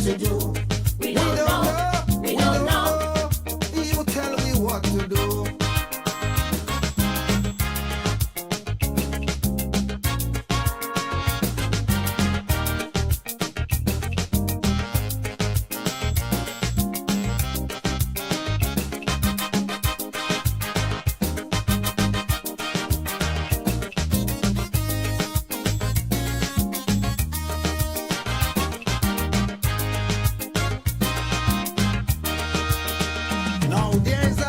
to do. We don't know. We don't know. You tell me what to do. Now there's a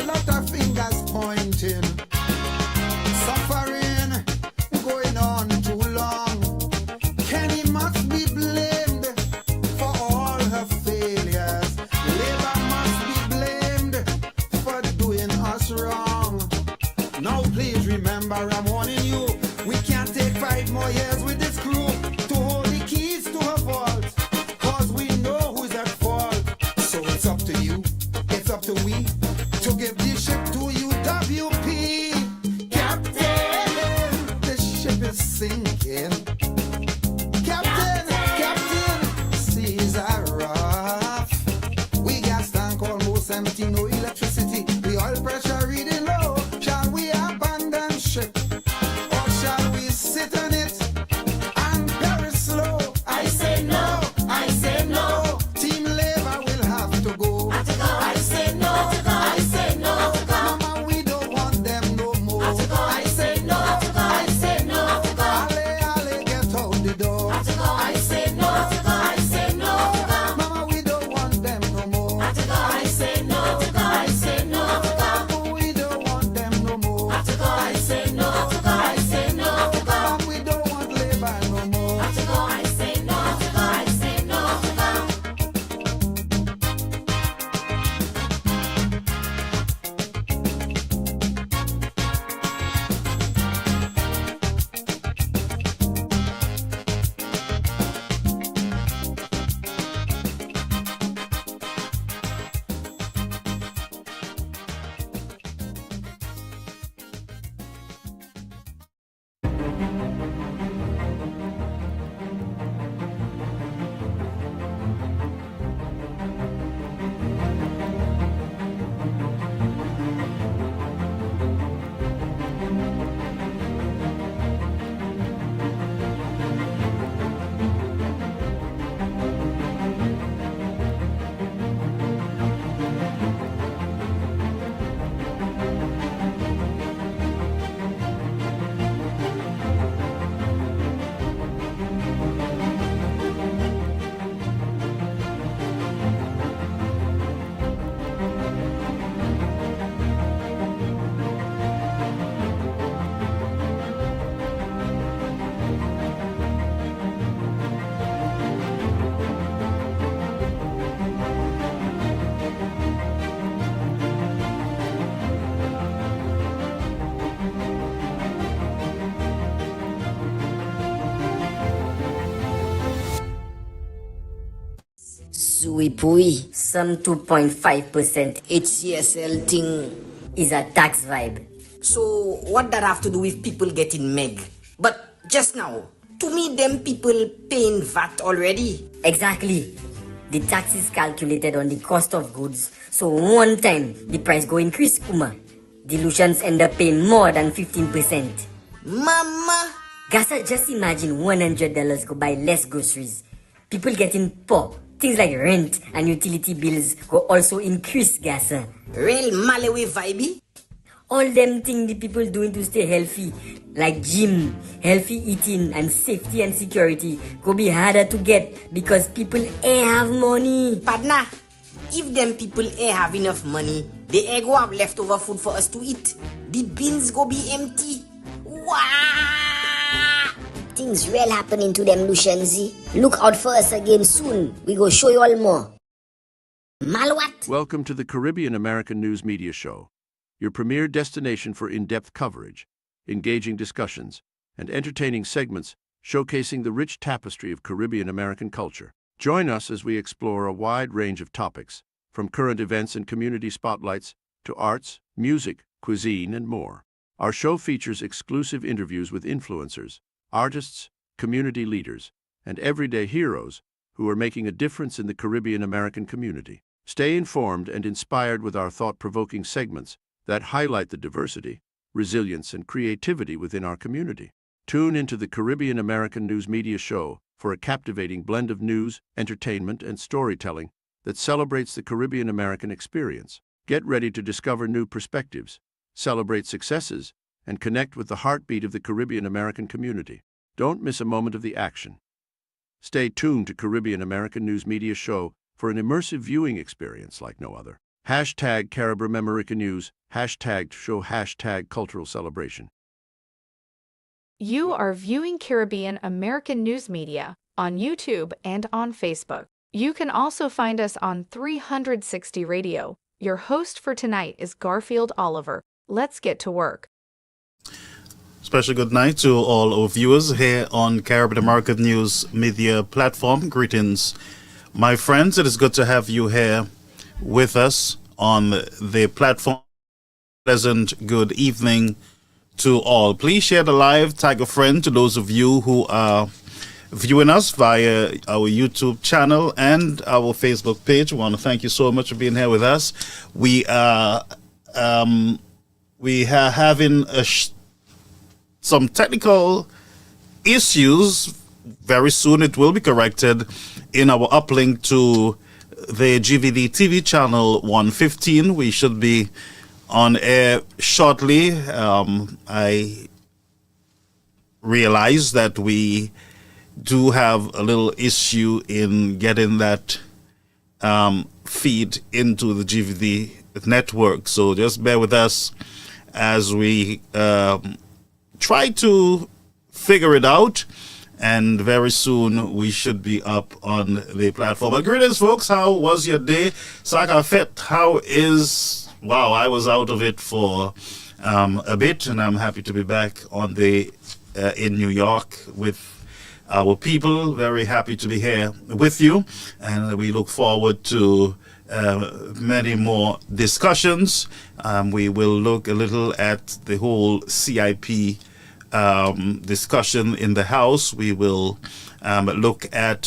lot of fingers pointing. Suffering going on too long. Kenny must be blamed for all her failures. Labor must be blamed for doing us wrong. Now please remember, I'm warning you, we can't take 5 more years with this crew to hold the keys to her vault. Cause we know who's at fault. So it's up to you, it's up to we, to give this ship to you, WP. Captain, this ship is sinking. Captain, seas are rough. We gas tank almost empty, no electricity. The oil pressure reading low. Shall we abandon ship, or shall we sit on it and perish slow? I say no, I say no. Team labor will have to go. I say no, I say no. Mama, we don't want them no more. I say no, I say no. Ale, get out the door. I say no, I say no. Mama, we don't want them no more. I say no, I say no. Mama, we don't want them no more. I say no, I say no. Mama, we don't want labor no more. I say no, I say no. Sui pui, some 2.5% HCSL thing is a tax vibe. So what that have to do with people getting meg? But just now, to me them people paying VAT already. Exactly. The tax is calculated on the cost of goods, so one time the price go increase, Uma. Dilutions end up paying more than 15%. Mama! Gasa, just imagine $100 go buy less groceries. People getting poor. Things like rent and utility bills go also increase, Gasa. Real Malawi vibey? All them things the people doing to stay healthy, like gym, healthy eating, and safety and security, go be harder to get because people ain't have money. Partner, if them people ain't have enough money, they ain't go have leftover food for us to eat. The bins go be empty. Wow! Things real happening to them, Lucianzi. Look out for us again soon. We go show you all more. Malwat. Welcome to the Caribbean American News Media Show, your premier destination for in-depth coverage, engaging discussions, and entertaining segments showcasing the rich tapestry of Caribbean American culture. Join us as we explore a wide range of topics, from current events and community spotlights to arts, music, cuisine, and more. Our show features exclusive interviews with influencers, artists, community leaders, and everyday heroes who are making a difference in the Caribbean American community. Stay informed and inspired with our thought-provoking segments that highlight the diversity, resilience, and creativity within our community. Tune into the Caribbean American News Media Show for a captivating blend of news, entertainment, and storytelling that celebrates the Caribbean American experience. Get ready to discover new perspectives, celebrate successes, and connect with the heartbeat of the Caribbean American community. Don't miss a moment of the action. Stay tuned to Caribbean American News Media Show for an immersive viewing experience like no other. Hashtag Caribbean American News, hashtag show, hashtag cultural celebration. You are viewing Caribbean American News Media on YouTube and on Facebook. You can also find us on 360 Radio. Your host for tonight is Garfield Oliver. Let's get to work. Special good night to all our viewers here on Caribbean American News Media platform. Greetings, my friends. It is good to have you here with us on the platform. Pleasant good evening to all. Please share the live, tag a friend to those of you who are viewing us via our YouTube channel and our Facebook page. We want to thank you so much for being here with us. We are having some technical issues. Very soon it will be corrected in our uplink to the GVD TV channel 115. We should be on air shortly. I realize that we do have a little issue in getting that feed into the GVD network. So just bear with us as we try to figure it out. And very soon we should be up on the platform. But greetings, folks. How was your day? Saka Fet, how is... Wow, I was out of it for a bit, and I'm happy to be back on the in New York with our people. Very happy to be here with you, and we look forward to many more discussions. We will look a little at the whole CIP discussion in the House. We will look at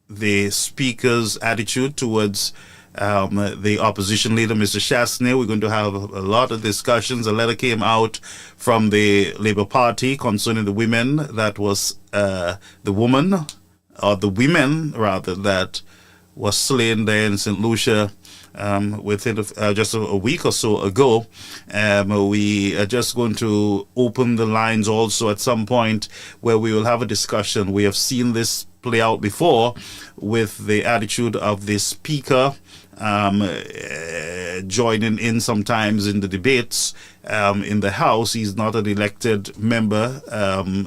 the Speaker's attitude towards the opposition leader, Mr. Chasney. We're going to have a lot of discussions. A letter came out from the Labour Party concerning the women. That was the women rather, that was slain there in St. Lucia within just a week or so ago. We are just going to open the lines also at some point where we will have a discussion. We have seen this play out before with the attitude of the Speaker joining in sometimes in the debates in the House. He's not an elected member.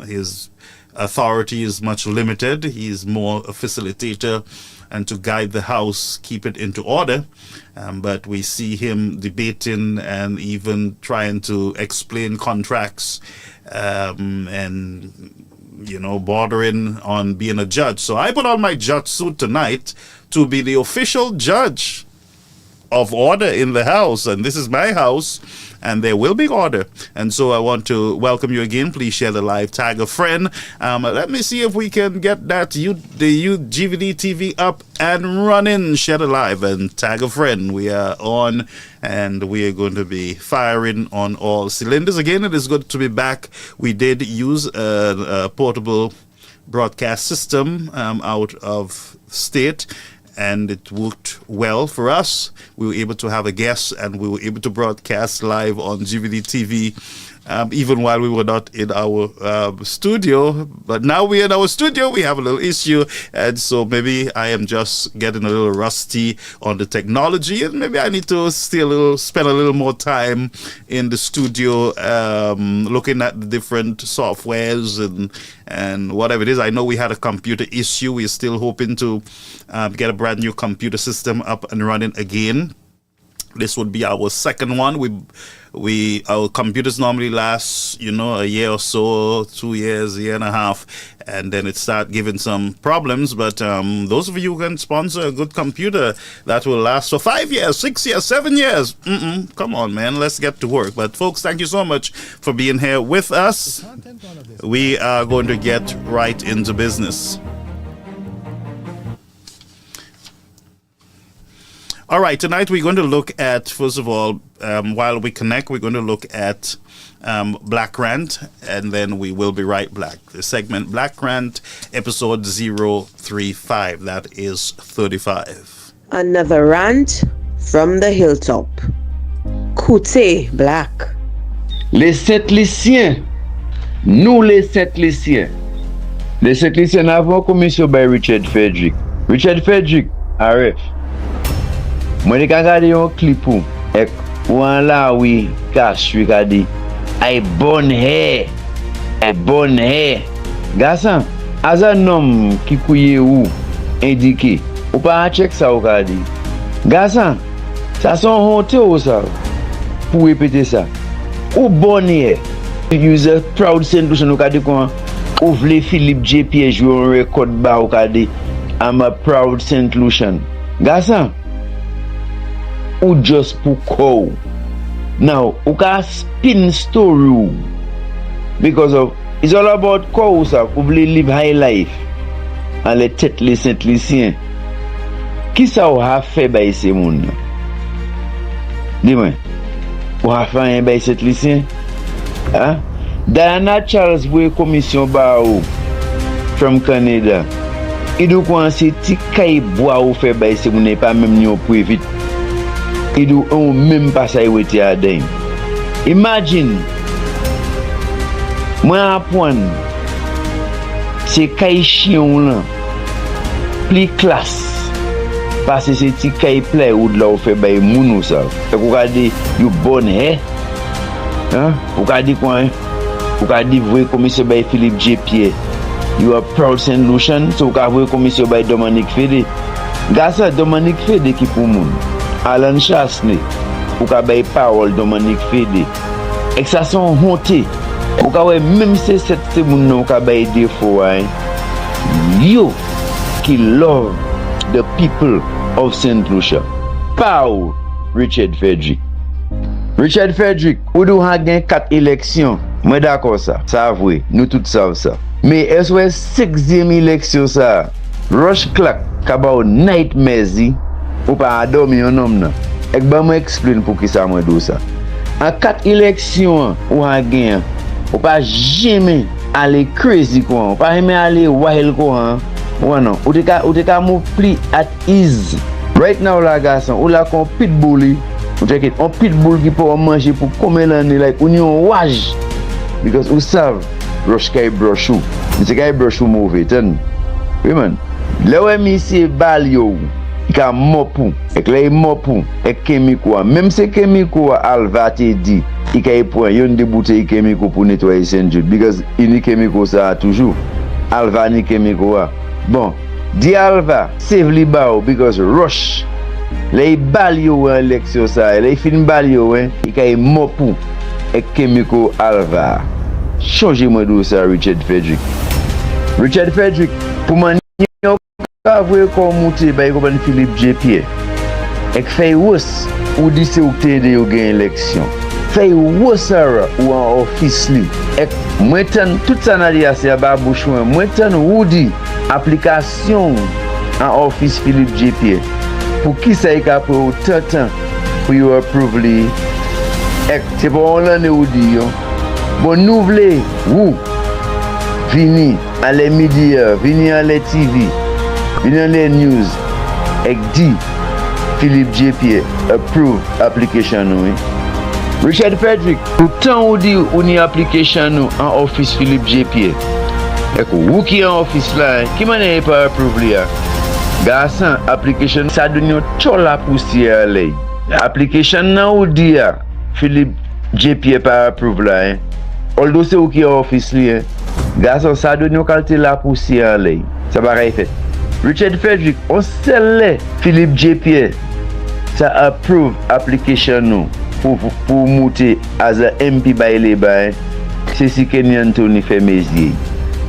His authority is much limited. He's more a facilitator and to guide the House, keep it into order. But we see him debating and even trying to explain contracts and, bordering on being a judge. So I put on my judge suit tonight to be the official judge of order in the House, and this is my house, and there will be order. And so I want to welcome you again. Please share the live, tag a friend. Let me see if we can get that the GVD TV up and running. Share the live and tag a friend. We are on, and we are going to be firing on all cylinders. Again, it is good to be back. We did use a portable broadcast system out of state, and it worked well for us. We were able to have a guest, and we were able to broadcast live on GVD TV, even while we were not in our studio. But now we're in our studio, we have a little issue, and so maybe I am just getting a little rusty on the technology, and maybe I need to spend a little more time in the studio, looking at the different softwares and whatever it is. I know we had a computer issue. We're still hoping to get a brand new computer system up and running again. This would be our second one. Our computers normally last, a year or so, 2 years, a year and a half, and then it start giving some problems. But those of you who can sponsor a good computer that will last for 5 years, 6 years, 7 years, come on, man, let's get to work. But folks, thank you so much for being here with us. We are going to get right into business. All right, tonight we're going to look at, first of all, while we connect, we're going to look at Black Rant, and then we will be right back. The segment Black Rant, episode 035, that is 35. Another rant from the hilltop. Coûté Black. Les sept lycéens, nous les sept lycéens. Les sept lycéens avons commission by Richard Frederick. Richard Frederick, RF. Moi, je regarde un clip et on là, oui, cache, regarde. Ay bon hair. Ay bon hair. Garçon, as un homme qui couille ou indiqué, ou pas check ça, ou regarde. Garçon, ça sont honte ou ça, pour répéter ça. Ou bon hair. Use a proud solution, ou regarde quoi. Ou vle Philippe J. Pierre jouer un record ba, ou regarde. I'm a proud Saint Lucian. Garçon, ou just pour call. Now, you can spin story because of it's all about cause who live high life and les têtes les saint lycéens. Qui ça ou a fait by ces moun? Dis-moi, ou a fait un by saint lycéen? Hein? Diana Charles voye commission ba ou from Canada. Il doit commencer ti kay bois ou fait by ces moun pas même ni pour vite. Il doit même pas ça y à dingue. Imagine, moi apprendre, c'est kay chien là, plus classe, parce que c'est ti kay play ou de là ou fait bay moun ou ça. Vous regardez, you bon hein? Vous regardez quoi? Vous regardez, vous commissaire by Philippe J. Pierre. You are proud Saint Lucian, so vous regardez commissaire by Dominique Fede. Gasa Dominique Fede qui pour moun. Alan Chasney, ou ka bay parole Dominique Fede. Et ça sont honte. Ou ka ouais même si c'est moun non ka bay défaut hein. You qui love the people of Saint Lucia. Pow Richard Frederick. Richard Frederick, ou do ha gen 4 élections. Moi d'accord ça. Ça avoué, nous tous savons ça. Mais est-ce que 6e élection ça? Rush Clark kabao nightmares ou pas dormir un homme nan. Ek ba moi explain pour qui ça moi do ça. En 4 élections ou a gagné, ou pas jamais aller crazy quoi, ou pas jamais aller wild quoi. Ou non, ou te ka move pli at ease. Right now la garçon, ou la kon pitbull, ou check it, on pitbull qui peut manger pour combien d'années like on yon wage. Because ou savent rush kay brush ou. C'est kay brush ou mauvais ten. Oui man. Là où mi c'est bal yo. Ka mopou, ek lay mopou, ek chemico, même si chemico alva te di, il ka point yon de bouteille chemico pour nettoyer Saint-Jude, because ini chemico ça toujours. Alva ni chemico. Bon, di alva save li bao because rush. Lay bal yo election ça, lay fin bal yo, il ka mopou, ek chemico alva. Change moi do ça Richard Frederick. Richard Frederick pour man avoué qu'on monte by comme Philippe J. Pierre. Et fait wos ou dit c'est ou t'aider yo gain élection. Fait wos ou en office li. Et maintenant tout ça n'a dit c'est ba bouche maintenant ou dit application en office Philippe J. Pierre. Pour qui ça est capable autant temps pour you approve li. Et c'est pour l'année ou dit yo. Bon nous vle ou vini à les médias, vini à les TV. In the news, ek di Philippe J. Pierre approve application oui. Richard Frederick, pourtant ou di ou ni application en office Philippe J. Pierre. Ek ou qui en office là, qui mané pas approve li a. Garçon, application ça donne chola poussière là. Application nan ou di a Philippe J. Pierre pas approve là. Although c'est ou qui en office li. Garçon, ça donne qualité la poussière là. Ça va fait. Richard Frederick, on sait Philippe J. Pierre, ça approve application nous pour monter as a MP by les bains. C'est si Kenyan Tony fait mézier.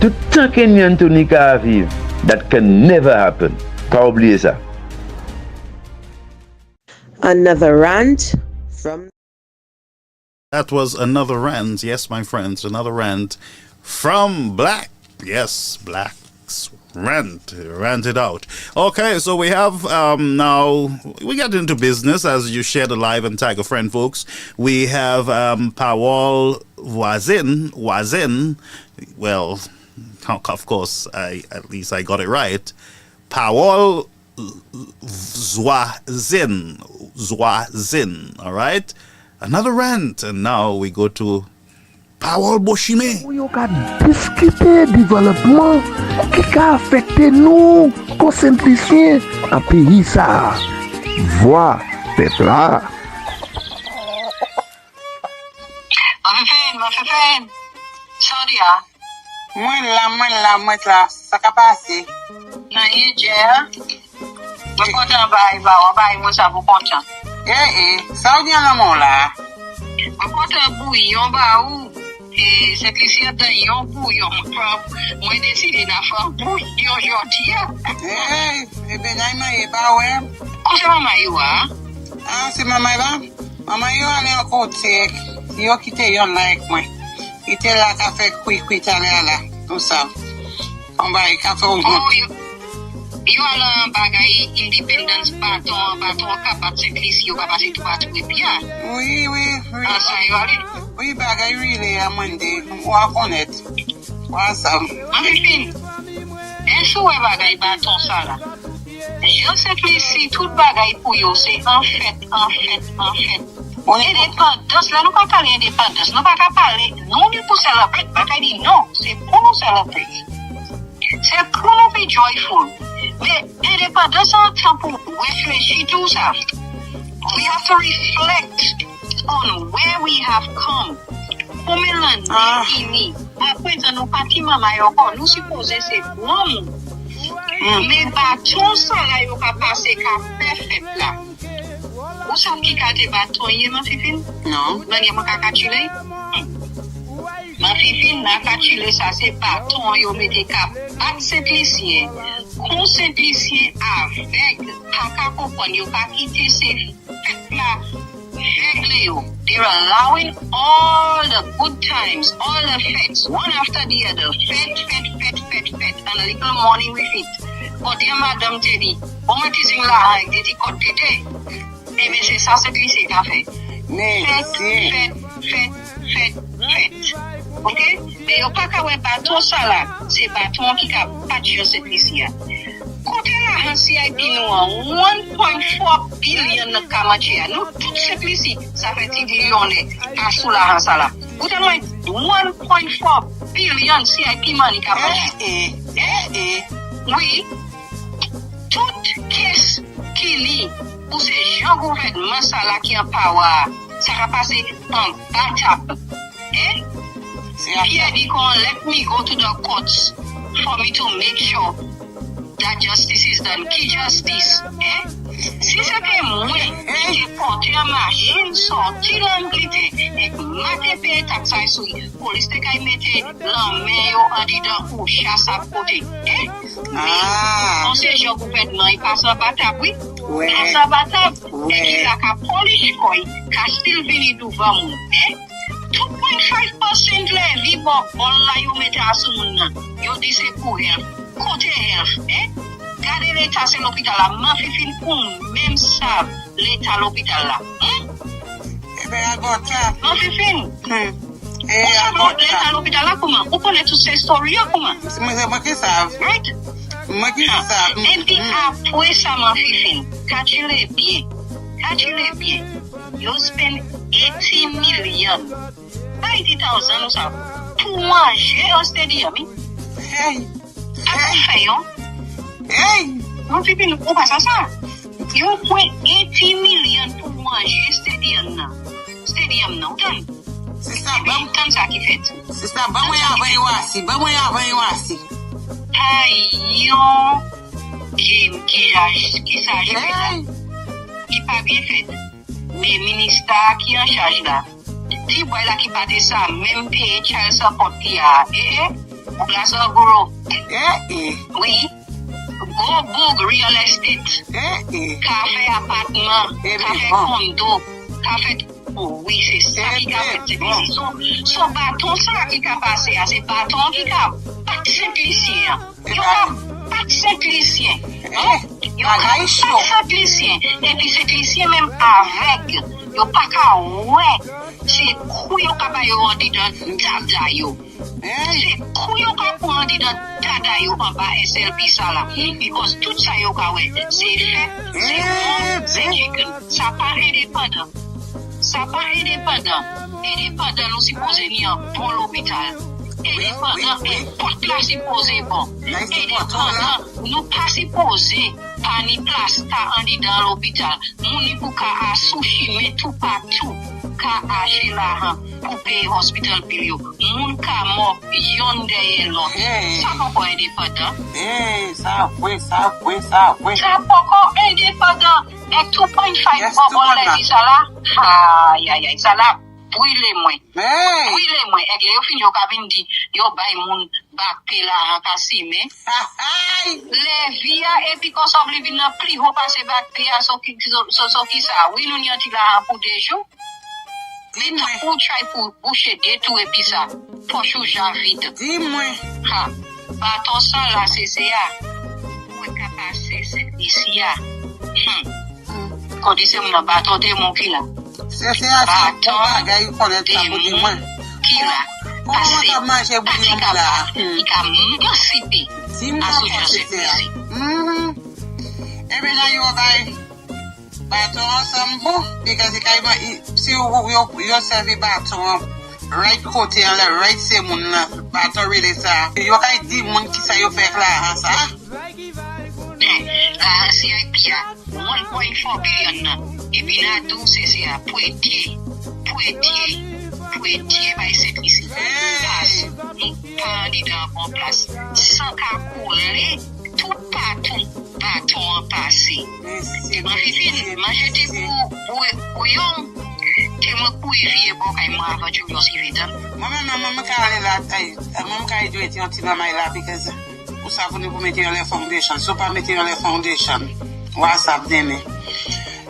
Tout temps Kenyan Tony ka vivre, that can never happen. Pas oublier ça. Another rant from. That was another rant, yes my friends, another rant from Black. Yes, Black. week's rant it out. Okay, so we have now we get into business as you share the live and tag a friend, folks. We have Pawol Wazin. Well, of course, at least I got it right. Pawol Zwazin. All right, another rant, and now we go to Pawol Boshime. Yo ka discuter développement qui ka affecté nous conscientisien en pays ça. Voix peuple là. Ma fèfen. Saudia. Mwen la, ça ka passé. Nan yé jè. Mwen kontan bay mwen sa pou kontan. Saudia nan mon la. Mwen kontan bouillon ba ou. Et c'est que si attend yon bouillon, moi décidé d'en faire bouillon aujourd'hui. Ben là pas ouais. Comment maman yo a? Ah, c'est maman là. Maman yo allé en côté. Yo quitté yon là avec moi. Il était là qu'a fait cuit là tout ça. On va café au yo ala bagay independence baton kapat cycliste yo pas passer tout bien. Oui. Ah ça yo aller. Oui bagay really amende wa connaître. Wa ça. Amifin. Est-ce que bagay baton ça là? Je sais que si tout bagay pour yo c'est en fait. On est indépendance là nous pas parler indépendance, nous pas parler non pour célébrer, pas dit non, c'est pour nous célébrer. C'est pour nous be joyful. Mais indépendance en temps pour réfléchir tout ça. We have to reflect on where we have come. Comme l'an fini. Après ça nous parti maman nous supposé c'est bon. Mais bâton ça là yo ka passer ka parfait là. Ou ça qui ka te bâton yé ma fifine? Non, nan y a ka calculer. Ma fifine n'a calculé ça c'est bâton yo mette ka bat simplifier. Qu'on simplifier avec pas comprendre yo pas quitter ces fêtes là régler yo. They're allowing all the good times, all the fêtes, one after the other. Fête, and a little morning with it. But dear madame te dit, on m'a dit sing la avec des côtes d'été. Et mais c'est ça c'est lycée qu'a fait. Fête. OK? Mais yo pas ka wè bâton ça là, c'est bâton qui ka patio cette lycée. Côté là CIP nous 1.4 billion de kamachi. Nous tout cette lycée, ça fait 10 millions à sous la ça là. Vous avez 1.4 billion CIP money kamachi. Oui. Toute caisse qui lit pour ces gens gouvernement ça là qui en power, ça va passer en batap. Pierre dit qu'on let me go to the courts for me to make sure that justice is done. Qui justice? Si c'était moi qui portais la machine, sorti l'anglité, et maté payer taxe à sous, police te kay mette l'emmène en dedans ou chasse à côté. On sait que le gouvernement il passe en batap, oui? Passe en batap, et qu'il a qu'à police quoi, qu'à still venir devant moi. 2.5% de vie bon là yo mette à sous moun. Yo dit c'est pour elle. Côté elle, Gardez l'état c'est l'hôpital là, ma fifine pour même ça l'état l'hôpital là. Eh ben alors ça. Ma fifine. L'état l'hôpital là comment? On connaît toutes ces histoires comment? C'est moi qui savent. Right? Moi qui savent. Et puis après ça ma fifine, calculez bien. You spend 80 million. 80,000 ou ça pour manger au stadium. Hey. Mon fille, on passe à ça. You pay 80 million pour manger stadium là. Stadium non. C'est ça, bon ça qui fait. C'est ça, bon moi avant aussi. Aïe yo. Qui s'agit là. Qui pas bien fait. Mais ministère qui en charge là. Si vous là qui pas de ça, même payer child support qui a, ou place en gros. Oui. Go book real estate. Café appartement, café condo, café Oui, c'est ça qui a fait cette décision. Son bâton, ça qui a passé, c'est bâton qui a pas de simplicien. Il n'y a pas de simplicien. Il n'y a pas de simplicien. Et puis c'est simplicien même avec. Il n'y a pas qu'à ouais. C'est couille au cabayo en dit dans Dadayo. C'est couille au cabayo en dit dans Dadayo en bas SLP ça là. Because tout ça yo ka ouais. C'est fait, c'est chicken. Ça pas indépendant. Ça pas indépendant. Indépendant nous supposé ni pour l'hôpital. Indépendant et porte là supposé bon. Indépendant nous pas supposé pas ni place ta en dit dans l'hôpital. Nous ni pour ka sushi mais tout partout. Ka acheter là pour payer hospital pilio. Moun ka mort yon derrière l'autre. Ça pas indépendant. Ça oui. Ça pas indépendant. Et 2.5 bon les ça là. Aïe ça là. Brûlez moi. Brûlez moi. Et les fin yo ka vinn di yo bay moun back là en casime. Les via et puis qu'on s'en vinn na plus haut passer back à so qui ça. Oui nous n'y anti là pour des jours. Mais pour try pour boucher des tout et puis ça. Pour changer vite. Dis-moi. Bâton ça là c'est ça. Pour être passer c'est ici quand disait mon bâton de mon qui là. C'est ça. Bagaille connaît ça pour dis-moi. Qui là. Comment ça marche bouillon là. Il a massipé. Dis-moi c'est ça. Eh bien là yo bail. Bâton ensemble bon because si you serve bâton right côté en le right c'est mon bâton really ça yo kay di mon qui ça yo fait là ça c'est bien 1.4 billion et puis là tout c'est ça poitiers by cette ici nous pas dans bonne place sans qu'à couler tout partout bâton en passé moi je dis pour yon que moi courir bon kay moi aventure aussi vite maman ka aller là maman ka do et un petit maman là because vous savez vous mettez les foundation so pas mettre les foundation WhatsApp deme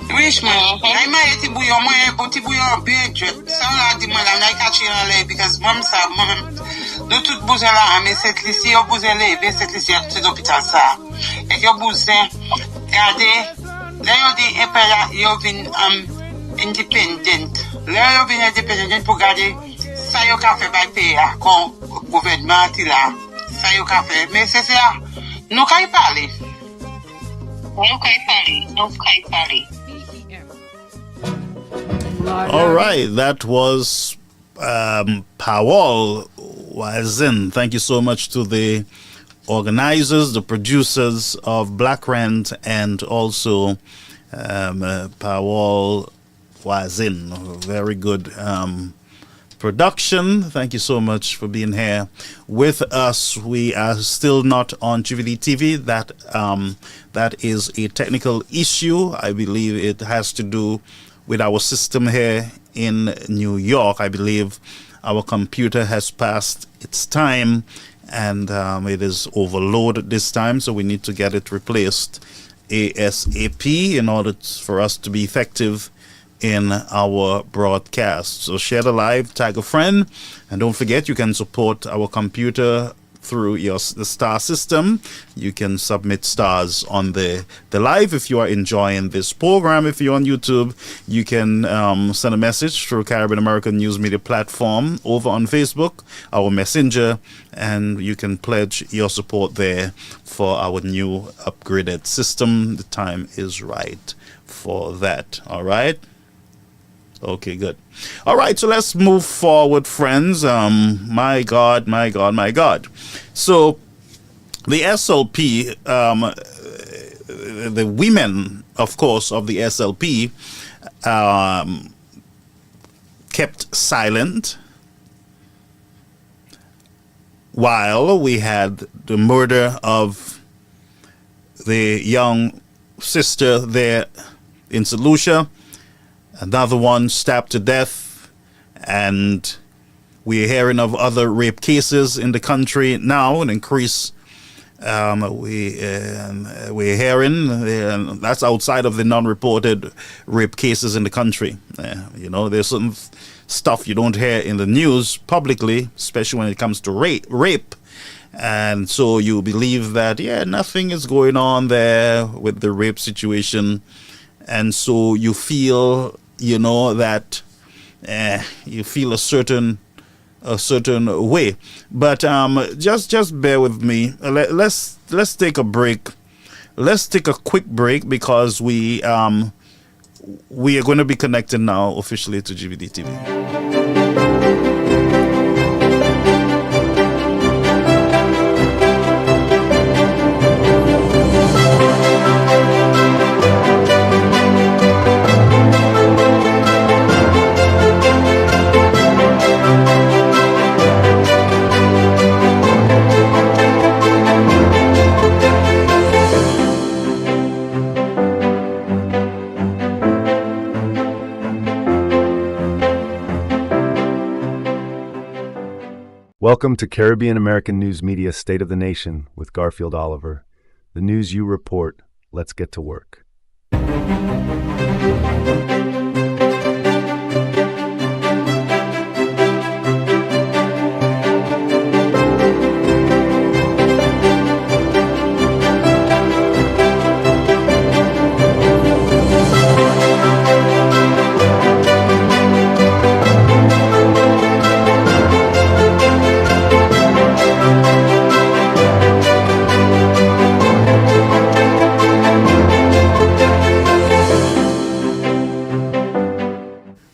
Richmond I m'a été bouillon moi petit bouillon bien jet ça là dit moi là catch là because mom ça de toute bouger là mais cette liste yo bouger là cette liste c'est l'hôpital ça et yo bouger regardez là yo dit impérial yo vinn independent là yo vinn independent pour garder ça yo ka fait pays comme gouvernement là ça yo ka fait mais c'est ça nous kay parler All right, that was Powell Pazin. Thank you so much to the organizers, the producers of Black Rant, and also Powell Pazin. Very good production. Thank you so much for being here with us. We are still not on Jubilee TV. That is a technical issue. I believe it has to do with our system here in New York. I believe our computer has passed its time and it is overloaded this time, so we need to get it replaced ASAP in order for us to be effective in our broadcast. So share the live, tag a friend, and don't forget you can support our computer through the star system. You can submit stars on the live if you are enjoying this program. If you're on YouTube, you can send a message through Caribbean American News Media platform over on Facebook, our messenger, and you can pledge your support there for our new upgraded system. The time is right for that. All right. Okay, good. All right, so let's move forward, friends. My God. So the SLP, the women, of course, of the SLP kept silent while we had the murder of the young sister there in St. Lucia. Another one stabbed to death, and we're hearing of other rape cases in the country now, an increase We're hearing that's outside of the non-reported rape cases in the country. There's some stuff you don't hear in the news publicly, especially when it comes to rape. And so you believe that, nothing is going on there with the rape situation. And so you feel, that you feel a certain way. But just bear with me. Let's take a break. Let's take a quick break because we are going to be connected now officially to GVD TV. Welcome to Caribbean American News Media State of the Nation with Garfield Oliver. The news you report. Let's get to work.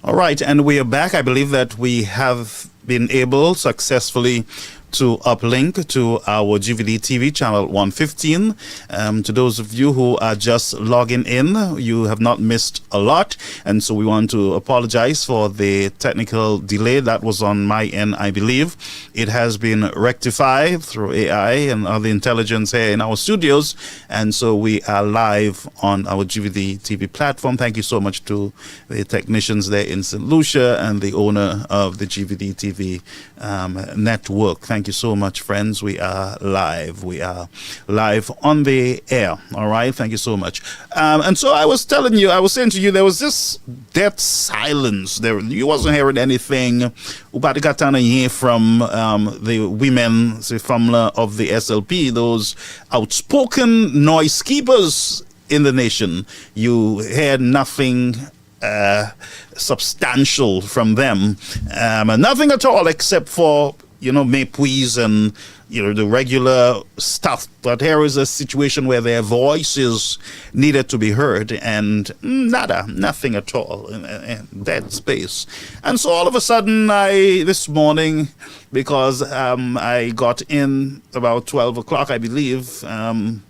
Right, and we are back. I believe that we have been able successfully to uplink to our GVD TV channel 115. To those of you who are just logging in, you have not missed a lot, and so we want to apologize for the technical delay that was on my end. I believe it has been rectified through AI and other intelligence here in our studios, and so we are live on our GVD TV platform. Thank you so much to the technicians there in St. Lucia and the owner of the GVD TV network. Thank you so much, friends. We are live. We are live on the air. All right. Thank you so much. And so I was saying to you, there was this dead silence. You wasn't hearing anything from the women, of the SLP, those outspoken noise keepers in the nation. You heard nothing substantial from them, nothing at all except for mépris and the regular stuff. But here is a situation where their voices needed to be heard, and nothing at all, dead space. And so all of a sudden, this morning, because I got in about 12 o'clock, I believe, on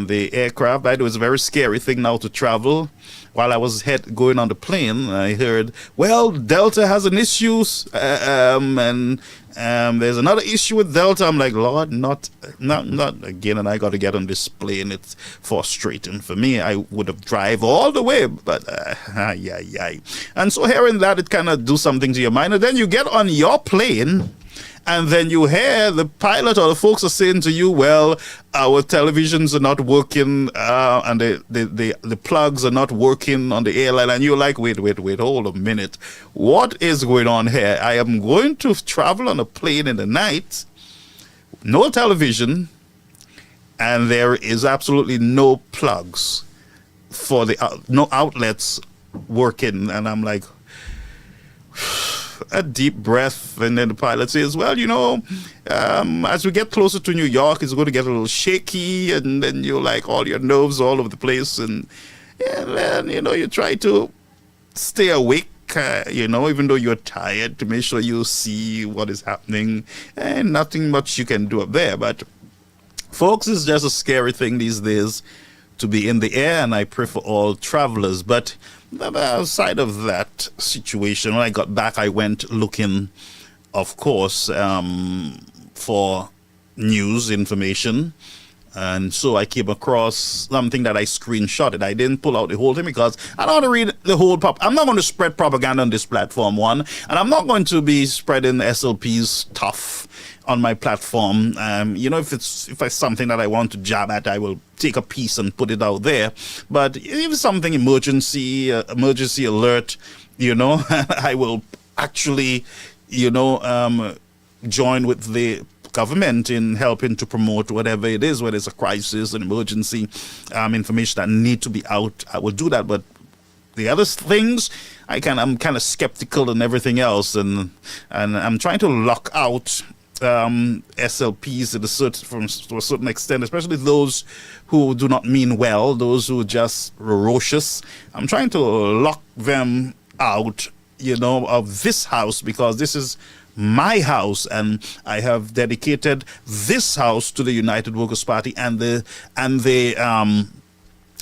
the aircraft. It was a very scary thing now to travel. While I was going on the plane, I heard, well, Delta has an issue, and there's another issue with Delta. I'm like, Lord, not again, and I got to get on this plane. It's frustrating for me. I would have drive all the way, but And so hearing that, it kind of do something to your mind. And then you get on your plane, and then you hear the pilot or the folks are saying to you, well, our televisions are not working, and the plugs are not working on the airline. And you're like, wait, hold a minute. What is going on here? I am going to travel on a plane in the night, no television, and there is absolutely no plugs for no outlets working. And I'm like, a deep breath, and then the pilot says, well, as we get closer to New York, it's going to get a little shaky, and then you're like all your nerves all over the place, and then you try to stay awake, even though you're tired, to make sure you see what is happening, and nothing much you can do up there. But folks, it's just a scary thing these days to be in the air, and I pray for all travelers. But outside of that situation, when I got back, I went looking, of course, for news information. And so I came across something that I screenshotted. I didn't pull out the whole thing because I don't want to read the whole I'm not going to spread propaganda on this platform, one. And I'm not going to be spreading SLP's stuff on my platform. If it's something that I want to jab at, I will take a piece and put it out there. But if it's something emergency alert, I will actually, join with the government in helping to promote whatever it is, whether it's a crisis, an emergency, information that need to be out. I will do that. But the other things, I'm kind of skeptical and everything else, and I'm trying to lock out SLPs to a certain extent, especially those who do not mean well, those who are just ferocious. I'm trying to lock them out, of this house, because this is my house, and I have dedicated this house to the United Workers' Party and the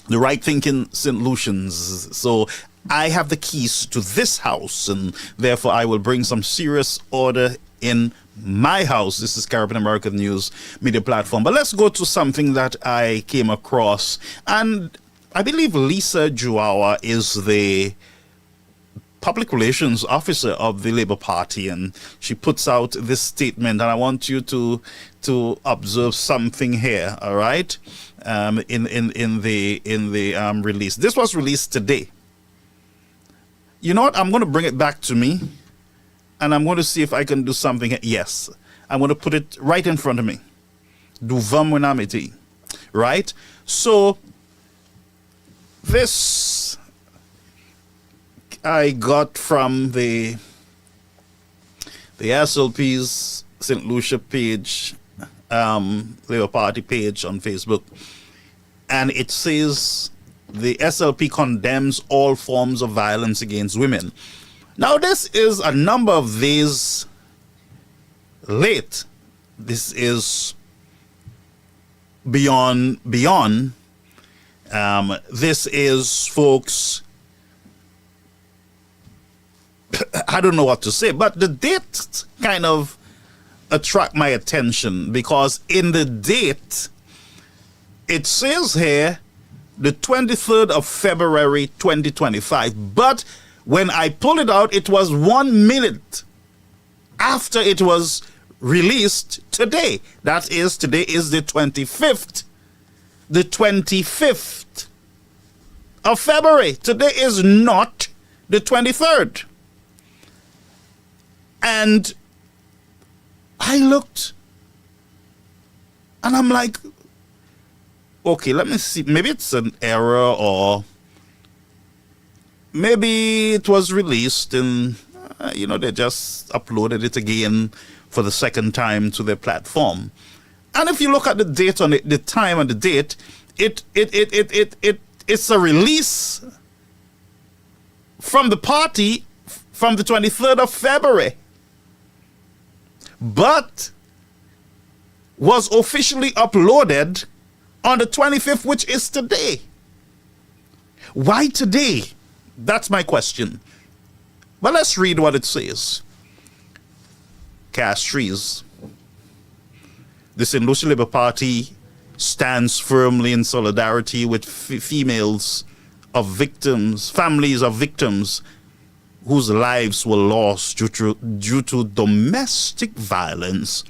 right thinking St. Lucians. So I have the keys to this house, and therefore I will bring some serious order in my house. This is Caribbean American News Media Platform. But let's go to something that I came across, and I believe Lisa Juawa is the public relations officer of the Labour Party, and she puts out this statement, and I want you to observe something here. All right, in the release. This was released today. You know what? I'm going to bring it back to me, and I'm going to see if I can do something here. Yes, I'm going to put it right in front of me. Right? So this I got from the SLP's St. Lucia page, Labour Party page on Facebook, and it says the SLP condemns all forms of violence against women. Now, this is a number of days late. This is beyond. This is, folks, I don't know what to say, but the date kind of attract my attention, because in the date, it says here, the 23rd of February 2025, but when I pulled it out, it was 1 minute after it was released today. That is, today is the 25th. The 25th of February. Today is not the 23rd. And I looked, and I'm like, okay, let me see. Maybe it's an error, or maybe it was released and, they just uploaded it again for the second time to their platform. And if you look at the date on it, the time and the date, it's a release from the party from the 23rd of February, but was officially uploaded on the 25th, which is today. Why today? That's my question. But let's read what it says. Castries. The St. Lucia Labour Party stands firmly in solidarity with families of victims whose lives were lost due to domestic violence,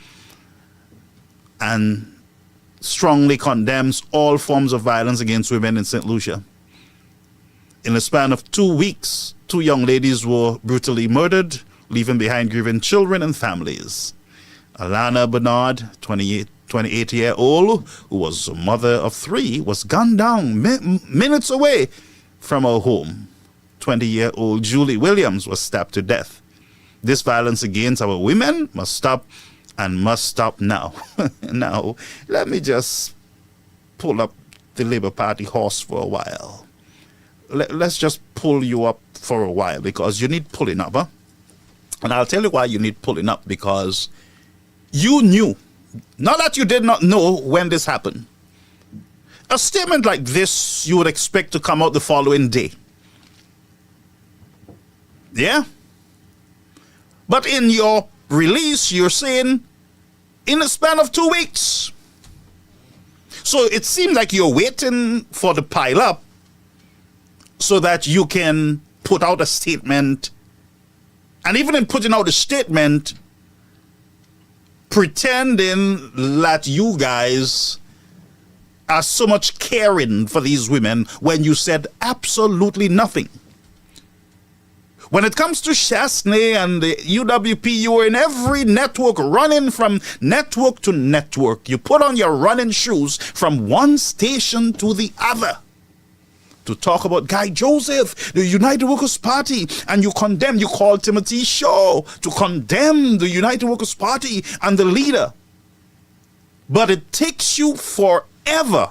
and strongly condemns all forms of violence against women in St. Lucia. In a span of 2 weeks, 2 young ladies were brutally murdered, leaving behind grieving children and families. Alana Bernard, 28-year-old, who was a mother of 3, was gunned down minutes away from her home. 20-year-old Julie Williams was stabbed to death. This violence against our women must stop, and must stop now. Now, let me just pull up the Labour Party horse for a while. Let's just pull you up for a while, because you need pulling up, huh? And I'll tell you why you need pulling up, because you knew, not that you did not know when this happened. A statement like this you would expect to come out the following day. Yeah? But in your release, you're saying in a span of 2 weeks. So it seems like you're waiting for the pile up so that you can put out a statement. And even in putting out a statement, pretending that you guys are so much caring for these women when you said absolutely nothing. When it comes to Chastney and the UWP, you were in every network, running from network to network. You put on your running shoes from one station to the other to talk about Guy Joseph, the United Workers' Party, and you call Timothy Shaw to condemn the United Workers' Party and the leader. But it takes you forever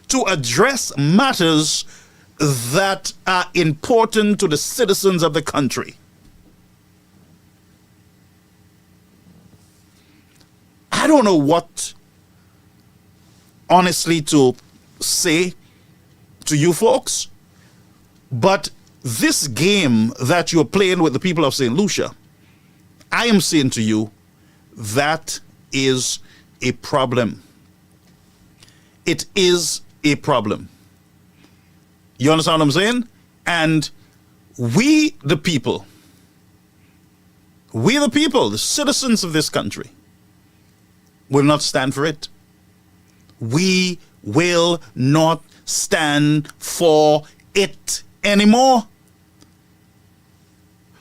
to address matters that are important to the citizens of the country. I don't know what, honestly, to say to you folks, but this game that you're playing with the people of St. Lucia, I am saying to you, that is a problem. It is a problem. You understand what I'm saying? And we, the people, the citizens of this country, will not stand for it. We will not stand for it anymore.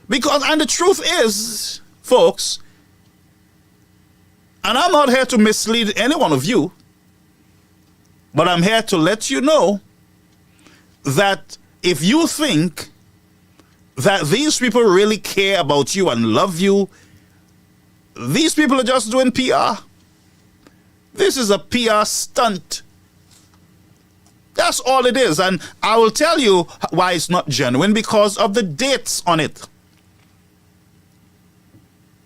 Because, and the truth is, folks, and I'm not here to mislead any one of you, but I'm here to let you know that if you think that these people really care about you and love you, these people are just doing PR. This is a PR stunt. That's all it is. And I will tell you why it's not genuine, because of the dates on it.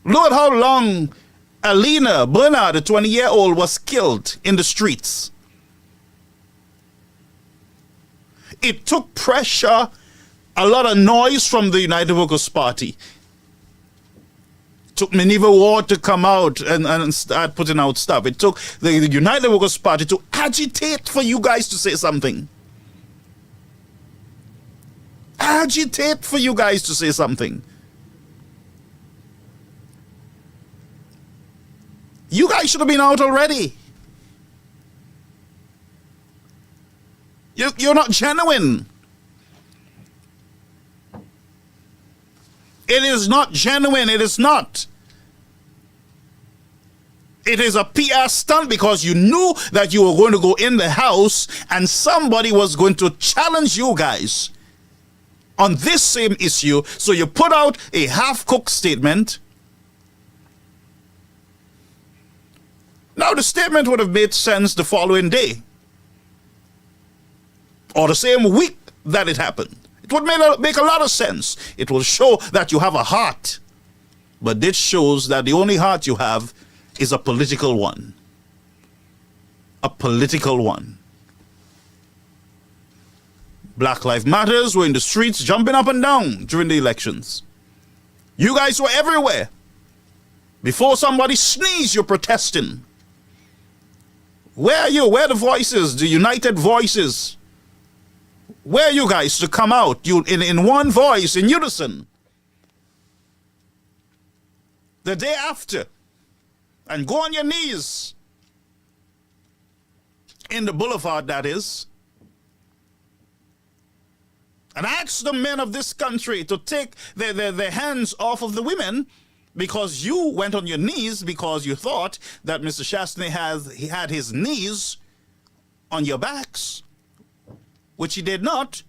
Look at how long Alina Bernard, a 20-year-old, was killed in the streets. It took pressure, a lot of noise from the United Workers' Party. It took Minerva Ward to come out and start putting out stuff. It took the United Workers' Party to agitate for you guys to say something. Agitate for you guys to say something. You guys should have been out already. You're not genuine. It is not genuine. It is not. It is a PR stunt because you knew that you were going to go in the house and somebody was going to challenge you guys on this same issue. So you put out a half-cooked statement. Now, the statement would have made sense the following day, or the same week that it happened. It would make a lot of sense. It will show that you have a heart. But this shows that the only heart you have is a political one. A political one. Black Lives Matters were in the streets jumping up and down during the elections. You guys were everywhere. Before somebody sneezed, you're protesting. Where are you? Where are the voices, the united voices? Where are you guys to come out in one voice, in unison? The day after, and go on your knees in the boulevard, that is, and ask the men of this country to take their hands off of the women, because you went on your knees because you thought that Mr. Chastney had his knees on your backs, which he did not.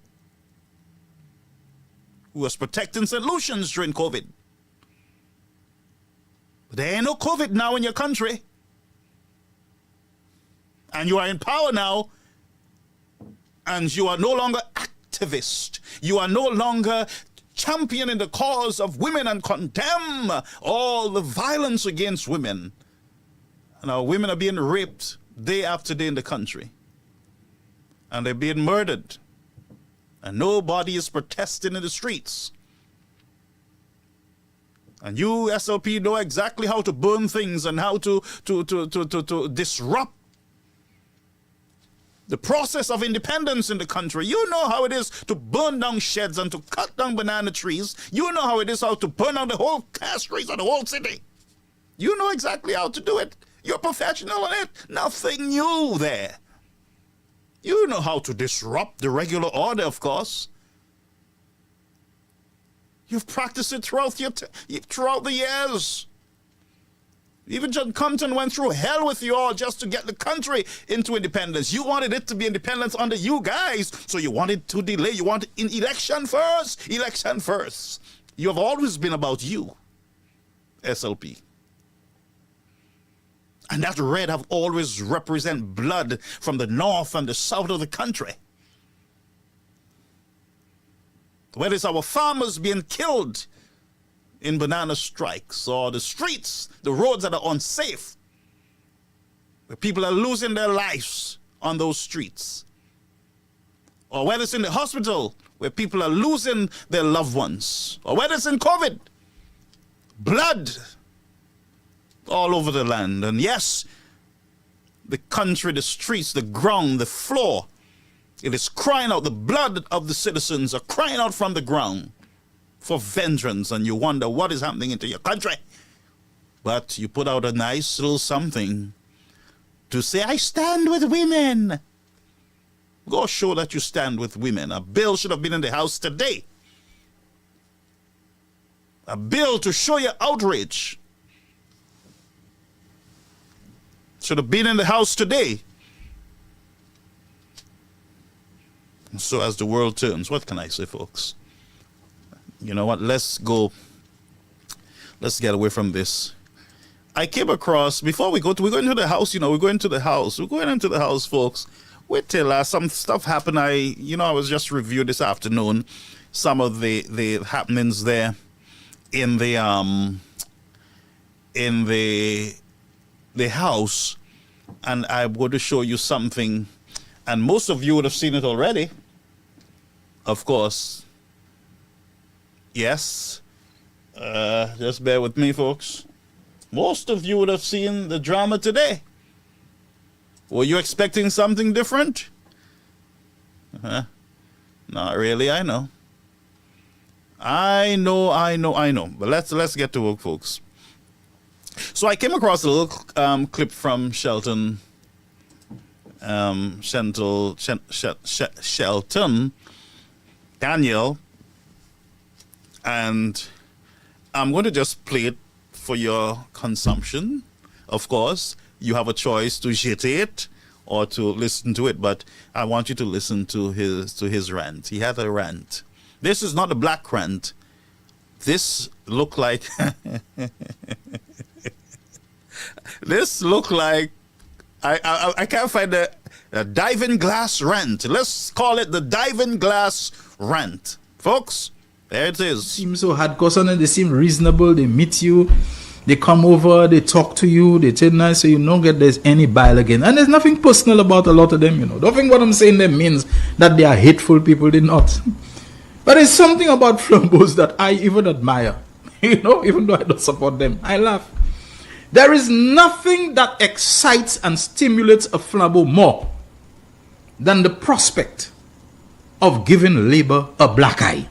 He was protecting St. Lucians during COVID. But there ain't no COVID now in your country. And you are in power now, and you are no longer activist. You are no longer championing the cause of women and condemn all the violence against women. And our women are being raped day after day in the country. And they're being murdered. And nobody is protesting in the streets. And you, SLP, know exactly how to burn things and how to disrupt the process of independence in the country. You know how it is to burn down sheds and to cut down banana trees. You know how it is how to burn down the whole cash trees of the whole city. You know exactly how to do it. You're a professional on it. Nothing new there. You know how to disrupt the regular order, of course. You've practiced it throughout the years. Even John Compton went through hell with you all just to get the country into independence. You wanted it to be independence under you guys, so you wanted to delay. You wanted in election first. Election first. You have always been about you, SLP. And that red have always represent blood from the north and the south of the country. Whether it's our farmers being killed in banana strikes, or the streets, the roads that are unsafe, where people are losing their lives on those streets, or whether it's in the hospital where people are losing their loved ones, or whether it's in COVID, blood all over the land. And yes, the country, the streets, the ground, the floor, it is crying out. The blood of the citizens are crying out from the ground for vengeance, and you wonder what is happening into your country. But you put out a nice little something to say, I stand with women. Go show that you stand with women. A bill should have been in the House today. A bill to show your outrage should have been in the House today. So as the world turns, what can I say, folks? You know what? Let's get away from this. I came across, before we're going into the House, we're going into the House, folks. Wait till some stuff happened. I was just reviewed this afternoon some of the happenings there in the House, and I'm going to show you something, and most of you would have seen it already, of course. Yes, just bear with me, folks. Most of you would have seen the drama today. Were you expecting something different? Not really, I know. But let's get to work, folks. So I came across a little clip from Shelton Daniel, and I'm going to just play it for your consumption. Of course, you have a choice to shit it or to listen to it, but I want you to listen to his rant. He had a rant. This is not a black rant. This looked like I can't find a diving glass rant. Let's call it the diving glass rant, folks. There it is. Seems so hardcore, they seem reasonable. They meet you, they come over, they talk to you, they tell nice, so you don't get there's any bile again. And there's nothing personal about a lot of them, Don't think what I'm saying there means that they are hateful people. They're not. But there's something about Flambos that I even admire. Even though I don't support them, I laugh. There is nothing that excites and stimulates a Flambo more than the prospect of giving Labour a black eye.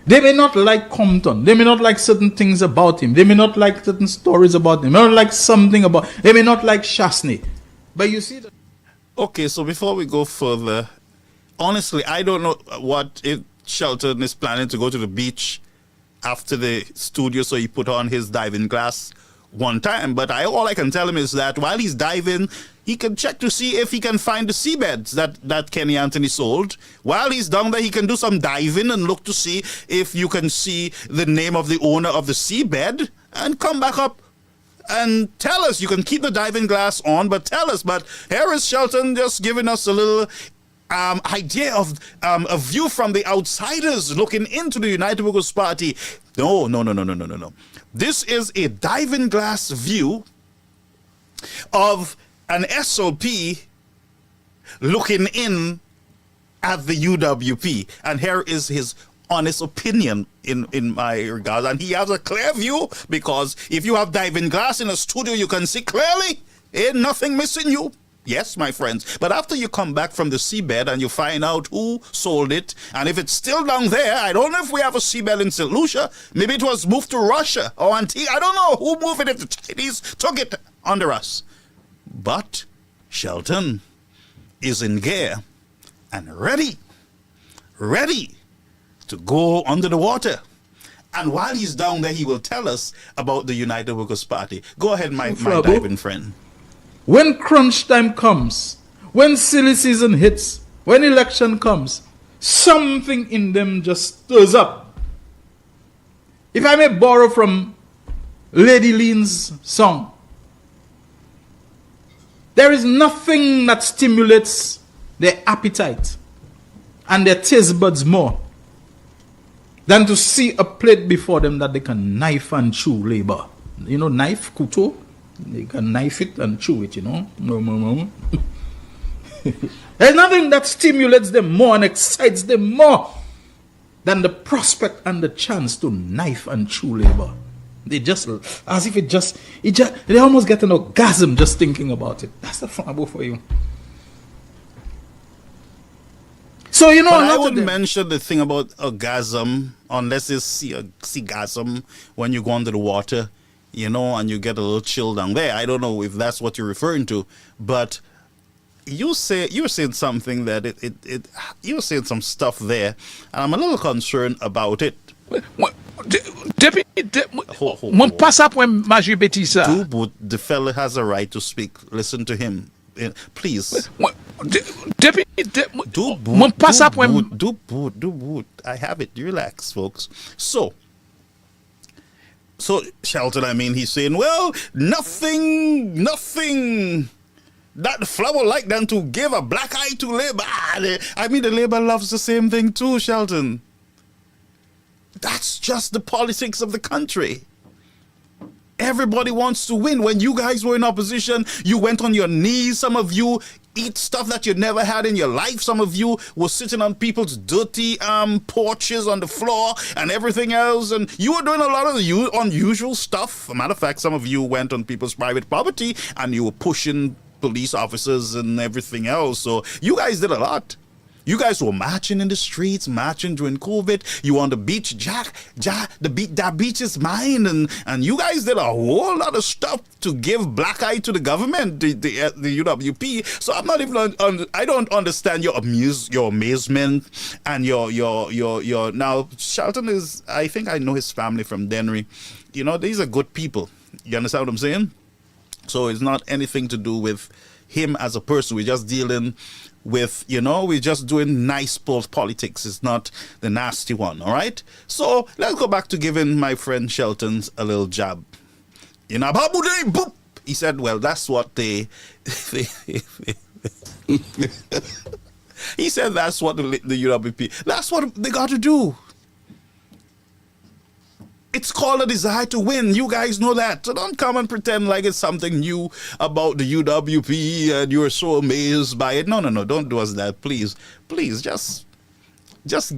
They may not like Compton. They may not like certain things about him. They may not like certain stories about him. They may not like something about... They may not like Shasney. But you see... Okay, so before we go further, honestly, I don't know what if Shelton is planning to go to the beach after the studio, so he put on his diving glass one time. But all I can tell him is that while he's diving, he can check to see if he can find the seabeds that Kenny Anthony sold. While he's down there, he can do some diving and look to see if you can see the name of the owner of the seabed and come back up and tell us. You can keep the diving glass on, but tell us. But here is Shelton just giving us a little idea of a view from the outsiders looking into the United Workers' Party. No. This is a diving glass view of an SLP looking in at the UWP. And here is his honest opinion in my regard. And he has a clear view, because if you have diving glass in a studio, you can see clearly. Ain't nothing missing you. Yes, my friends. But after you come back from the seabed and you find out who sold it, and if it's still down there, I don't know if we have a seabed in St. Lucia. Maybe it was moved to Russia or Antigua. I don't know who moved it if the Chinese took it under us. But Shelton is in gear and ready to go under the water. And while he's down there, he will tell us about the United Workers' Party. Go ahead, my diving friend. When crunch time comes, when silly season hits, when election comes, something in them just stirs up. If I may borrow from Lady Lean's song, there is nothing that stimulates their appetite and their taste buds more than to see a plate before them that they can knife and chew labor. You know, knife, couteau? They can knife it and chew it, you know. There's nothing that stimulates them more and excites them more than the prospect and the chance to knife and chew labor. They just, as if they almost get an orgasm just thinking about it. That's the flabo for you. So, you know, but I wouldn't mention the thing about orgasm unless it's seagasm when you go under the water, you know, and you get a little chill down there. I don't know if that's what you're referring to, but you're saying something that you're saying some stuff there, and I'm a little concerned about it. Mon passe après Major Betisa. The fella has a right to speak. Listen to him. Please. I have it. Relax, folks. So Shelton, I mean, he's saying, well, nothing that the flower like them to give a black eye to Labour. I mean, the Labour loves the same thing too, Shelton. That's just the politics of the country. Everybody wants to win. When you guys were in opposition, you went on your knees. Some of you eat stuff that you never had in your life. Some of you were sitting on people's dirty porches on the floor and everything else. And you were doing a lot of unusual stuff. As a matter of fact, some of you went on people's private property and you were pushing police officers and everything else. So you guys did a lot. You guys were marching in the streets, marching during COVID. You on the beach, that beach is mine. And you guys did a whole lot of stuff to give black eye to the government, the UWP. So I'm not even, I don't understand your amazement and your now, Shelton is, I think I know his family from Dennery. You know, these are good people. You understand what I'm saying? So it's not anything to do with him as a person. We're just dealing with, you know, we're just doing nice politics. It's not the nasty one, all right? So let's go back to giving my friend Shelton's a little jab. You know, boop. He said, well, that's what he said that's what the UWP, that's what they got to do. It's called a desire to win. You guys know that. So don't come and pretend like it's something new about the UWP and you're so amazed by it. No. Don't do us that, please. Please, just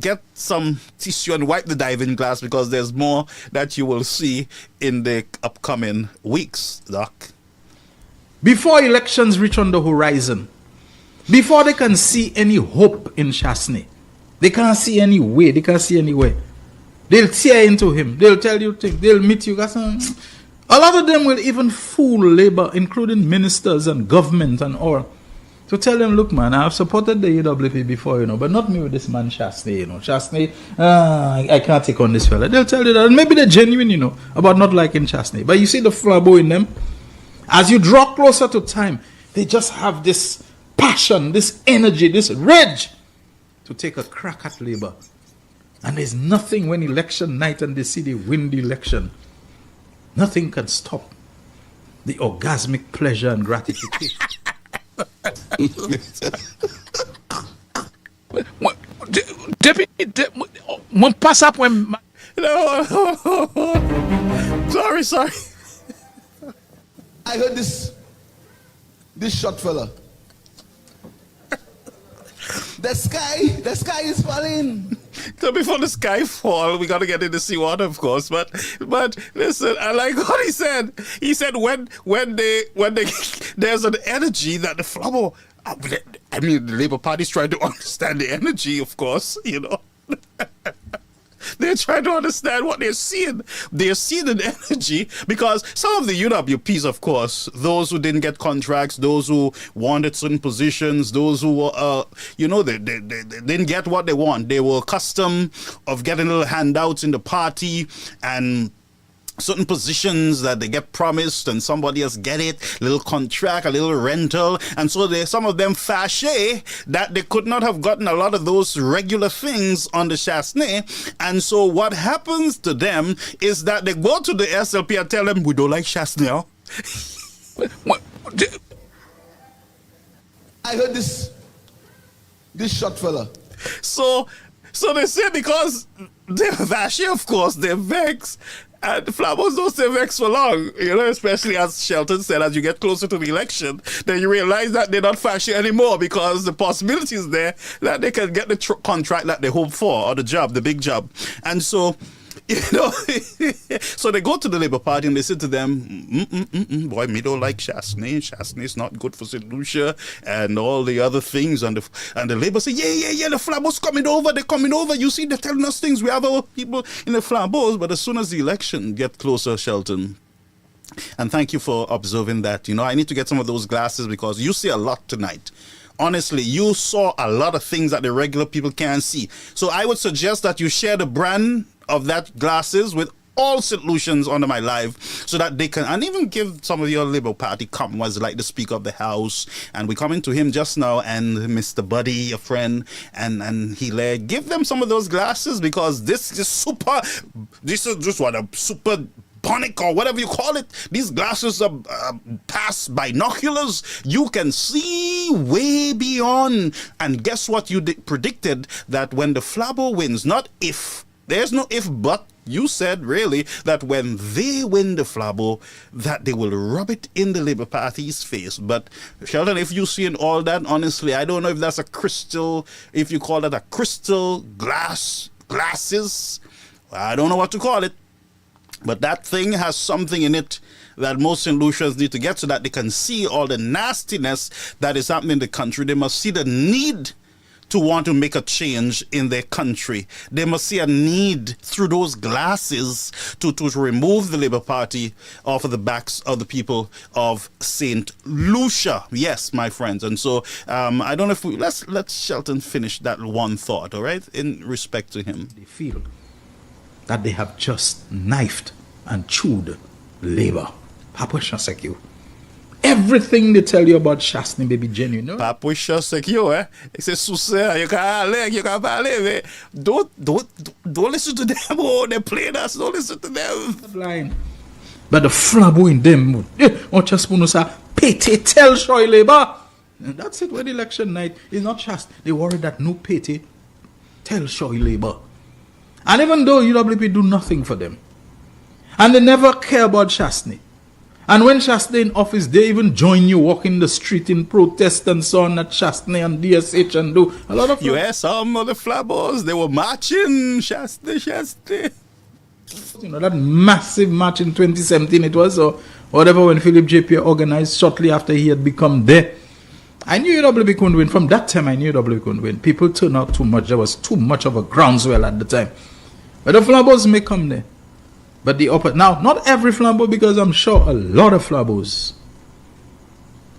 get some tissue and wipe the diving glass, because there's more that you will see in the upcoming weeks, Doc. Before elections reach on the horizon, before they can see any hope in Chasney, they can't see any way, they can't see any way. They'll tear into him. They'll tell you things. They'll meet you. A lot of them will even fool Labour, including ministers and government and all, to tell them, look, man, I've supported the UWP before, you know, but not me with this man Chasney, you know. Chasney, I can't take on this fella. They'll tell you that. And maybe they're genuine, you know, about not liking Chasney. But you see the flabo in them. As you draw closer to time, they just have this passion, this energy, this rage to take a crack at Labour. And there's nothing when election night and they see they win the election. Nothing can stop the orgasmic pleasure and gratification. No. Sorry. I heard this short fella. The sky is falling. So before the sky fall, we got to get into seawater, of course. But listen, I like what he said. He said when they there's an energy that the flabber. I mean, the Labour Party's trying to understand the energy, of course. You know. They're trying to understand what they're seeing. They're seeing an energy because some of the UWPs, of course, those who didn't get contracts, those who wanted certain positions, those who were, they didn't get what they want. They were accustomed of getting little handouts in the party and certain positions that they get promised and somebody else get it, little contract, a little rental, and so some of them fâché that they could not have gotten a lot of those regular things on the Chasney, and so what happens to them is that they go to the SLP and tell them, we don't like Chasney, huh? I heard this short fella. So they say because they're fâché, of course, they're vexed. And the Flabbers don't stay vexed for long, especially as Shelton said, as you get closer to the election, then you realize that they're not fashion anymore because the possibility is there that they can get the contract that they hope for, or the job, the big job. And so, so they go to the Labour Party and they say to them, boy, me don't like Chasney. Chasney is not good for St. Lucia and all the other things. And the Labour say, yeah, the Flabbers coming over, they're coming over. You see, they're telling us things. We have our people in the Flabbers. But as soon as the election get closer, Shelton, and thank you for observing that. I need to get some of those glasses because you see a lot tonight. Honestly, you saw a lot of things that the regular people can't see. So I would suggest that you share the brand of that glasses with all St. Lucians under my live so that they can, and even give some of your Labour Party comrades like the Speaker of the House, and we're coming to him just now, and Mr. Buddy, a friend, and he give them some of those glasses because this is just what a super bonic or whatever you call it. These glasses are past binoculars. You can see way beyond. And guess what? You predicted that when the Flabber wins, not if, there's no if but, you said really that when they win the Flabber, that they will rub it in the Labour Party's face. But Sheldon, if you see in all that, honestly, I don't know if that's a crystal, if you call it a crystal glasses, I don't know what to call it. But that thing has something in it that most St. Lucians need to get so that they can see all the nastiness that is happening in the country. They must see the need to want to make a change in their country. They must see a need through those glasses to remove the Labour Party off of the backs of the people of St. Lucia. Yes, my friends. And so I don't know if let's Shelton finish that one thought, all right, in respect to him. They feel that they have just knifed and chewed Labour. Papa Shasek, everything they tell you about Chasney, baby genuine, no? Papa Shasek, He says, you can't believe. Don't listen to them, oh, they played us, don't listen to them. Blind. But the flabbo in them, just say, pity tell Shoy Labour. And that's it with election night. It's not just, they worry that no pity tell Shoy Labour. And even though UWP do nothing for them, and they never care about Chasney, and when Chasney in office, they even join you walking the street in protest and so on at Chasney and DSH and do a lot of... some of the Flabbers, they were marching, Chasney. That massive march in 2017 it was, or whatever, when Philip J.P. organized shortly after he had become there. I knew UWP couldn't win. From that time, I knew UWP couldn't win. People turned out too much. There was too much of a groundswell at the time. But the Flabbers may come there. But the upper... Now, not every Flabber, because I'm sure a lot of Flabbers,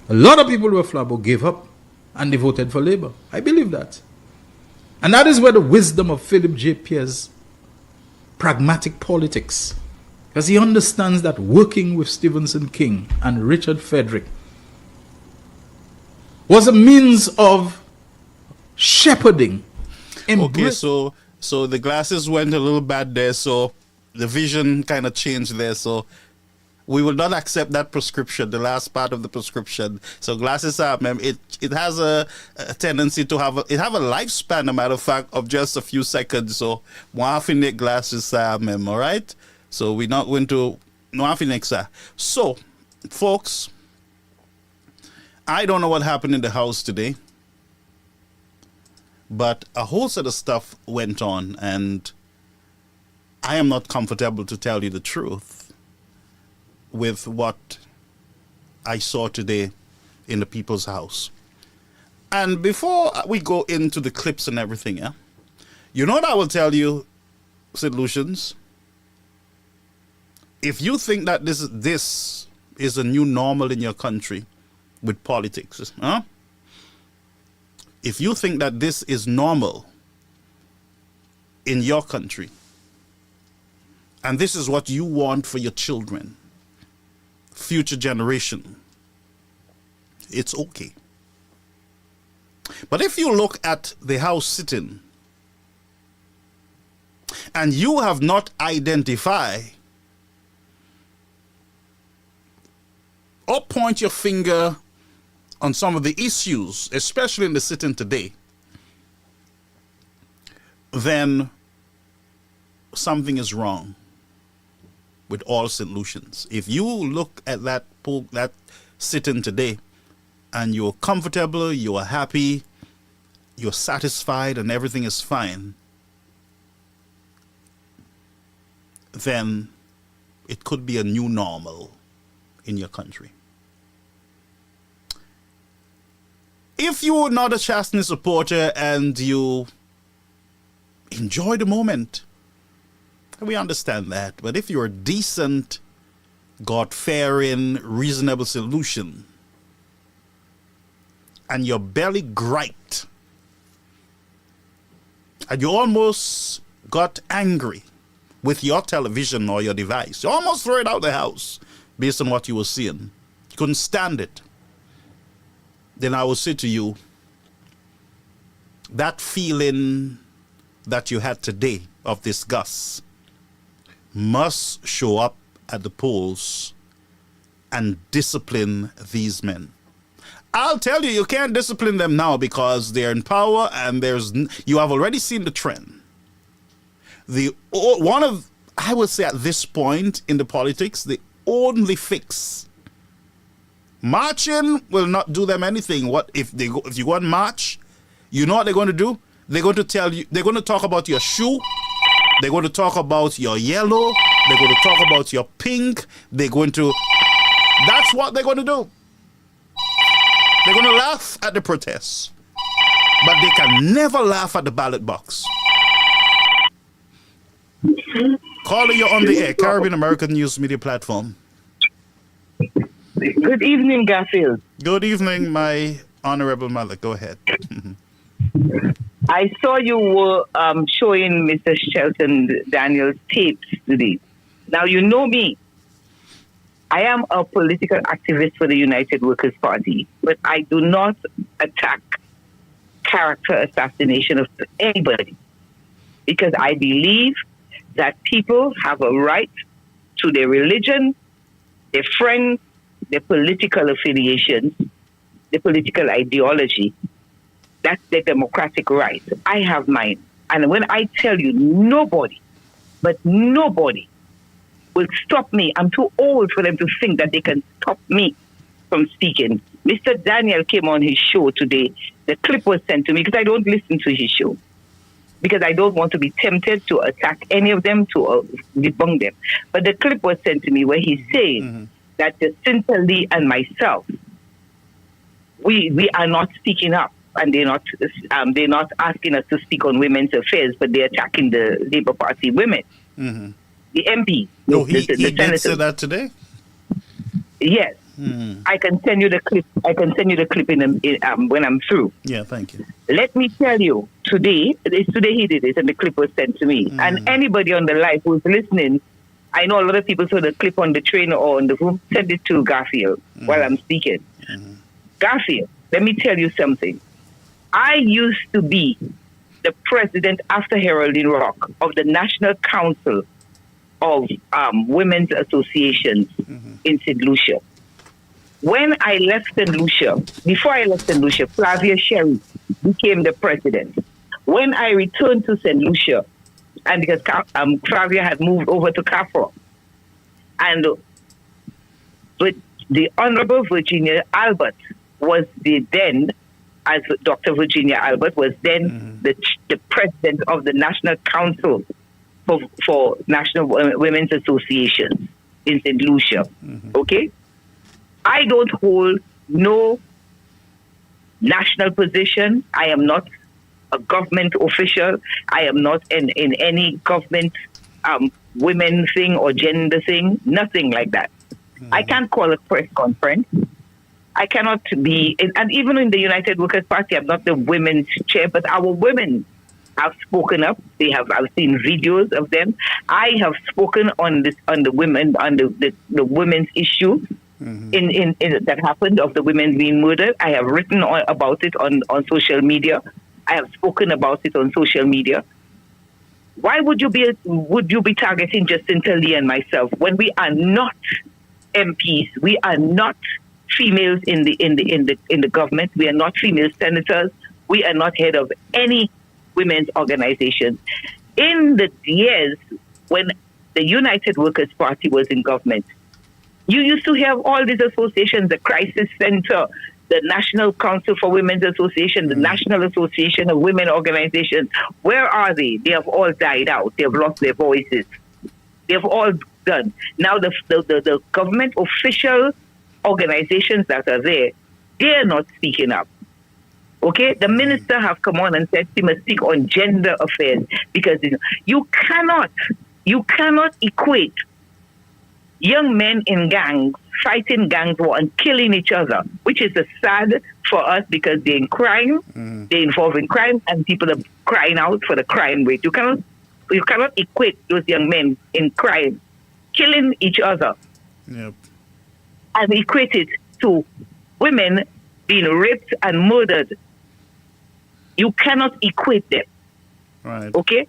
a lot of people who were Flabber gave up and they voted for Labour. I believe that. And that is where the wisdom of Philip J. Pierre's pragmatic politics, because he understands that working with Stephenson King and Richard Frederick was a means of shepherding. Okay, so the glasses went a little bad there, so the vision kind of changed there, so we will not accept that prescription, the last part of the prescription. So glasses are, it has a tendency to have a lifespan, a matter of fact, of just a few seconds. So moafinik glasses are, all right? So we're not going to moafinik, sir. So, folks, I don't know what happened in the House today. But a whole set of stuff went on, and I am not comfortable to tell you the truth with what I saw today in the People's House. And before we go into the clips and everything, you know what I will tell you, St. Lucians? If you think that this is a new normal in your country with politics, if you think that this is normal in your country, and this is what you want for your children, future generation, it's okay. But if you look at the House sitting, and you have not identified or point your finger on some of the issues, especially in the sitting today, then something is wrong with all St. Lucians. If you look at that sitting today and you're comfortable, you are happy, you're satisfied, and everything is fine, then it could be a new normal in your country. If you're not a Chastity supporter and you enjoy the moment, we understand that. But if you're a decent, God-fearing, reasonable solution, and your belly griped, and you almost got angry with your television or your device, you almost threw it out the house based on what you were seeing, you couldn't stand it, then I will say to you, that feeling that you had today of disgust must show up at the polls and discipline these men. I'll tell you, you can't discipline them now because they're in power, and you have already seen the trend. I would say at this point in the politics, the only fix, marching will not do them anything. What if you go and march? You know what they're going to do? They're going to tell you. They're going to talk about your shoe. They're going to talk about your yellow. They're going to talk about your pink. That's what they're going to do. They're going to laugh at the protests, but they can never laugh at the ballot box. Caller, you're on the air. Caribbean American News Media Platform. Good evening, Garfield. Good evening, my honorable mother. Go ahead. I saw you were showing Mr. Shelton Daniels tapes today. Now, you know me. I am a political activist for the United Workers' Party, but I do not attack character assassination of anybody, because I believe that people have a right to their religion, their friends, their political affiliations, their political ideology. That's their democratic right. I have mine. And when I tell you, nobody, but nobody will stop me. I'm too old for them to think that they can stop me from speaking. Mr. Daniel came on his show today. The clip was sent to me because I don't listen to his show, because I don't want to be tempted to attack any of them, to debunk them. But the clip was sent to me where he's saying that Jacinta Lee and myself, we are not speaking up, and they're not asking us to speak on women's affairs, but they're attacking the Labour Party women, the MP. No, he did say that today? Yes. I can send you the clip. I can send you the clip when I'm through. Yeah, thank you. Let me tell you, today he did it, and the clip was sent to me. And anybody on the live who's listening, I know a lot of people saw the clip on the train or on the room. Send it to Garfield while I'm speaking. Garfield, let me tell you something. I used to be the president after Geraldine Rock of the National Council of Women's Associations in St. Lucia. When I left St. Lucia, before I left St. Lucia, Flavia Sherry became the president. When I returned to St. Lucia, and because Flavia had moved over to CAFRO, and with the Honorable Virginia Albert was the then as Dr. Virginia Albert was then the president of the National Council for National Women's Associations in St. Lucia. Okay? I don't hold no national position. I am not a government official. I am not in any government women thing or gender thing. Nothing like that. I can't call a press conference. I cannot be, and even in the United Workers' Party, I'm not the women's chair, but our women have spoken up. I've seen videos of them. I have spoken on the women's issue in that happened of the women being murdered. I have written about it on social media. I have spoken about it on social media. Why would you be targeting Jacinta Lee and myself when we are not MPs? We are not females in the government. We are not female senators. We are not head of any women's organization. In the years when the United Workers' Party was in government, you used to have all these associations, the Crisis Center, the National Council for Women's Association, the National Association of Women Organizations. Where are they? They have all died out. They have lost their voices. They have all done. Now the government official organizations that are there, they are not speaking up. Okay? The minister have come on and said she must speak on gender affairs because you cannot equate young men in gangs fighting gangs war and killing each other, which is sad for us because they're in crime, they're involved in crime, and people are crying out for the crime rate. You cannot equate those young men in crime killing each other and equate it to women being raped and murdered. You cannot equate them. Right. Okay?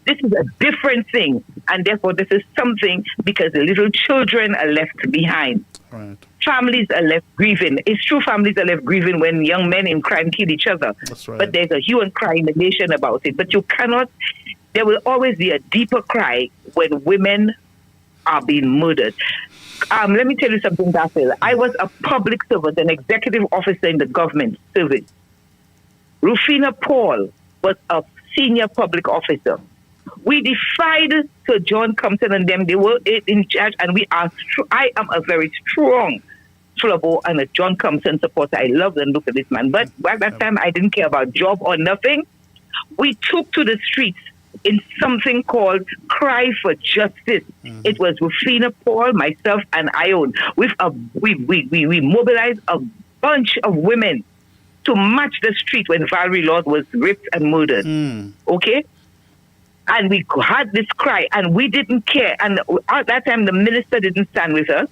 This is a different thing, and therefore this is something because the little children are left behind. Right. Families are left grieving. It's true families are left grieving when young men in crime kill each other. That's right. But there's a hue and cry in the nation about it. But you cannot, there will always be a deeper cry when women are being murdered. Let me tell you something, Daphne. I was a public servant, an executive officer in the government service. Rufina Paul was a senior public officer. We defied Sir John Compton and them. They were in charge, and I am a very strong Flabo and a John Compton supporter. I love and look at this man. But at that time, I didn't care about job or nothing. We took to the streets in something called Cry for Justice. It was Rufina Paul, myself, and Ione. We mobilized a bunch of women to march the street when Valerie Lord was raped and murdered. Okay? And we had this cry, and we didn't care. And at that time, the minister didn't stand with us.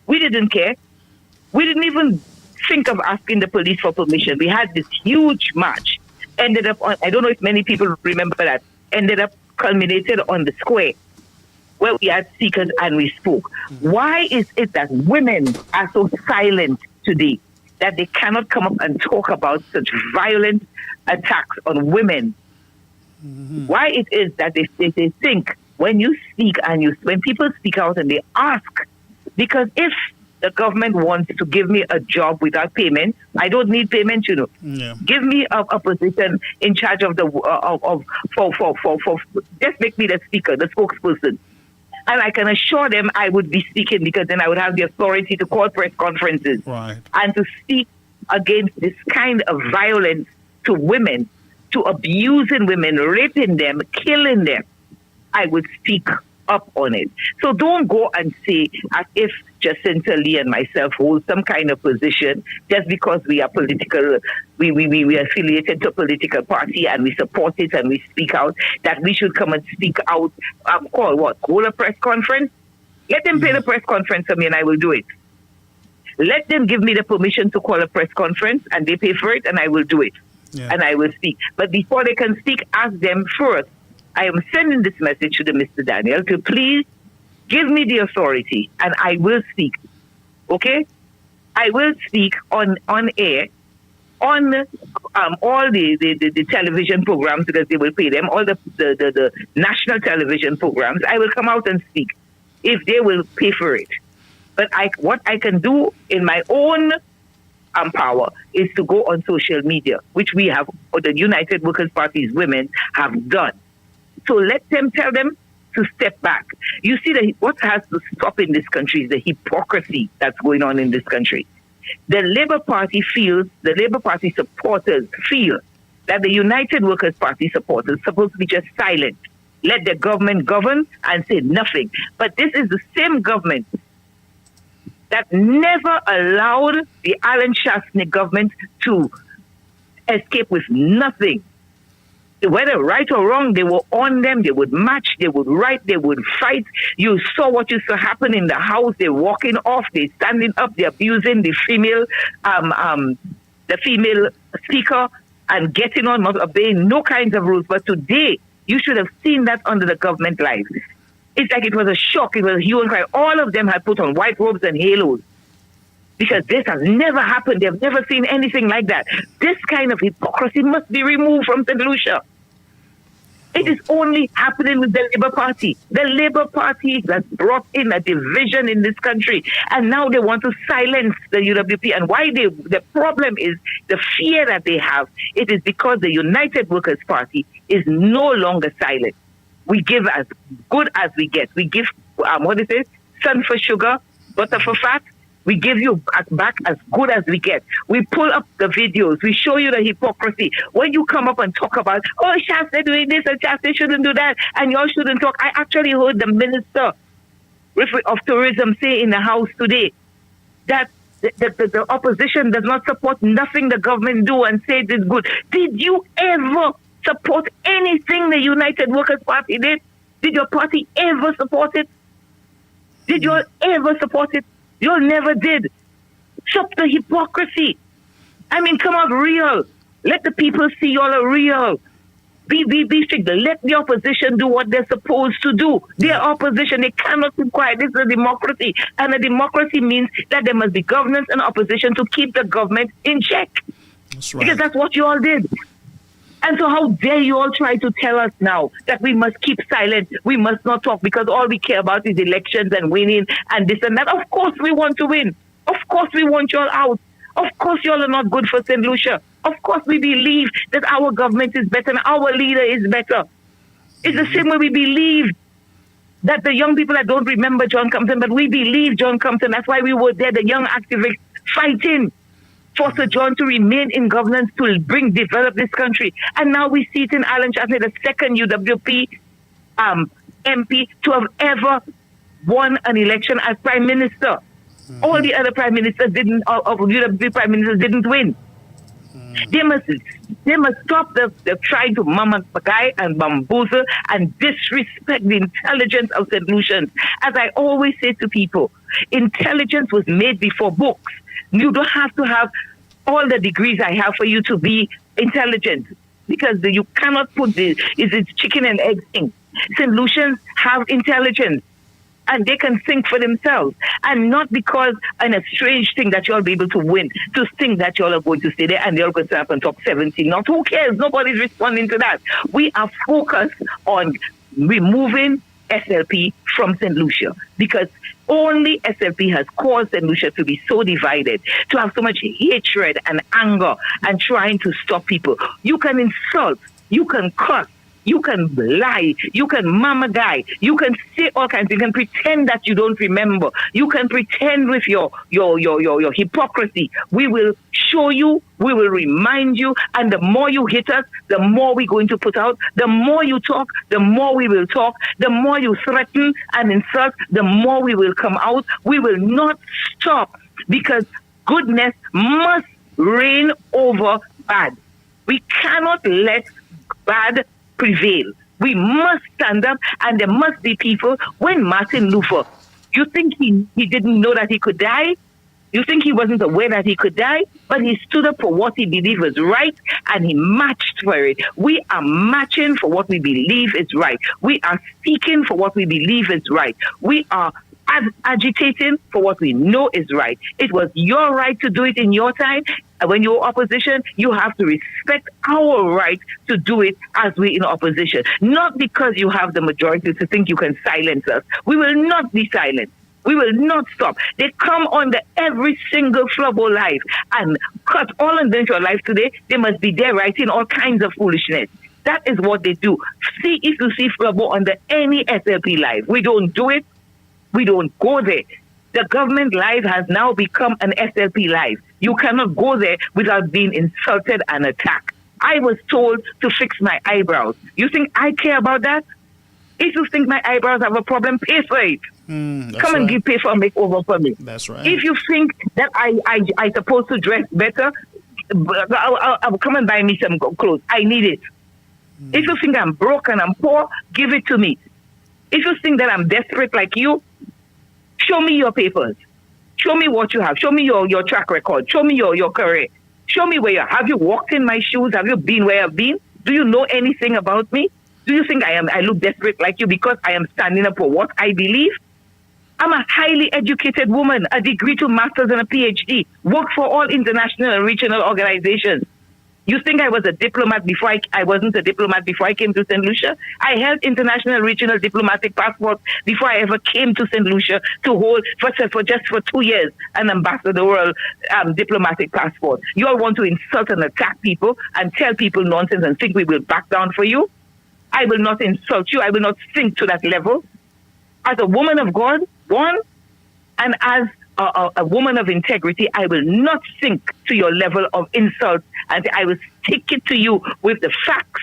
We didn't care. We didn't even think of asking the police for permission. We had this huge march. Ended up on, I don't know if many people remember that, ended up culminated on the square where we had speakers and we spoke. Why is it that women are so silent today, that they cannot come up and talk about such violent attacks on women? Why it is that they think when you speak and when people speak out and they ask, because if the government wants to give me a job without payment, I don't need payment, you know. Yeah. Give me a position in charge of just make me the speaker, the spokesperson. And I can assure them I would be speaking because then I would have the authority to call press conferences and to speak against this kind of violence to women, to abusing women, raping them, killing them. I would speak up on it. So don't go and say as if Jacinta Lee and myself hold some kind of position just because we are political, we are affiliated to a political party and we support it and we speak out, that we should come and speak out, call a press conference? Let them pay the press conference for me and I will do it. Let them give me the permission to call a press conference and they pay for it and I will do it. And I will speak. But before they can speak, ask them first. I am sending this message to the Mr. Daniel to please give me the authority and I will speak. Okay? I will speak on air, on all the television programs because they will pay them, all the national television programs. I will come out and speak if they will pay for it. But what I can do in my own power is to go on social media, which we have, or the United Workers' Party's women have done. So let them tell them to step back. You see, what has to stop in this country is the hypocrisy that's going on in this country. The Labour Party supporters feel that the United Workers' Party supporters are supposed to be just silent. Let the government govern and say nothing. But this is the same government that never allowed the Alan Shastney government to escape with nothing. Whether right or wrong, they were on them, they would march, they would write, they would fight. You saw what used to happen in the House. They're walking off, they're standing up, they're abusing the female speaker and getting on, not obeying no kinds of rules. But today, you should have seen that under the government life. It's like it was a shock, it was a hue and cry. All of them had put on white robes and halos, because this has never happened. They've never seen anything like that. This kind of hypocrisy must be removed from St. Lucia. It is only happening with the Labour Party. The Labour Party has brought in a division in this country, and now they want to silence the UWP. And why the problem is the fear that they have. It is because the United Workers' Party is no longer silent. We give as good as we get. We give, sun for sugar, butter for fat. We give you back as good as we get. We pull up the videos. We show you the hypocrisy. When you come up and talk about, oh, Shasta doing this and Shasta shouldn't do that, and y'all shouldn't talk. I actually heard the Minister of Tourism say in the House today that the opposition does not support nothing the government do and say it is good. Did you ever support anything the United Workers' Party did? Did your party ever support it? Did you all ever support it? You all never did. Stop the hypocrisy. I mean, come out real. Let the people see you all are real. Be strict. Let the opposition do what they're supposed to do. They're opposition. They cannot be quiet. This is a democracy. And a democracy means that there must be governance and opposition to keep the government in check. That's right. Because that's what you all did. And so how dare you all try to tell us now that we must keep silent, we must not talk, because all we care about is elections and winning and this and that. Of course we want to win. Of course we want you all out. Of course you all are not good for St. Lucia. Of course we believe that our government is better and our leader is better. It's the same way we believe that the young people that don't remember John Compton, but we believe John Compton. That's why we were there, the young activists fighting for Sir John to remain in governance to develop this country. And now we see it in Alan Shastney, the second UWP MP to have ever won an election as Prime Minister. All the other Prime Ministers UWP Prime Ministers didn't win. They must stop the trying to guy and bamboozle and disrespect the intelligence of St. Lucians. As I always say to people, intelligence was made before books. You don't have to have all the degrees I have for you to be intelligent, because you cannot put it's chicken and egg thing. St. Lucians have intelligence and they can think for themselves, and not because in a strange thing that you'll be able to win, to think that y'all are going to stay there and they're going to stand up on top 17. Not who cares? Nobody's responding to that. We are focused on removing SLP from St. Lucia, because only SLP has caused St. Lucia to be so divided, to have so much hatred and anger and trying to stop people. You can insult, you can curse, you can lie, you can mama guy, you can say all kinds. You can pretend that you don't remember. You can pretend with your hypocrisy. We will show you, we will remind you, and the more you hit us, the more we're going to put out. The more you talk, the more we will talk. The more you threaten and insult, the more we will come out. We will not stop, because goodness must reign over bad. We cannot let bad prevail. We must stand up, and there must be people. When Martin Luther, you think he didn't know that he could die? You think he wasn't aware that he could die? But he stood up for what he believed was right, and he marched for it. We are marching for what we believe is right. We are speaking for what we believe is right. We are agitating for what we know is right. It was your right to do it in your time. When you're opposition, you have to respect our right to do it as we in opposition. Not because you have the majority to think you can silence us. We will not be silent. We will not stop. They come on every single Flubbo live and cut all into your life today. They must be there writing all kinds of foolishness. That is what they do. See if you see Flubbo under any SLP live. We don't do it. We don't go there. The government live has now become an SLP live. You cannot go there without being insulted and attacked. I was told to fix my eyebrows. You think I care about that? If you think my eyebrows have a problem, pay for it. Come and pay for a makeover for me. That's right. If you think that I supposed to dress better, I'll come and buy me some clothes. I need it. If you think I'm broke and I'm poor, give it to me. If you think that I'm desperate like you, show me your papers. Show me what you have. Show me your track record. Show me your career. Show me where you are. Have you walked in my shoes? Have you been where I've been? Do you know anything about me? Do you think I look desperate like you because I am standing up for what I believe? I'm a highly educated woman, a degree to master's and a PhD, work for all international and regional organizations. You think I was a diplomat before I wasn't a diplomat before I came to St. Lucia? I held international and regional diplomatic passports before I ever came to St. Lucia to hold for 2 years an ambassadorial diplomatic passport. You all want to insult and attack people and tell people nonsense and think we will back down for you? I will not insult you. I will not sink to that level. As a woman of God, one, and as a woman of integrity, I will not sink to your level of insult, and I will stick it to you with the facts.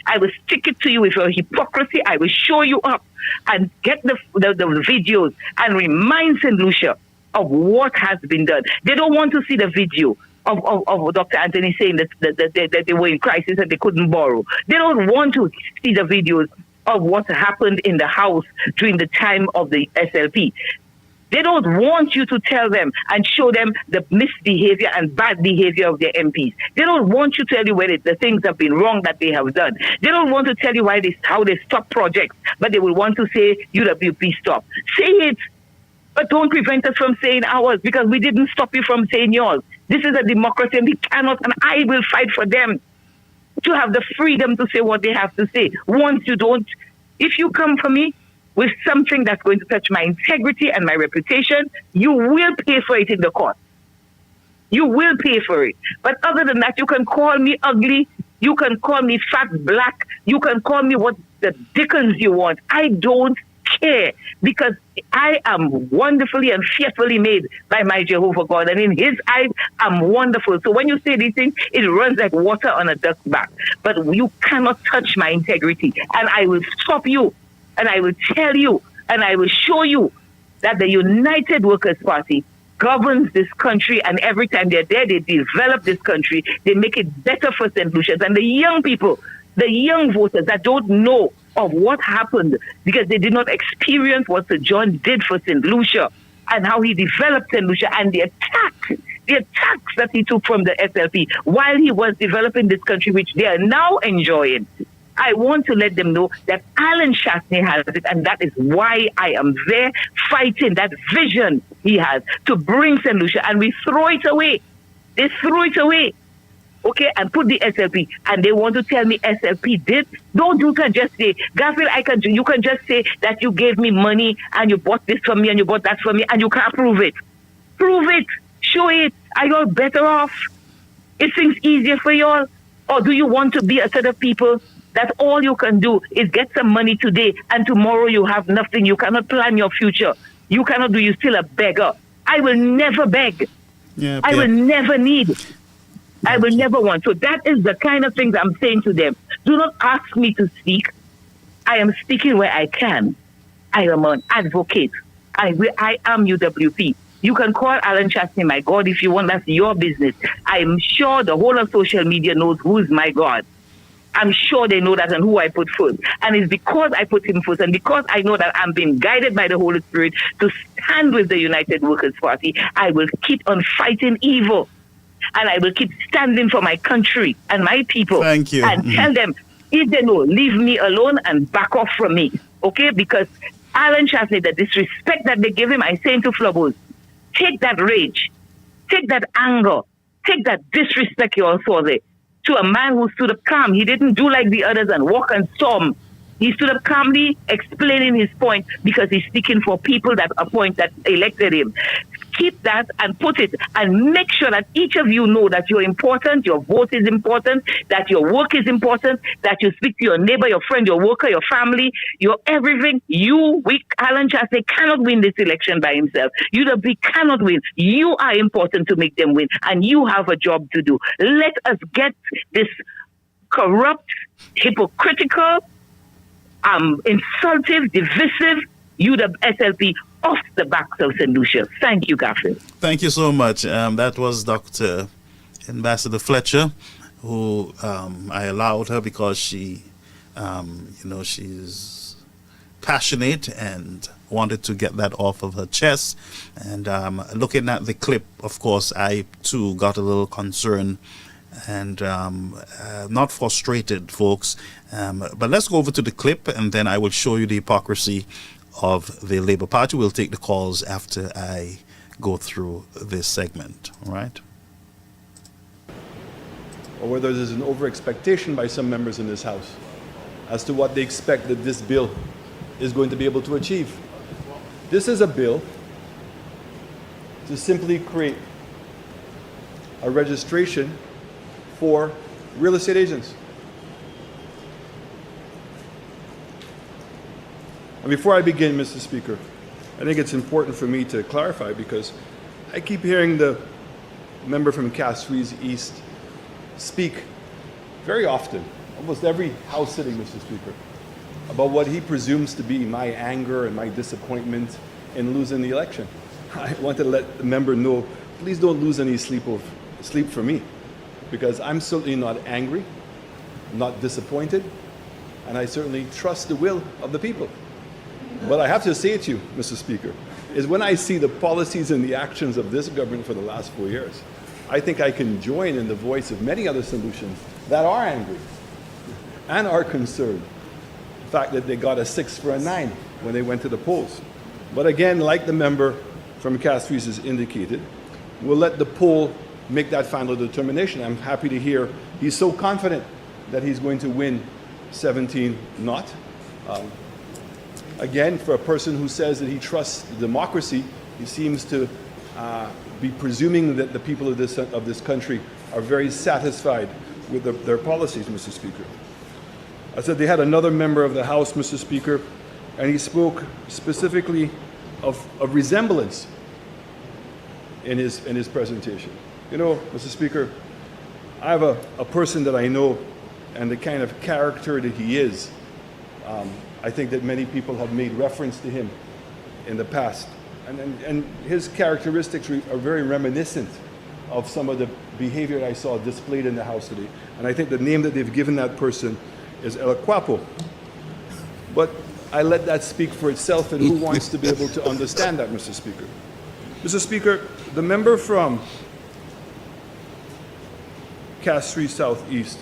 I will stick it to you with your hypocrisy. I will show you up and get the videos and remind St. Lucia of what has been done. They don't want to see the video of Dr. Anthony saying that they were in crisis and they couldn't borrow. They don't want to see the videos of what happened in the House during the time of the SLP. They don't want you to tell them and show them the misbehavior and bad behavior of their MPs. They don't want you to tell you where the things have been wrong that they have done. They don't want to tell you how they stop projects, but they will want to say UWP stop. Say it, but don't prevent us from saying ours, because we didn't stop you from saying yours. This is a democracy and we cannot, and I will fight for them to have the freedom to say what they have to say. Once you don't, if you come for me with something that's going to touch my integrity and my reputation, you will pay for it in the court. You will pay for it. But other than that, you can call me ugly, you can call me fat black, you can call me what the dickens you want. I don't care, because I am wonderfully and fearfully made by my Jehovah God, and in his eyes, I'm wonderful. So when you say these things, it runs like water on a duck's back. But you cannot touch my integrity, and I will stop you, and I will tell you, and I will show you that the United Workers' Party governs this country, and every time they're there, they develop this country, they make it better for St. Lucians. And the young people, the young voters that don't know of what happened because they did not experience what Sir John did for St. Lucia and how he developed St. Lucia, and the attacks that he took from the SLP while he was developing this country, which they are now enjoying. I want to let them know that Alan Chastney has it, and that is why I am there fighting that vision he has to bring St. Lucia, and we throw it away. They throw it away. Okay, and put the SLP, and they want to tell me SLP did. Don't you can just say, Garfield, you can just say that you gave me money and you bought this for me and you bought that for me, and you can't prove it. Prove it. Show it. Are you all better off? Is things easier for you all? Or do you want to be a set of people that all you can do is get some money today and tomorrow you have nothing? You cannot plan your future. You cannot do, you're still a beggar. I will never beg. I will never need. I will never want. So that is the kind of things I'm saying to them. Do not ask me to speak. I am speaking where I can. I am an advocate. I am UWP. You can call Alan Chastney my God if you want. That's your business. I'm sure the whole of social media knows who is my God. I'm sure they know that and who I put first. And it's because I put him first and because I know that I'm being guided by the Holy Spirit to stand with the United Workers' Party, I will keep on fighting evil. And I will keep standing for my country and my people. Thank you. And tell them, if they know, leave me alone and back off from me. Okay? Because Alan Chastney, the disrespect that they give him, I say to Flubbos, take that rage, take that anger, take that disrespect you all saw there to a man who stood up calm. He didn't do like the others and walk and storm. He stood up calmly explaining his point because he's speaking for people that elected him. Keep that and put it and make sure that each of you know that you're important, your vote is important, that your work is important, that you speak to your neighbor, your friend, your worker, your family, your everything. Alan Chasney cannot win this election by himself. UWP cannot win. You are important to make them win, and you have a job to do. Let us get this corrupt, hypocritical, insultive, divisive SLP off the backs of St. Lucia. Thank you, Garfield. Thank you so much. That was Dr. Ambassador Fletcher, who I allowed her because she, she's passionate and wanted to get that off of her chest. And looking at the clip, of course, I too got a little concerned and not frustrated, folks. But let's go over to the clip, and then I will show you the hypocrisy of the Labour Party. We'll take the calls after I go through this segment. All right? Or whether there's an over-expectation by some members in this House as to what they expect that this bill is going to be able to achieve. This is a bill to simply create a registration for real estate agents. And before I begin, Mr. Speaker, I think it's important for me to clarify because I keep hearing the member from Castries East speak very often, almost every House sitting, Mr. Speaker, about what he presumes to be my anger and my disappointment in losing the election. I want to let the member know, please don't lose any sleep for me, because I'm certainly not angry, not disappointed, and I certainly trust the will of the people. But I have to say to you, Mr. Speaker, is when I see the policies and the actions of this government for the last 4 years, I think I can join in the voice of many other solutions that are angry and are concerned. The fact that they got a 6 for a 9 when they went to the polls. But again, like the member from Castries has indicated, we'll let the poll make that final determination. I'm happy to hear he's so confident that he's going to win 17 not. Again, for a person who says that he trusts democracy, he seems to be presuming that the people of this country are very satisfied with their policies, Mr. Speaker. I said they had another member of the House, Mr. Speaker, and he spoke specifically of resemblance in his presentation. You know, Mr. Speaker, I have a person that I know and the kind of character that he is. I think that many people have made reference to him in the past. And his characteristics are very reminiscent of some of the behavior I saw displayed in the House today. And I think the name that they've given that person is El Guapo. But I let that speak for itself, and who wants to be able to understand that, Mr. Speaker? Mr. Speaker, the member from Castries Southeast.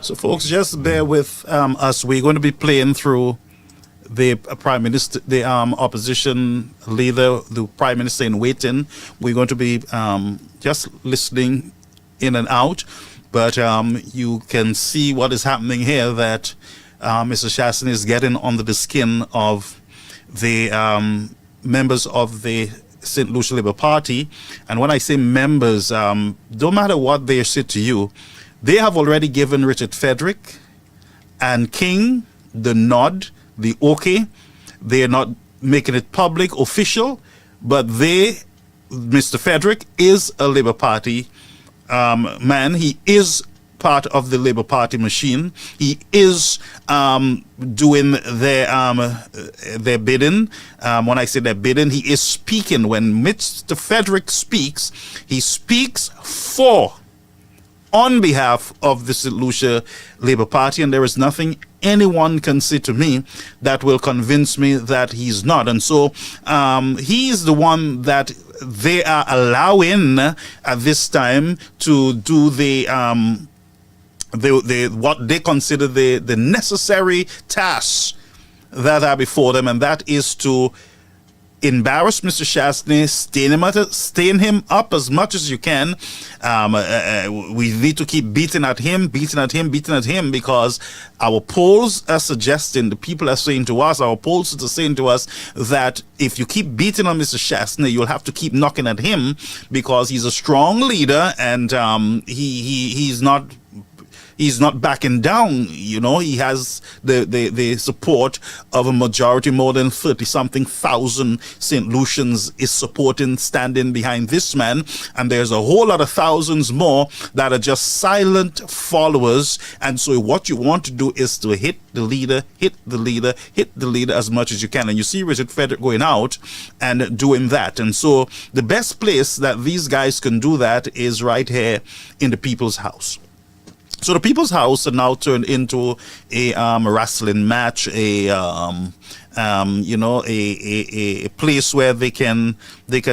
So, folks, just bear with us. We're going to be playing through the Prime Minister, the opposition leader, the Prime Minister in waiting. We're going to be just listening in and out, but you can see what is happening here, that Mr. Chasney is getting under the skin of the members of the St. Lucia Labour Party. And when I say members, don't matter what they say to you, they have already given Richard Frederick and King the nod, the okay. They are not making it public, official, but Mr. Frederick is a Labour Party man. He is part of the Labour Party machine. He is doing their bidding. When I say their bidding, he is speaking. When Mr. Frederick speaks, he speaks on behalf of the St. Lucia Labour Party, and there is nothing anyone can say to me that will convince me that he's not. And so he's the one that they are allowing at this time to do what they consider the necessary tasks that are before them, and that is to embarrass Mr. Chastney, stain him up as much as you can. We need to keep beating at him, because our polls are suggesting, the people are saying to us, our polls are saying to us that if you keep beating on Mr. Chastney, you'll have to keep knocking at him, because he's a strong leader, and he's not backing down. You know, he has the support of a majority. More than 30-something thousand St. Lucians is standing behind this man, and there's a whole lot of thousands more that are just silent followers. And so what you want to do is to hit the leader as much as you can. And you see Richard Fletcher going out and doing that. And so the best place that these guys can do that is right here in the People's House. So the People's House are now turned into a wrestling match, a place where they can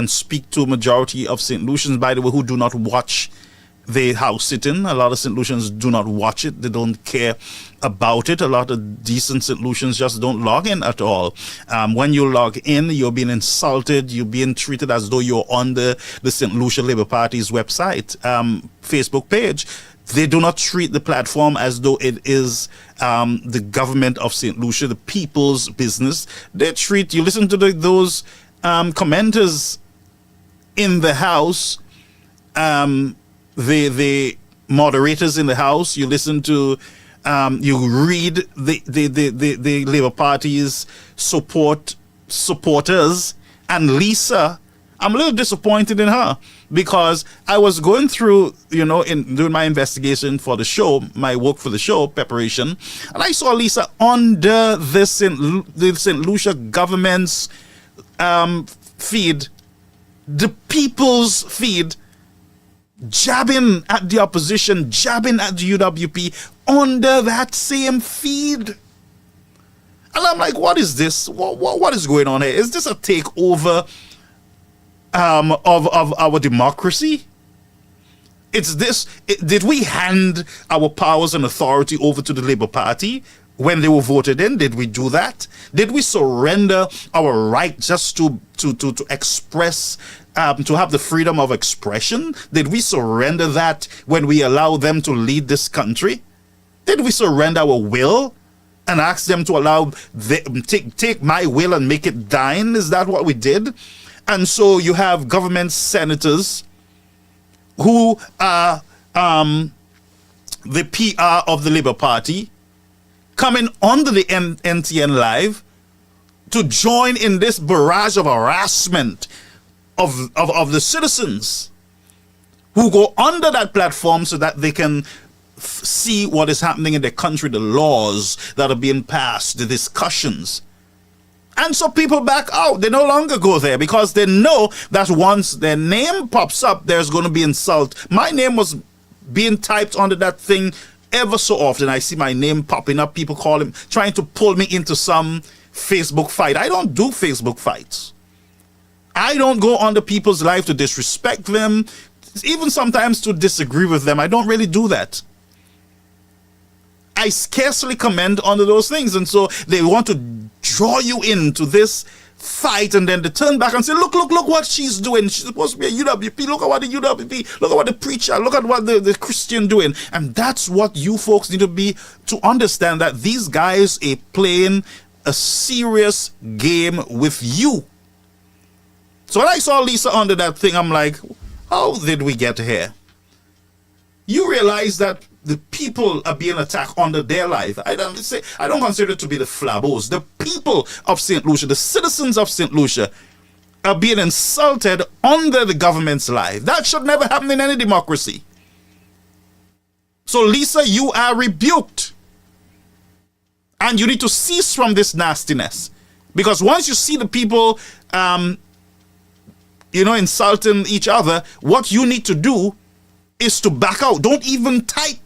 speak to a majority of St. Lucians, by the way, who do not watch the House sitting. A lot of St. Lucians do not watch it. They don't care about it. A lot of decent St. Lucians just don't log in at all. When you log in, you're being insulted. You're being treated as though you're on the St. Lucia Labour Party's website, Facebook page. They do not treat the platform as though it is the government of St. Lucia, the people's business. They treat, you listen to those commenters in the House, the moderators in the House, you listen to, you read the Labour Party's supporters, and Lisa, I'm a little disappointed in her, because I was going through, doing my investigation for the show, my work for the show preparation, and I saw Lisa under the St. Lucia government's feed, the people's feed, jabbing at the opposition, jabbing at the UWP under that same feed. And I'm like, what is this? What is going on here? Is this a takeover of our democracy? Did we hand our powers and authority over to the Labour Party when they were voted in? Did we do that? Did we surrender our right just to express, to have the freedom of expression? Did we surrender that when we allowed them to lead this country? Did we surrender our will and ask them to allow take my will and make it thine? Is that what we did? And so you have government senators who are the PR of the Labour Party coming onto the NTN Live to join in this barrage of harassment of the citizens who go under that platform so that they can see what is happening in the country, the laws that are being passed, the discussions. And so people back out. They no longer go there because they know that once their name pops up, there's going to be insult. My name was being typed onto that thing ever so often. I see my name popping up, people trying to pull me into some Facebook fight. I don't do Facebook fights. I don't go onto people's life to disrespect them, even sometimes to disagree with them. I don't really do that. I scarcely comment on those things, and so they want to draw you into this fight, and then they turn back and say, look what she's doing. She's supposed to be a UWP. Look at what the UWP, look at what the preacher, look at what the Christian doing. And that's what you folks need to understand, that these guys are playing a serious game with you. So when I saw Lisa under that thing, I'm like, how did we get here? You realize that the people are being attacked under their life. I don't consider it to be the flabos. The people of St. Lucia, the citizens of St. Lucia, are being insulted under the government's life. That should never happen in any democracy. So Lisa, you are rebuked. And you need to cease from this nastiness. Because once you see the people insulting each other, what you need to do is to back out. Don't even type.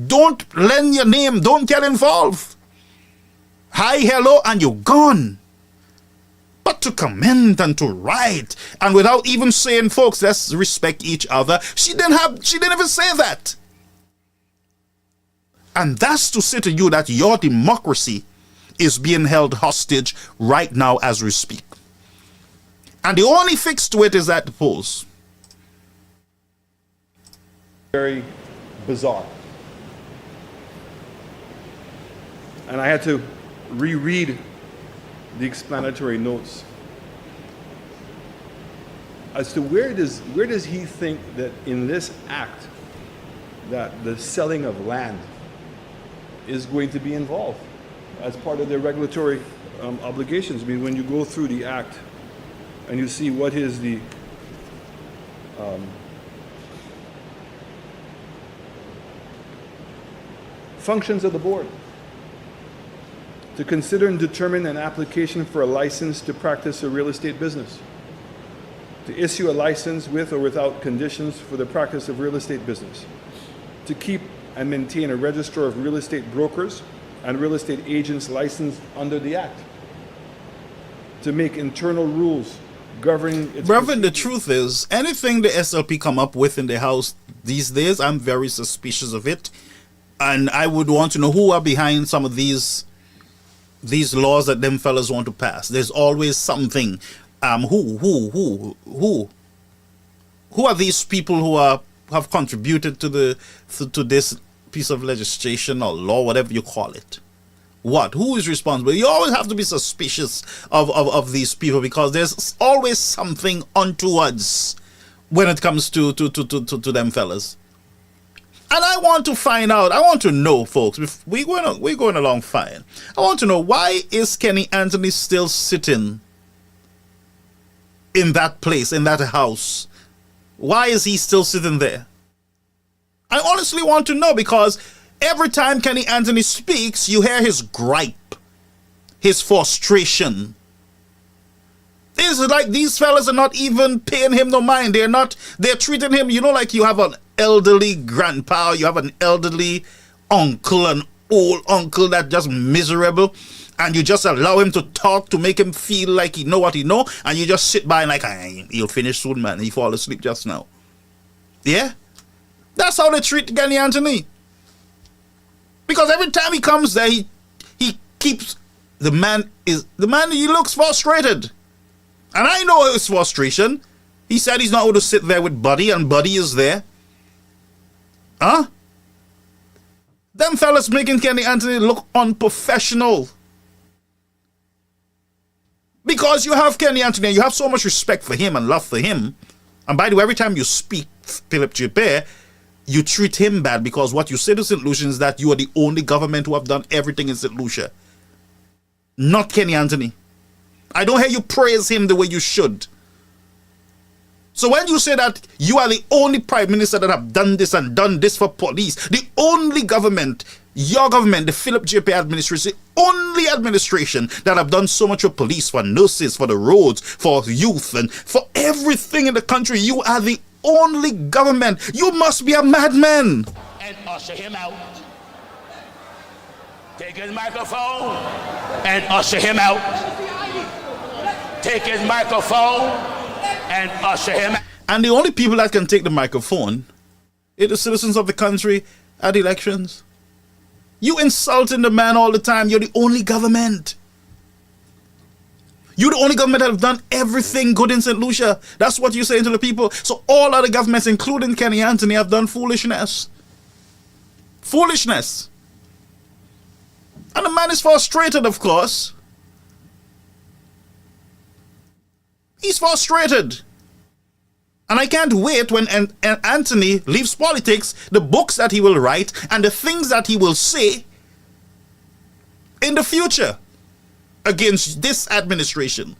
Don't lend your name. Don't get involved. Hi, hello, and you're gone. But to comment and to write, and without even saying, folks, let's respect each other, she didn't even say that. And that's to say to you that your democracy is being held hostage right now as we speak. And the only fix to it is at the polls. Very bizarre. And I had to reread the explanatory notes as to where does he think that in this act that the selling of land is going to be involved as part of their regulatory obligations. I mean, when you go through the act and you see what is the functions of the board: to consider and determine an application for a license to practice a real estate business, to issue a license with or without conditions for the practice of real estate business, to keep and maintain a register of real estate brokers and real estate agents licensed under the act, to make internal rules governing its... Reverend, the truth is, anything the SLP come up with in the House these days, I'm very suspicious of it. And I would want to know who are behind some of these laws that them fellas want to pass. There's always something. Who are these people who have contributed to this piece of legislation or law, whatever you call it? What? Who is responsible? You always have to be suspicious of these people, because there's always something untowards when it comes to them fellas. And I want to find out, I want to know, folks, we're going along fine. I want to know, why is Kenny Anthony still sitting in that place, in that house? Why is he still sitting there? I honestly want to know, because every time Kenny Anthony speaks, you hear his gripe, his frustration. It's like these fellas are not even paying him no mind. They're treating him, like you have an elderly grandpa, you have an elderly uncle, an old uncle that's just miserable, and you just allow him to talk to make him feel like he know what he know, and you just sit by and like, he'll finish soon, man. He fall asleep just now. Yeah? That's how they treat Kenny Anthony. Because every time he comes there, he keeps, the man, he looks frustrated. And I know his frustration. He said he's not going to sit there with Buddy, and Buddy is there. Huh? Them fellas making Kenny Anthony look unprofessional. Because you have Kenny Anthony and you have so much respect for him and love for him. And by the way, every time you speak Philip J. you treat him bad, because what you say to St. Lucia is that you are the only government who have done everything in St. Lucia. Not Kenny Anthony. I don't hear you praise him the way you should. So when you say that you are the only prime minister that have done this and done this for police, the only government, your government, the Philip J.P. administration, the only administration that have done so much for police, for nurses, for the roads, for youth, and for everything in the country, you are the only government. You must be a madman. And usher him out. Take his microphone and usher him out. Take his microphone and usher him out. And the only people that can take the microphone are the citizens of the country at elections. You insulting the man all the time. You're the only government. You're the only government that have done everything good in St. Lucia. That's what you're saying to the people. So all other governments, including Kenny Anthony, have done foolishness. Foolishness. And the man is frustrated, of course. He's frustrated. And I can't wait when Anthony leaves politics, the books that he will write and the things that he will say in the future against this administration.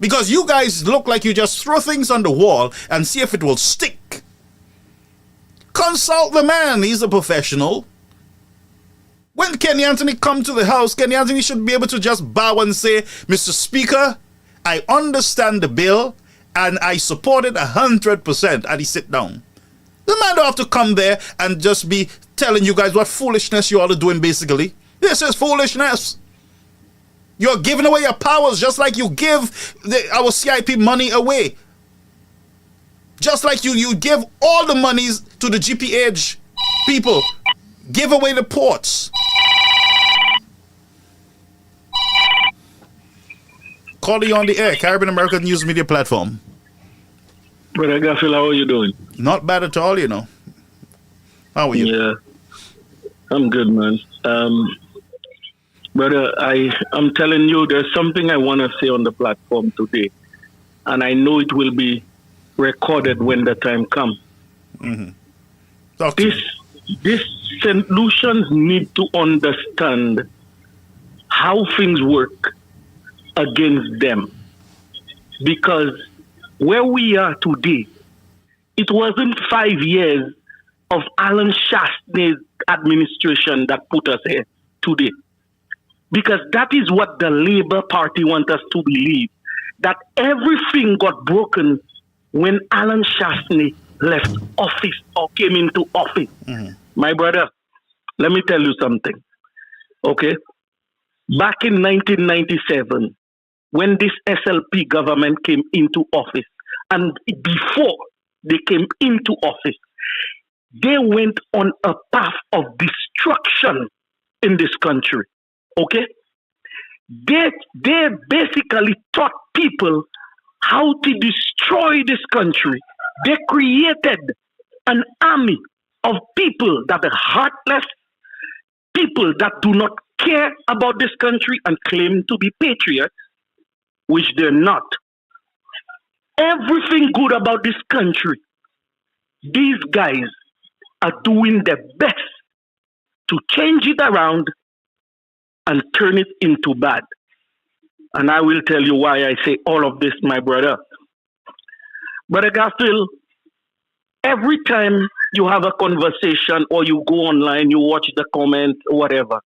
Because you guys look like you just throw things on the wall and see if it will stick. Consult the man. He's a professional. When Kenny Anthony come to the House, Kenny Anthony should be able to just bow and say, Mr. Speaker, I understand the bill and I support it 100%, and he sit down. The man don't have to come there and just be telling you guys what foolishness you all are doing, basically. This is foolishness. You're giving away your powers just like you give our CIP money away. Just like you give all the monies to the GPH people. Give away the ports. Calling on the air, Caribbean American News Media Platform. Brother Garfield, how are you doing? Not bad at all, you know. How are you? Yeah, I'm good, man. Brother, I'm telling you, there's something I want to say on the platform today. And I know it will be recorded when the time comes. Mm-hmm. This St. Lucians need to understand how things work against them. Because where we are today, it wasn't 5 years of Alan Shastney's administration that put us here today. Because that is what the Labour Party wants us to believe. That everything got broken when Alan Shastney left office or came into office. Mm-hmm. My brother, let me tell you something. Okay? Back in 1997, when this SLP government came into office, and before they came into office, they went on a path of destruction in this country. Okay? They basically taught people how to destroy this country. They created an army of people that are heartless, people that do not care about this country and claim to be patriots, which they're not. Everything good about this country, these guys are doing their best to change it around and turn it into bad. And I will tell you why I say all of this, my brother. Brother Garfield, every time you have a conversation or you go online, you watch the comments, whatever,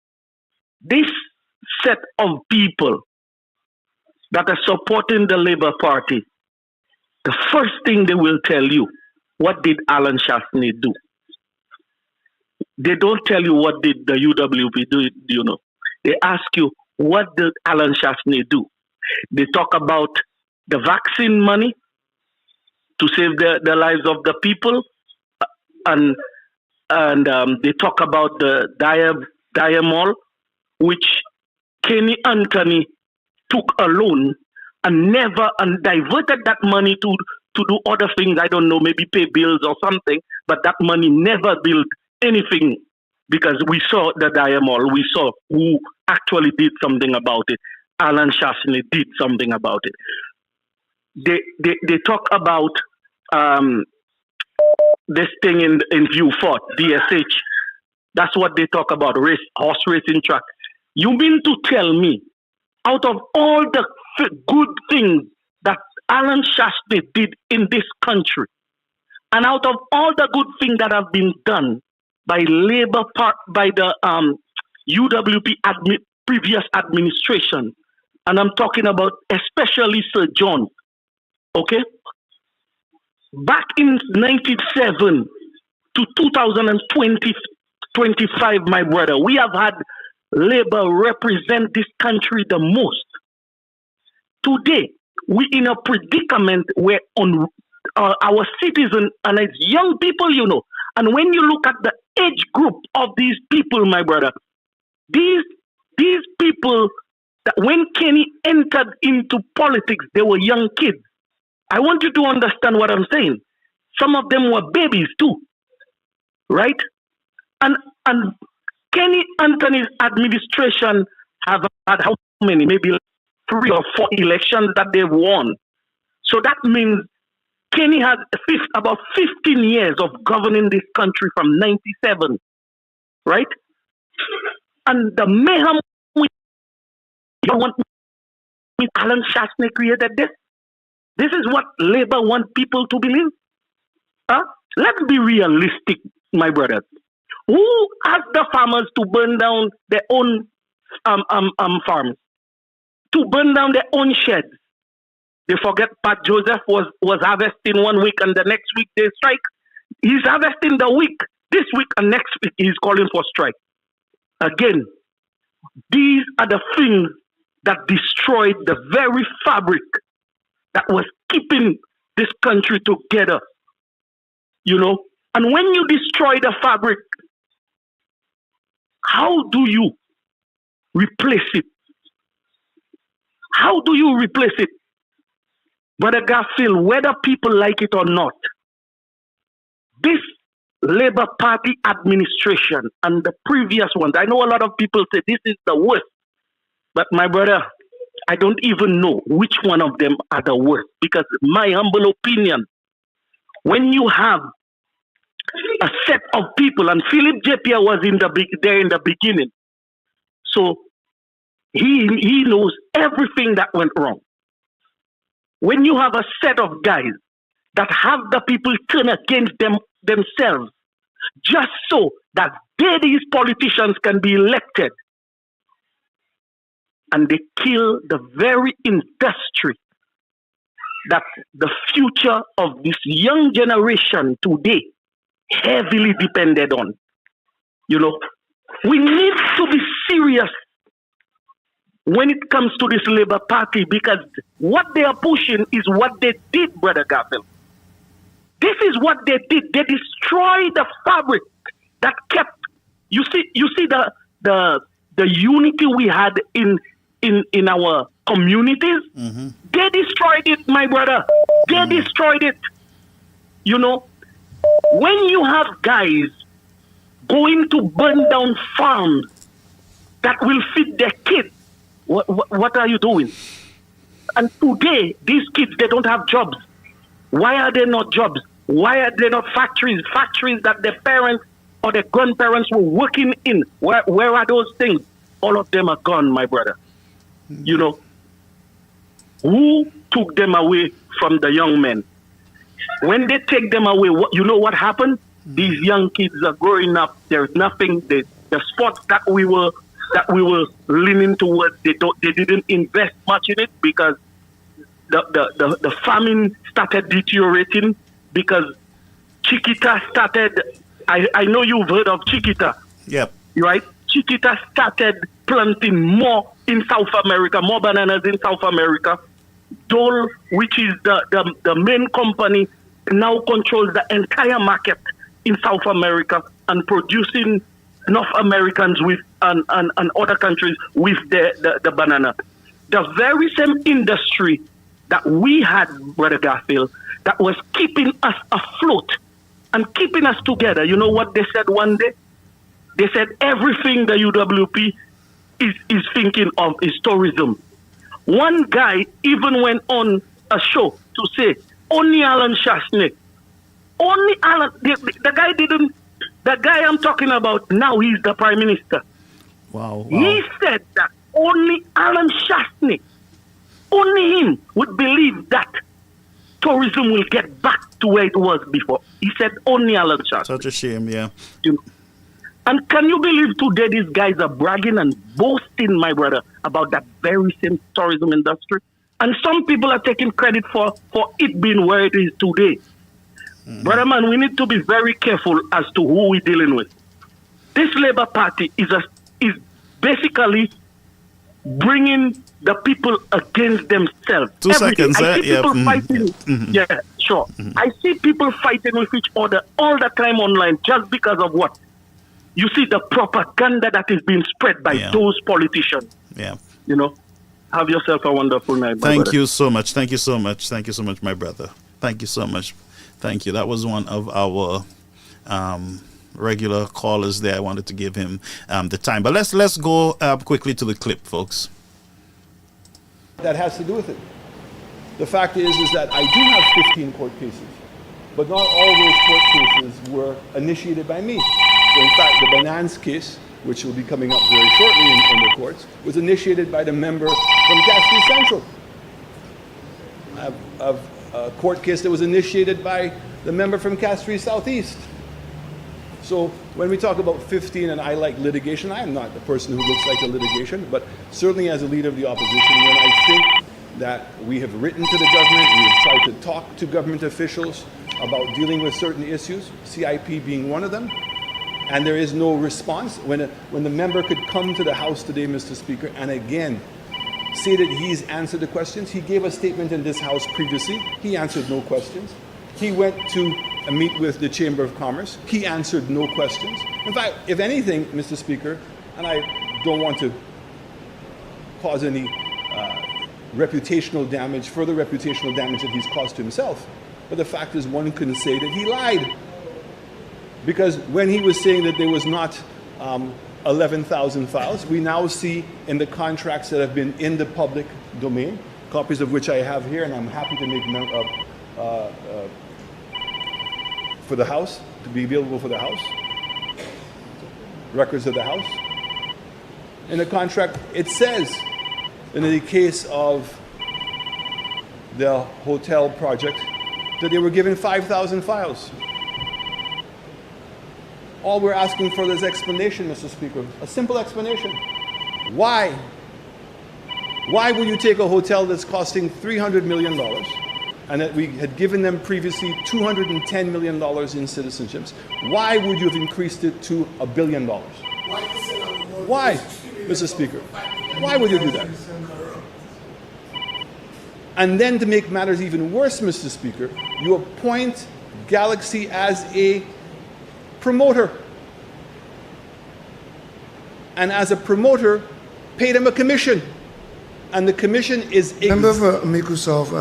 this set of people that are supporting the Labour Party, the first thing they will tell you, what did Alan Shastney do? They don't tell you what did the UWP do, you know. They ask you, what did Alan Shastney do? They talk about the vaccine money to save the lives of the people, and they talk about the diamol, which Kenny Anthony took a loan and diverted that money to do other things. I don't know, maybe pay bills or something, but that money never built anything, because we saw the diamol. We saw who actually did something about it. Alan Shastney did something about it. They talk about this thing in View Fort, DSH. That's what they talk about, horse racing track. You mean to tell me, out of all the good things that Alan Shastney did in this country, and out of all the good things that have been done by by the UWP previous administration, and I'm talking about especially Sir John, okay? Back in 1997 to 2025, my brother, we have had Labour represent this country the most. Today, we in a predicament where on our citizens, and it's young people, you know, and when you look at the age group of these people, my brother, these people, that when Kenny entered into politics, they were young kids. I want you to understand what I'm saying. Some of them were babies too, right? And Kenny Anthony's administration have had how many? Maybe 3 or 4 elections that they've won. So that means Kenny has about 15 years of governing this country from 97, right? And the mayhem Alan Shastney created this. This is what Labour want people to believe. Let's be realistic, my brothers. Who asked the farmers to burn down their own farms, to burn down their own sheds? They forget Pat Joseph was harvesting 1 week and the next week they strike. He's harvesting this week and next week he's calling for strike. Again, these are the things that destroyed the very fabric that was keeping this country together. You know? And when you destroy the fabric, how do you replace it? How do you replace it? Brother Garfield, whether people like it or not, this Labour Party administration and the previous ones, I know a lot of people say this is the worst, but my brother, I don't even know which one of them are the worst, because my humble opinion, when you have a set of people, and Philip Japia was there in the beginning, so he knows everything that went wrong. When you have a set of guys that have the people turn against themselves just so that these politicians can be elected, and they kill the very industry that the future of this young generation today heavily depended on. You know, we need to be serious when it comes to this Labour Party, because what they are pushing is what they did, Brother Garfield. This is what they did. They destroyed the fabric that kept. You see the unity we had in our communities. Mm-hmm. They destroyed it, my brother. They destroyed it. You know, when you have guys going to burn down farms that will feed their kids, what are you doing? And today, these kids, they don't have jobs. Why are there not jobs? Why are there not factories? Factories that their parents or their grandparents were working in. Where are those things? All of them are gone, my brother. You know, who took them away from the young men? When they take them away, you know what happened? These young kids are growing up. There's nothing. The sports that we were leaning towards, they didn't invest much in it, because the famine started deteriorating, because Chiquita started. I know you've heard of Chiquita. Yep. Right? Chiquita started planting more in South America, more bananas in South America. Dole, which is the main company, now controls the entire market in South America and producing North Americans with and other countries with the banana. The very same industry that we had, Brother Garfield, that was keeping us afloat and keeping us together. You know what they said one day? They said everything the UWP is thinking of is tourism. One guy even went on a show to say, only Alan Shasney. Only Alan, the guy I'm talking about now, he's the Prime Minister. Wow. He said that only Alan Shasney, only him would believe that tourism will get back to where it was before. He said only Alan Shasney. Such a shame, yeah. And can you believe today these guys are bragging and boasting, my brother, about that very same tourism industry? And some people are taking credit for it being where it is today. Mm-hmm. Brother man, we need to be very careful as to who we're dealing with. This Labour Party is basically bringing the people against themselves. 2 seconds. I see people fighting. Mm-hmm. Yeah, sure. Mm-hmm. I see people fighting with each other all the time online just because of what? You see the propaganda that is being spread by those politicians. Yeah. You know, have yourself a wonderful night. Thank you so much. Thank you so much. Thank you so much, my brother. Thank you so much. Thank you. That was one of our regular callers there. I wanted to give him the time. But let's go quickly to the clip, folks. That has to do with it. The fact is that I do have 15 court cases, but not all those court cases were initiated by me. So in fact, the Bananas case, which will be coming up very shortly in the courts, was initiated by the member from Castries Central. I have a court case that was initiated by the member from Castries Southeast. So when we talk about 15 and I like litigation, I am not the person who looks like a litigation, but certainly as a leader of the opposition, when I think that we have written to the government, we have tried to talk to government officials about dealing with certain issues, CIP being one of them, and there is no response. When the member could come to the House today, Mr. Speaker, and again say that he's answered the questions. He gave a statement in this House previously. He answered no questions. He went to meet with the Chamber of Commerce. He answered no questions. In fact, if anything, Mr. Speaker, and I don't want to cause any reputational damage, further reputational damage that he's caused to himself. But the fact is, one couldn't say that he lied. Because when he was saying that there was not 11,000 files, we now see in the contracts that have been in the public domain, copies of which I have here, and I'm happy to make for the House, to be available for the House, records of the House. In the contract, it says, in the case of the hotel project, that they were given 5,000 files. All we're asking for is explanation, Mr. Speaker, a simple explanation. Why? Why would you take a hotel that's costing $300 million and that we had given them previously $210 million in citizenships? Why would you have increased it to $1 billion? Why, Mr. Speaker? Why would you do that? And then to make matters even worse, Mr. Speaker, you appoint Galaxy as a promoter. And as a promoter, pay them a commission. And the commission is... Member for Microsoft,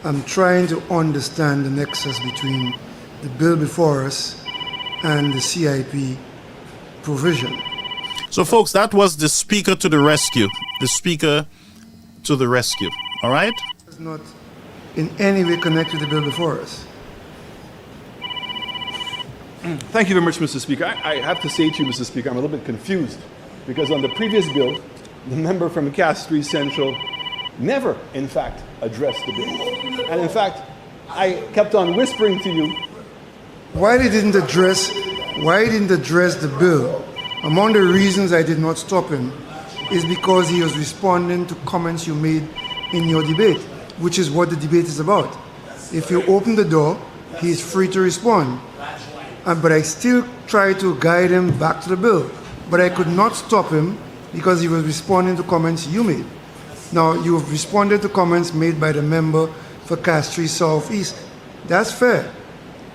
I'm trying to understand the nexus between the bill before us and the CIP provision. So, folks, that was the speaker to the rescue. The speaker to the rescue. All right? It's not in any way connected to the bill before us. Thank you very much, Mr. Speaker. I have to say to you, Mr. Speaker, I'm a little bit confused because on the previous bill, the member from Castries Central never, in fact, addressed the bill. And in fact, I kept on whispering to you. Why they didn't address the bill? Among the reasons I did not stop him is because he was responding to comments you made in your debate, which is what the debate is about. If you open the door, he is free to respond. But I still try to guide him back to the bill. But I could not stop him because he was responding to comments you made. Now, you have responded to comments made by the member for Castries South East. That's fair.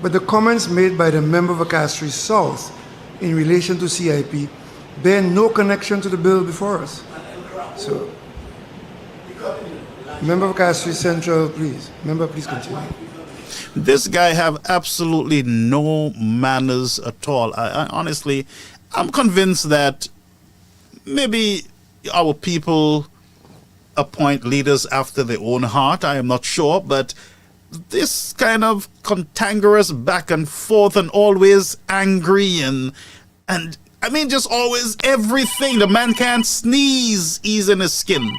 But the comments made by the member for Castries South in relation to CIP bear no connection to the bill before us. So, member for Castries Central, please. Member, please continue. This guy have absolutely no manners at all. I honestly, I'm convinced that maybe our people appoint leaders after their own heart. I am not sure, but this kind of cantankerous back and forth and always angry and I mean just always everything. The man can't sneeze, he's in his skin.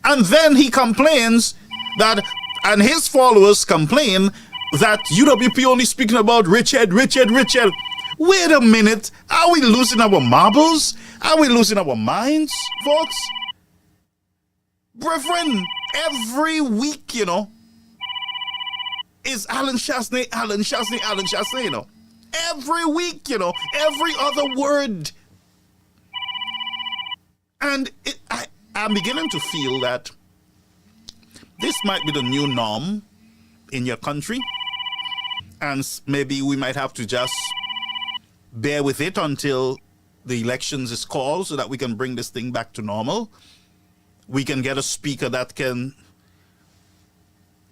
And then he complains that, and his followers complain that UWP only speaking about Richard. Wait a minute. Are we losing our marbles? Are we losing our minds, folks? Brethren, every week, is Alan Chasney, Every week, every other word. And I'm beginning to feel that this might be the new norm in your country. And maybe we might have to just bear with it until the elections is called so that we can bring this thing back to normal. We can get a speaker that can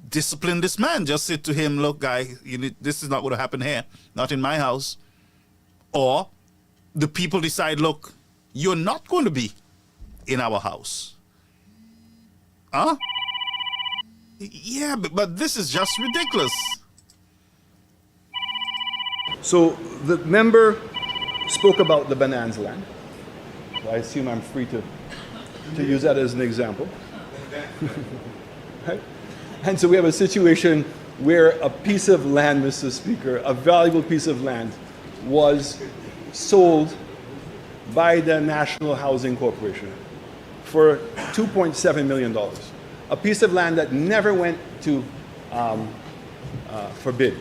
discipline this man. Just say to him, look, guy, this is not going to happen here. Not in my house. Or the people decide, look, you're not going to be in our house. Huh? Yeah, but this is just ridiculous. So the member spoke about the Bonanza land. So I assume I'm free to use that as an example. Right? And so we have a situation where a piece of land, Mr. Speaker, a valuable piece of land, was sold by the National Housing Corporation for $2.7 million. A piece of land that never went to for bid.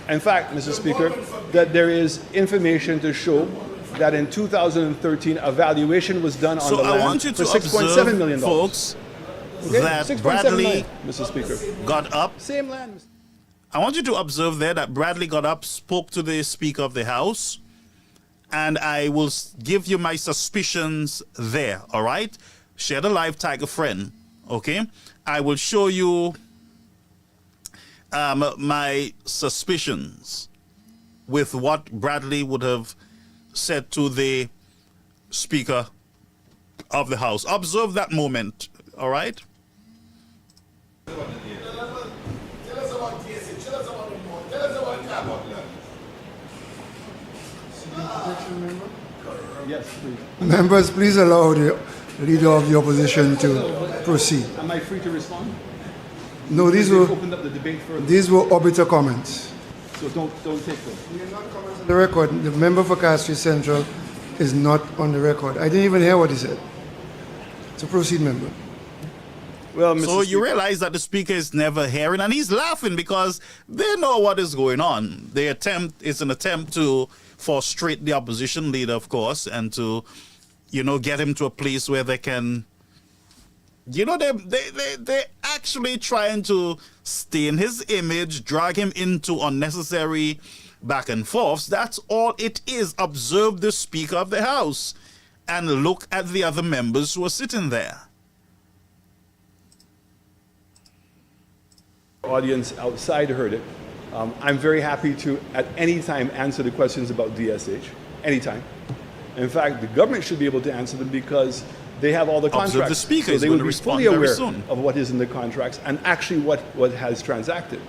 In fact, Mr. Speaker, that there is information to show that in 2013 a valuation was done on the land for $6.7 million. Folks, okay? that Bradley million, Mr. Speaker. got up. Same land. I want you to observe there that Bradley got up, spoke to the Speaker of the House, and I will give you my suspicions there, all right? Share the live, tag a friend. Okay? I will show you my suspicions with what Bradley would have said to the Speaker of the House. Observe that moment, all right? Yes, please. Members, please allow the Leader of the Opposition to proceed. Am I free to respond? No, these We've were opened up the debate further. these were obiter comments. So don't take them. On the record, the member for Castries Central is not on the record. I didn't even hear what he said. So proceed, member. Well, so you realize that the Speaker is never hearing, and he's laughing because they know what is going on. The attempt is an attempt to frustrate the opposition leader, of course, and to, get him to a place where they can, they're actually trying to stain his image, drag him into unnecessary back and forths. That's all it is. Observe the Speaker of the House and look at the other members who are sitting there. Audience outside heard it. I'm very happy to, at any time, answer the questions about DSH. Anytime. In fact, the government should be able to answer them because they have all the contracts. Observe the Speaker so is they going would to be respond fully very aware soon. of what is in the contracts and actually what has transacted.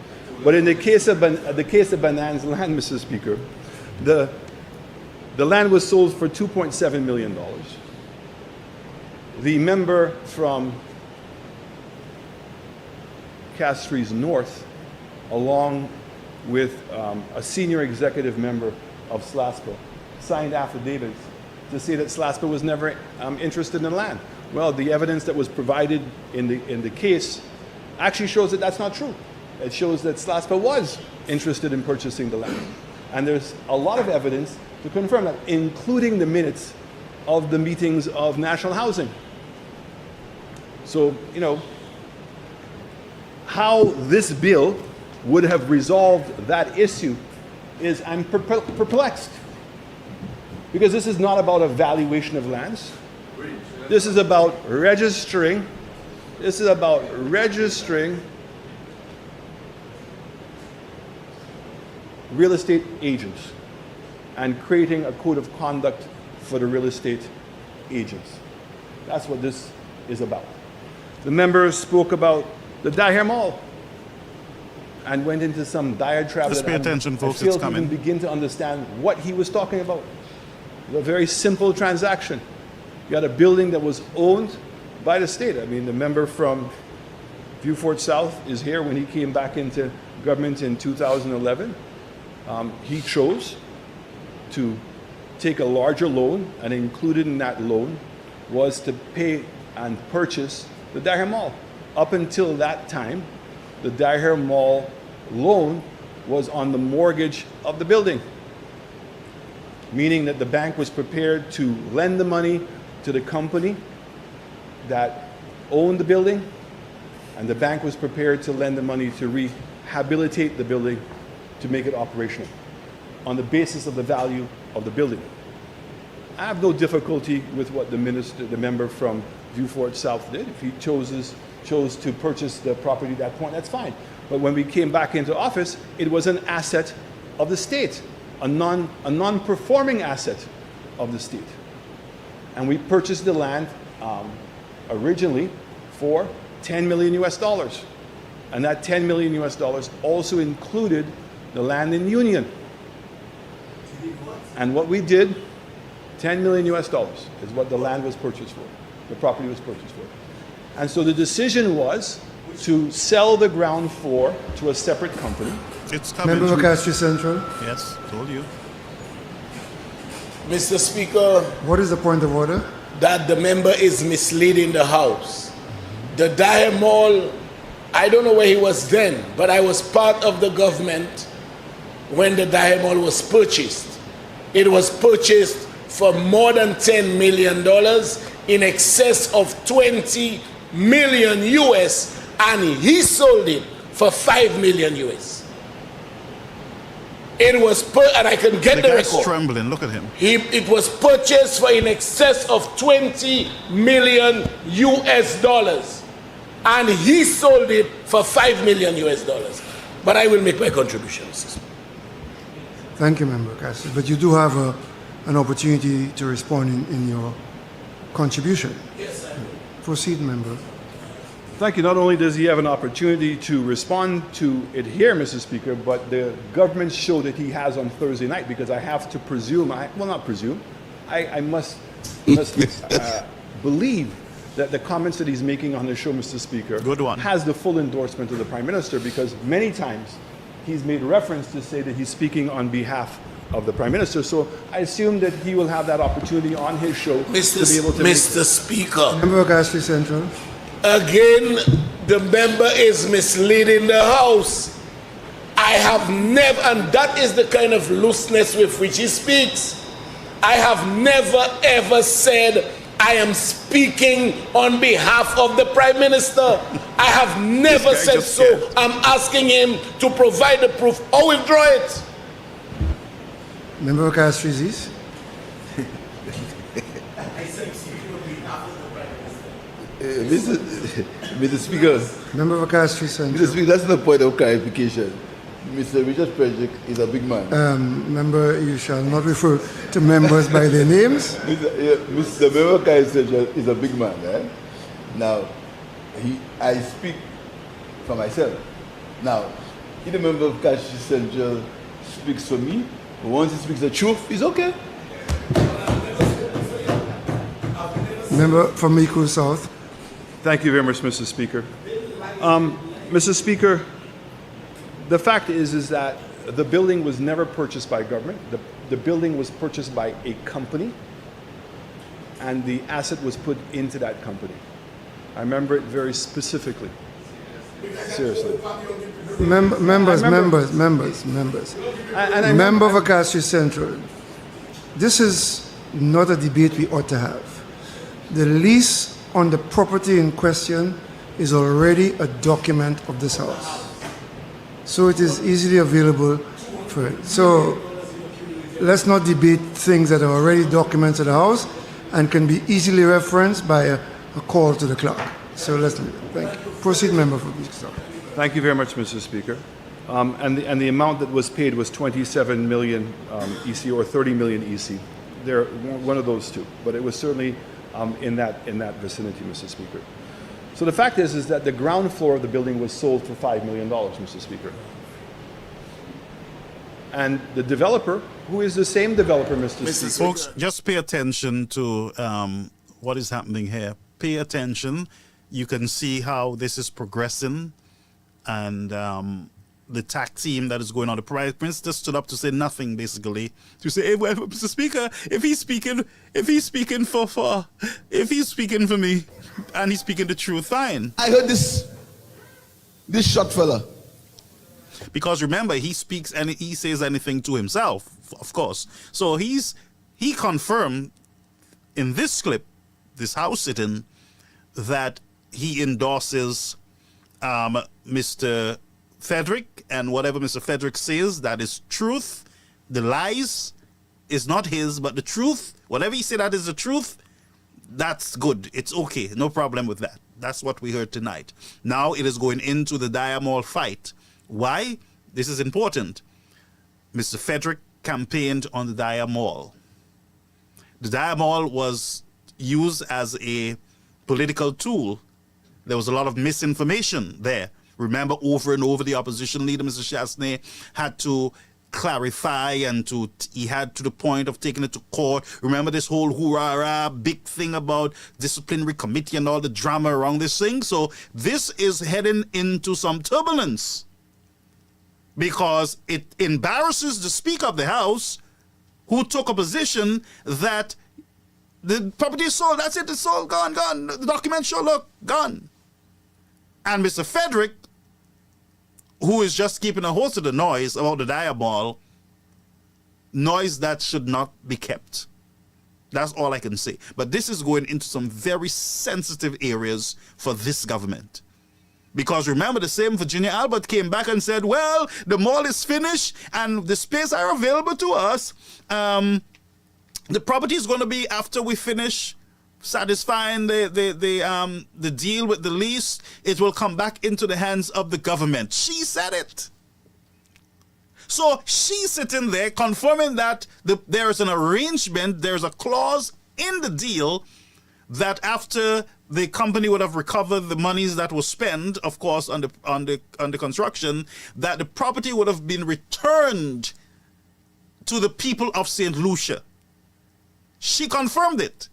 But in the case of Banan's land, Mr. Speaker, the land was sold for $2.7 million. The member from Castries North, along with a senior executive member of SLASPA, signed affidavits to say that SLASPA was never interested in the land. Well, the evidence that was provided in the case actually shows that that's not true. It shows that SLASPA was interested in purchasing the land. And there's a lot of evidence to confirm that, including the minutes of the meetings of National Housing. So, how this bill would have resolved that issue is, I'm perplexed. Because this is not about a valuation of lands. This is about registering. This is about registering real estate agents and creating a code of conduct for the real estate agents. That's what this is about. The members spoke about the Daher Mall and went into some diatribe. Just pay attention, folks, I it's failed to coming. even begin to understand what he was talking about. It was a very simple transaction. You had a building that was owned by the state. I mean, the member from Vieux-Fort South is here. When he came back into government in 2011, he chose to take a larger loan, and included in that loan was to pay and purchase the Daher Mall. Up until that time, the Daher Mall loan was on the mortgage of the building, meaning that the bank was prepared to lend the money to the company that owned the building, and the bank was prepared to lend the money to rehabilitate the building to make it operational on the basis of the value of the building. I have no difficulty with what the member from Vieux-Fort South did. If he chose to purchase the property at that point, that's fine. But when we came back into office, it was an asset of the state, a non-performing asset of the state. And we purchased the land originally for $10 million US. And that $10 million US also included the land in Union. And what we did, $10 million US is what the land was purchased for, the property was purchased for. And so the decision was to sell the ground floor to a separate company. It's coming. Member for Castries Central. Yes, told you. Mr. Speaker. What is the point of order? That the member is misleading the House. The Daher Mall, I don't know where he was then, but I was part of the government when the Daher Mall was purchased. It was purchased for more than $10 million, in excess of 20 million US, and he sold it for $5 million US. It was and I can get the guy's record. Trembling. Look at him. It was purchased for in excess of 20 million US dollars. and he sold it for $5 million US. But I will make my contributions. Thank you, Member Cassius. But you do have an opportunity to respond in your contribution. Yes, I do. Proceed, Member. Thank you. Not only does he have an opportunity to respond to it here, Mr. Speaker, but the government show that he has on Thursday night, because I have to presume, I must believe that the comments that he's making on the show, Mr. Speaker, has the full endorsement of the Prime Minister, because many times he's made reference to say that he's speaking on behalf of the Prime Minister. So I assume that he will have that opportunity on his show to be able to Mr. Speaker. Member Cassius Central. Again, the member is misleading the House. I have never, and that is the kind of looseness with which he speaks. I have never ever said I am speaking on behalf of the Prime Minister. I have never said so. I'm asking him to provide the proof or withdraw it. Member Cassius. Mr. Speaker. Member Cassius Central. Mr. Speaker, that's the point of clarification. Mr. Richard Frederick is a big man. Member, you shall not refer to members by their names. Mr. Member Cassius is a big man. Eh? Now, I speak for myself. Now, if the member of Cassius Central speaks for me, once he speaks the truth, it's okay. Member from Miko South. Thank you very much, Mr. Speaker. Mr. Speaker, the fact is that the building was never purchased by government. The building was purchased by a company, and the asset was put into that company. I remember it very specifically. Seriously. Members. Member of Cassius Central. This is not a debate we ought to have. The lease on the property in question is already a document of this House. So it is easily available for it. So let's not debate things that are already documents of the House and can be easily referenced by a call to the clerk. So let's leave it. Thank you. Proceed, member for Mr. Thank you very much, Mr. Speaker. And the amount that was paid was 27 million EC or 30 million EC. They're one of those two, but it was certainly in that vicinity, Mr. Speaker. So the fact is that the ground floor of the building was sold for $5 million, Mr. Speaker. And the developer, who is the same developer, Mr. Speaker. Folks, just pay attention to what is happening here. Pay attention. You can see how this is progressing, and the TAC team that is going on. The Prime Minister stood up to say nothing, basically, to say, hey, well, Mr. Speaker, if he's speaking for me, and he's speaking the truth, fine. I heard this short fella. Because remember, he speaks and he says anything to himself, of course. So he confirmed in this clip, this House sitting, that he endorses Mr. Frederick, and whatever Mr. Frederick says, that is truth. The lies is not his, but the truth, whatever he said that is the truth, that's good. It's okay. No problem with that. That's what we heard tonight. Now it is going into the Diamol fight. Why? This is important. Mr. Frederick campaigned on the Diamol. The Diamol was used as a political tool. There was a lot of misinformation there. Remember, over and over, the opposition leader, Mr. Chasney, had to clarify, and he had to the point of taking it to court. Remember this whole hoorah big thing about disciplinary committee and all the drama around this thing? So this is heading into some turbulence, because it embarrasses the Speaker of the House, who took a position that the property is sold, that's it, it's sold, gone. The documents show, look, gone. And Mr. Frederick, who is just keeping a host of the noise about the Diamol, noise that should not be kept. That's all I can say. But this is going into some very sensitive areas for this government. Because remember, the same Virginia Albert came back and said, well, the mall is finished and the space are available to us. The property is going to be after we finish satisfying the deal with the lease, it will come back into the hands of the government. She said it. So she's sitting there confirming that there is an arrangement, there's a clause in the deal that after the company would have recovered the monies that was spent, of course, on the construction, that the property would have been returned to the people of St. Lucia. She confirmed it.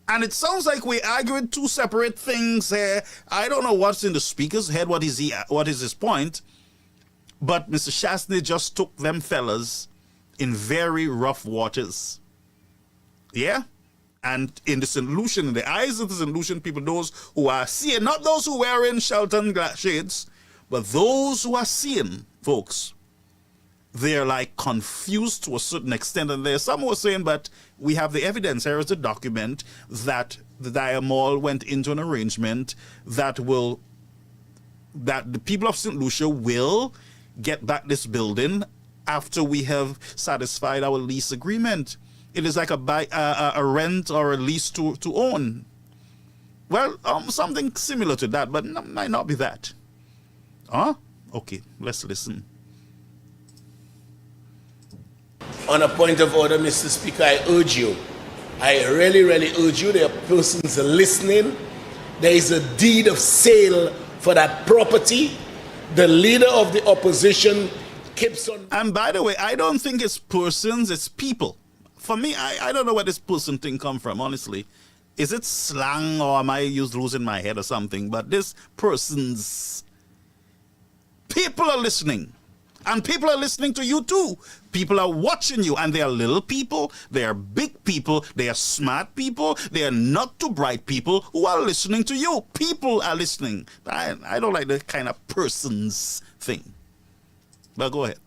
And it sounds like we're arguing two separate things here. I don't know what's in the speaker's head, what is his point. But Mr. Chastney just took them fellas in very rough waters. Yeah? And in the St. Lucian, in the eyes of the St. Lucian people, those who are seeing, not those who wear in Shelton glass shades, but those who are seeing, folks, they're like confused to a certain extent. And there's some who are saying, but we have the evidence. Here is the document that the Dyer Mall went into an arrangement that the people of St. Lucia will get back this building after we have satisfied our lease agreement. It is like a rent or a lease to own. Well, something similar to that, but might not be that. Huh? Okay, let's listen. On a point of order, Mr. Speaker, I urge you. I really, really urge you. There are persons listening. There is a deed of sale for that property. The leader of the opposition keeps on. And by the way, I don't think it's persons, it's people. For me, I don't know where this person thing come from, honestly. Is it slang or am I losing my head or something? But this persons, people are listening. And people are listening to you too. People are watching you, and they are little people, they are big people, they are smart people, they are not too bright people who are listening to you. People are listening. I don't like the kind of persons thing. But go ahead.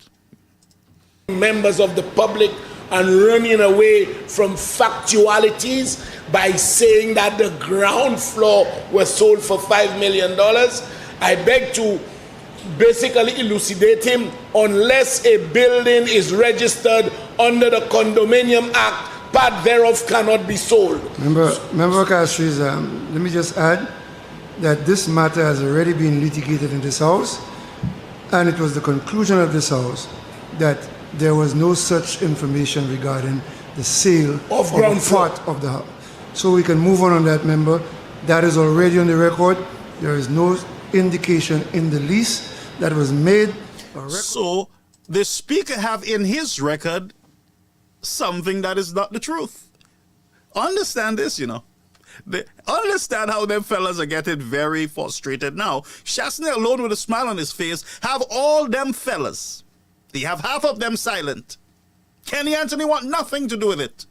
Members of the public and running away from factualities by saying that the ground floor was sold for $5 million. I beg to basically elucidate him. Unless a building is registered under the Condominium Act, part thereof cannot be sold. Member Castries, let me just add that this matter has already been litigated in this House, and it was the conclusion of this House that there was no such information regarding the sale of ground floor of the house. So we can move on that, member. That is already on the record. There is no indication in the lease that was made. So the speaker have in his record something that is not the truth. Understand this, you know. Understand how them fellas are getting very frustrated now. Chastney alone with a smile on his face have all them fellas. They have half of them silent. Kenny Anthony want nothing to do with it.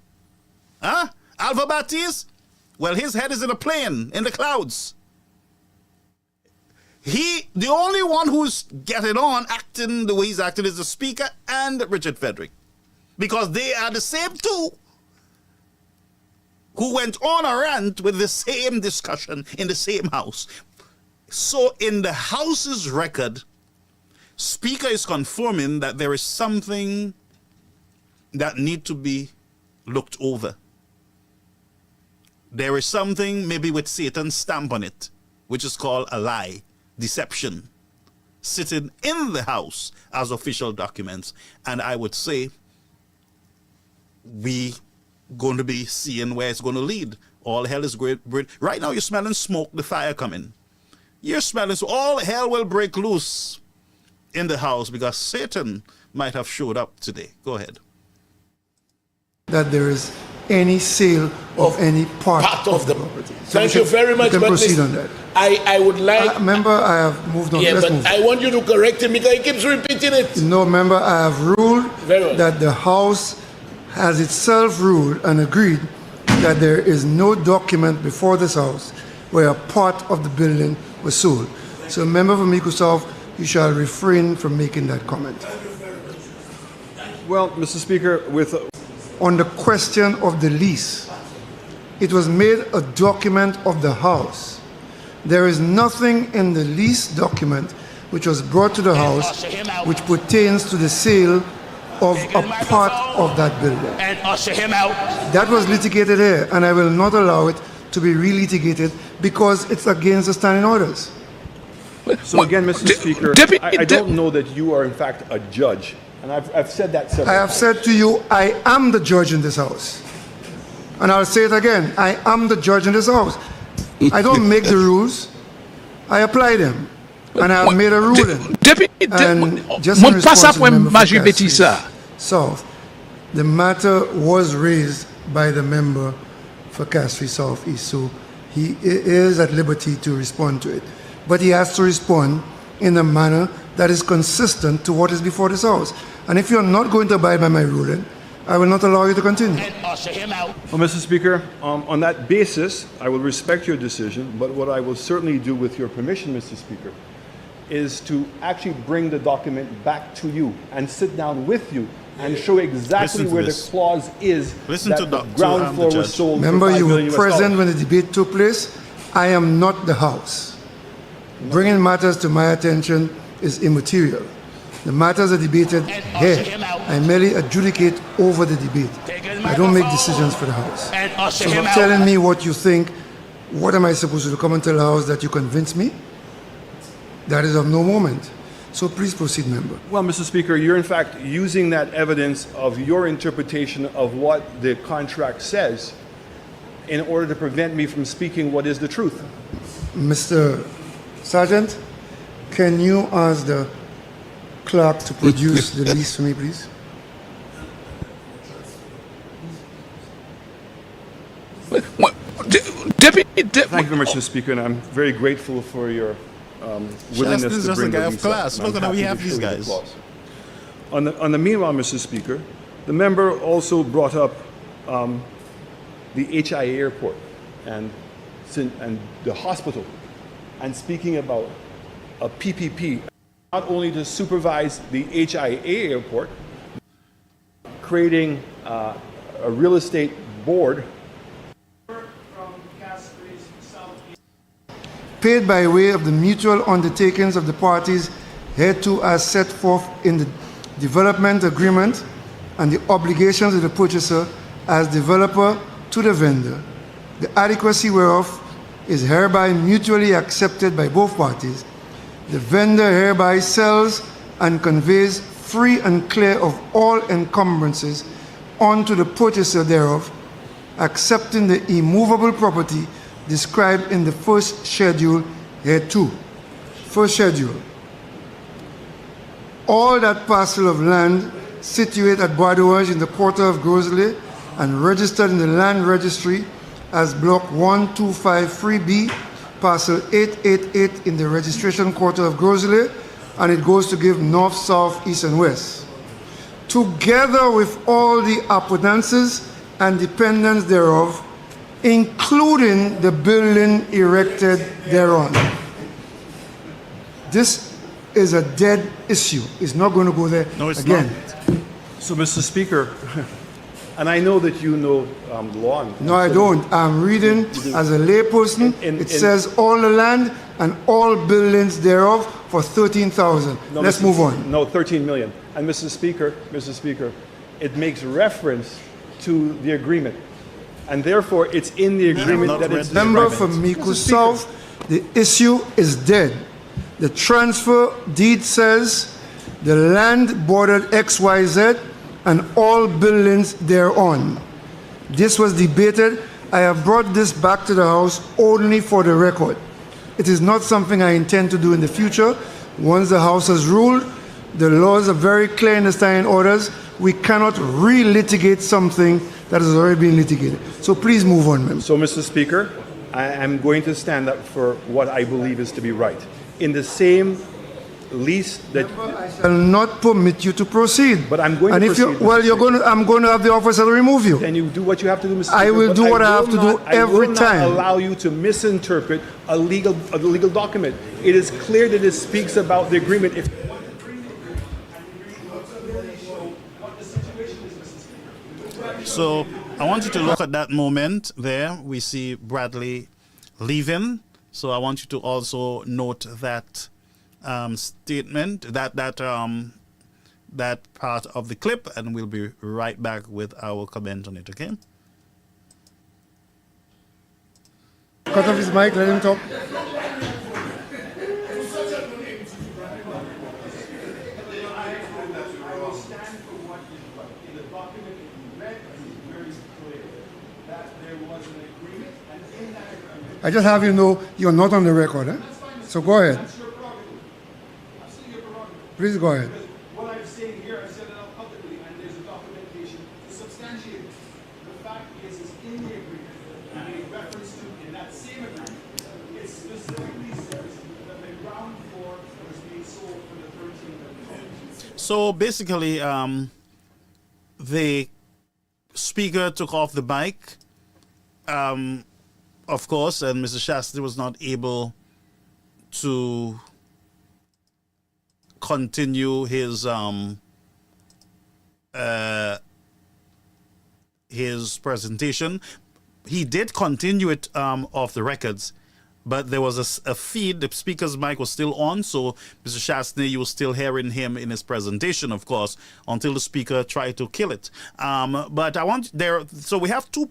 Huh? Alva Baptiste? Well, his head is in a plane in the clouds. The only one who's getting on, acting the way he's acting, is the speaker and Richard Frederick. Because they are the same two who went on a rant with the same discussion in the same house. So in the House's record, Speaker is confirming that there is something that need to be looked over. There is something maybe with Satan's stamp on it, which is called a lie, deception, sitting in the House as official documents. And I would say we going to be seeing where it's going to lead. All hell is great. Right now you're smelling smoke, the fire coming. You're smelling, so all hell will break loose in the House because Satan might have showed up today. Go ahead. That there is any sale of any part of the property. So Thank you very much. We can proceed on that. I would like... member, I have moved on. Yeah, Let's but move. I want you to correct him because he keeps repeating it. No, member, I have ruled that the House has itself ruled and agreed that there is no document before this House where a part of the building was sold. So, member for Microsoft, you shall refrain from making that comment. Well, Mr. Speaker, on the question of the lease, it was made a document of the House. There is nothing in the lease document which was brought to the House which pertains to the sale of a part of that building. And usher him out. That was litigated here, and I will not allow it to be re-litigated because it's against the standing orders. So again, Mr. Speaker, I don't know that you are in fact a judge, and I've said that several I have times. said to you, I am the judge in this house. And I'll say it again, I am the judge in this house. I don't make the rules, I apply them. And I have made a ruling. And just in response to the member for Castries South, the matter was raised by the member for Castries South East, so he is at liberty to respond to it. But he has to respond in a manner that is consistent to what is before this house. And if you're not going to abide by my ruling, I will not allow you to continue. And usher him out. Well, Mr. Speaker, on that basis, I will respect your decision, but what I will certainly do with your permission, Mr. Speaker, is to actually bring the document back to you and sit down with you and show exactly where the clause is that the ground floor was sold. Remember, you were present when the debate took place. I am not the House. Bringing matters to my attention is immaterial. The matters are debated here. I merely adjudicate over the debate. I don't make decisions for the House. So you're telling me what you think. What am I supposed to do? Come and tell the House that you convinced me? That is of no moment. So please proceed, member. Well, Mr. Speaker, you're in fact using that evidence of your interpretation of what the contract says in order to prevent me from speaking what is the truth. Mr. Sergeant, can you ask the clerk to produce the list for me, please? Thank you very much, Mr. Speaker, and I'm very grateful for your willingness to bring the list up. Look at how we have these guys. On the meanwhile, Mr. Speaker, the member also brought up the HIA airport and the hospital, and speaking about a PPP, not only to supervise the HIA airport, creating a real estate board paid by way of the mutual undertakings of the parties hereto as set forth in the development agreement and the obligations of the purchaser as developer to the vendor, the adequacy whereof is hereby mutually accepted by both parties. The vendor hereby sells and conveys free and clear of all encumbrances unto the purchaser thereof, accepting the immovable property described in the first schedule hereto. First schedule. All that parcel of land situated at Bois in the quarter of Grosley and registered in the land registry as block 1253B, parcel 888 in the registration quarter of Grosley, and it goes to give north, south, east, and west. Together with all the appurtenances and dependents thereof, including the building erected thereon. This is a dead issue. It's not going to go there again. So, Mr. Speaker, and I know that you know the law. No, I don't. I'm reading as a layperson. It says all the land and all buildings thereof for 13,000. No, Let's move on. No, 13 million. And Mr. Speaker, it makes reference to the agreement. And therefore, it's in the agreement that it's member from Miku South, the issue is dead. The transfer deed says the land bordered XYZ and all buildings thereon. This was debated. I have brought this back to the House only for the record. It is not something I intend to do in the future. Once the House has ruled, the laws are very clear in the standing orders. We cannot re-litigate something that has already been litigated. So please move on, member. So, Mr. Speaker, I am going to stand up for what I believe is to be right. In the same lease that I shall not permit you to proceed. But I'm going and to if proceed. I'm going to have the officer to remove you. Then you do what you have to do, Mr. Speaker. I will do what I have to do every time. I will not allow you to misinterpret a legal document. It is clear that it speaks about the agreement. So I want you to look at that moment there. We see Bradley leaving. So I want you to also note that statement, that that part of the clip, and we'll be right back with our comment on it, okay? Cut off his mic, let him talk. I just have you know you're not on the record, eh? So go ahead. Please go ahead. What I'm saying here, I said it out publicly, and there's a documentation to substantiate it. The fact is in the agreement, and a reference to in that same agreement, it specifically says that the ground floor was being sold for the 13 million. So basically, the speaker took off the mic, of course, and Mr. Shastri was not able to continue his presentation. He did continue it off the records, but there was a feed. The speaker's mic was still on, so Mr. Shastri, you were still hearing him in his presentation, of course, until the speaker tried to kill it. But I want there. So we have two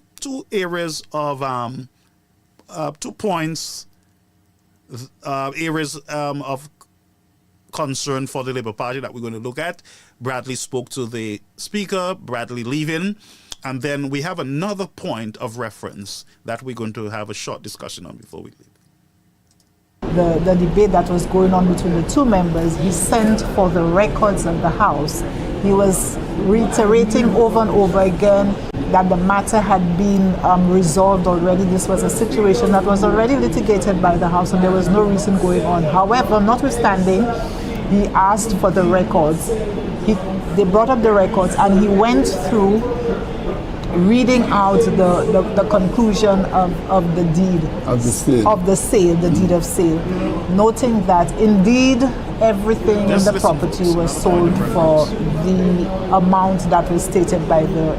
areas of 2 points, areas of concern for the Labour Party that we're going to look at. Bradley spoke to the speaker, Bradley leaving, and then we have another point of reference that we're going to have a short discussion on before we leave. The debate that was going on between the two members, he sent for the records of the House. He was reiterating over and over again that the matter had been resolved already. This was a situation that was already litigated by the House and there was no reason going on. However, notwithstanding, he asked for the records. They brought up the records and he went through reading out the conclusion of the deed of the sale, the deed of sale, noting that indeed everything in the property was sold for the amount that was stated by the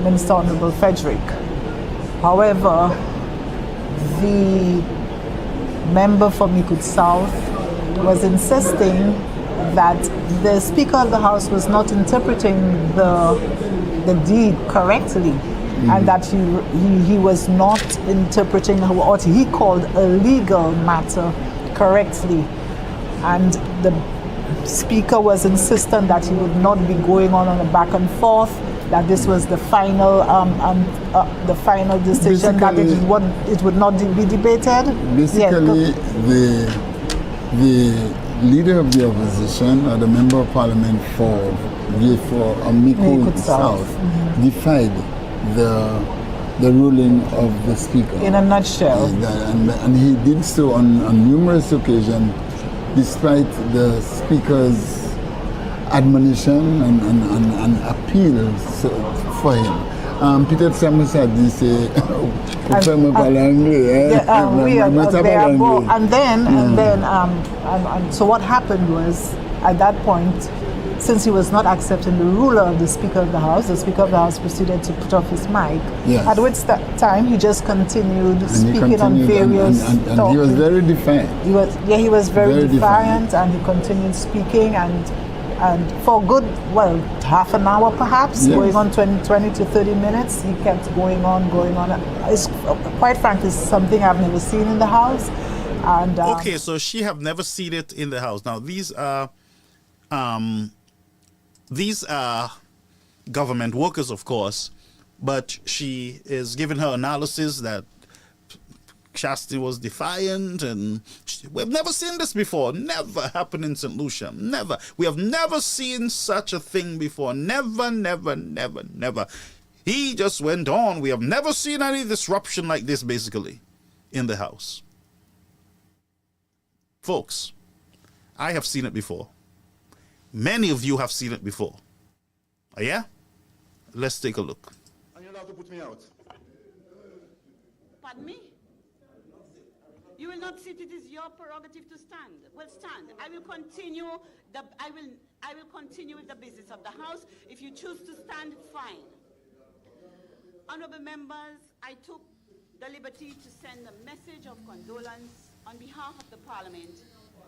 Minister Honorable Frederick. However, the member for Mikud South was insisting that the Speaker of the House was not interpreting the deed correctly, and that he was not interpreting what he called a legal matter correctly. And the Speaker was insistent that he would not be going on a back and forth, that this was the final decision, basically, that it would not be debated. Basically, the leader of the opposition, or the member of parliament for Mikud South, defied the ruling of the speaker. In a nutshell. And he did so on numerous occasions, despite the speaker's admonition and appeals for him. Peter Samus had this and so what happened was, at that point, since he was not accepting the ruler of the Speaker of the House proceeded to put off his mic. Yes. At which time he just continued speaking on various topics. And he was very defiant. He was very defiant, and he continued speaking and for a good, half an hour perhaps, yes, going on 20 to 30 minutes, he kept going on. It's, quite frankly, something I've never seen in the House. And okay, so she have never seen it in the House. Now these are government workers, of course, but she is giving her analysis that Shastri was defiant, and we've never seen this before. Never happened in St. Lucia. Never. We have never seen such a thing before. Never. He just went on. We have never seen any disruption like this, basically, in the House. Folks, I have seen it before. Many of you have seen it before. Oh, yeah? Let's take a look. And you're allowed to put me out. Pardon me? You will not sit. It is your prerogative to stand. Well, stand. I will continue. I will continue with the business of the House. If you choose to stand, fine. Honourable members, I took the liberty to send a message of condolence on behalf of the Parliament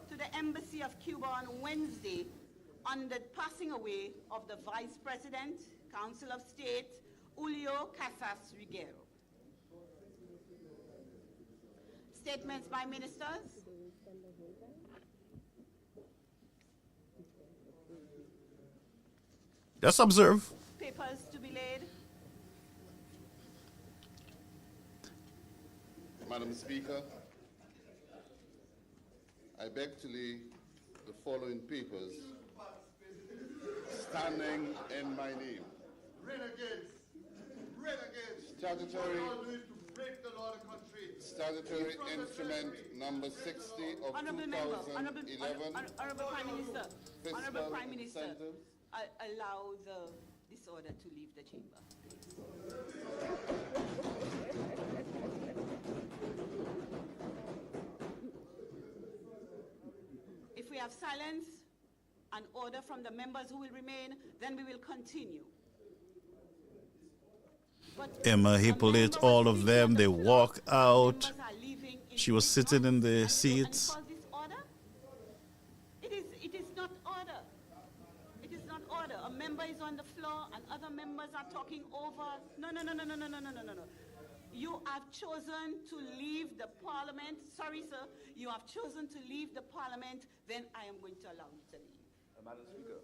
to the Embassy of Cuba on Wednesday on the passing away of the Vice President, Council of State, Julio Casas Riguero. Statements by ministers. Just observe. Papers to be laid. Madam Speaker, I beg to lay the following papers standing in my name. Statutory instrument number 60 of Honorable 2011. Member, Honorable Prime Minister, Honorable Prime Minister, allow the disorder to leave the chamber. If we have silence and order from the members who will remain, then we will continue. Emma Hippolyte, all of them, they walk out. She was sitting in the seats. It is not order. It is not order. A member is on the floor and other members are talking over. No. You have chosen to leave the parliament. Sorry, sir. You have chosen to leave the parliament. Then I am going to allow you to leave. Madam Speaker,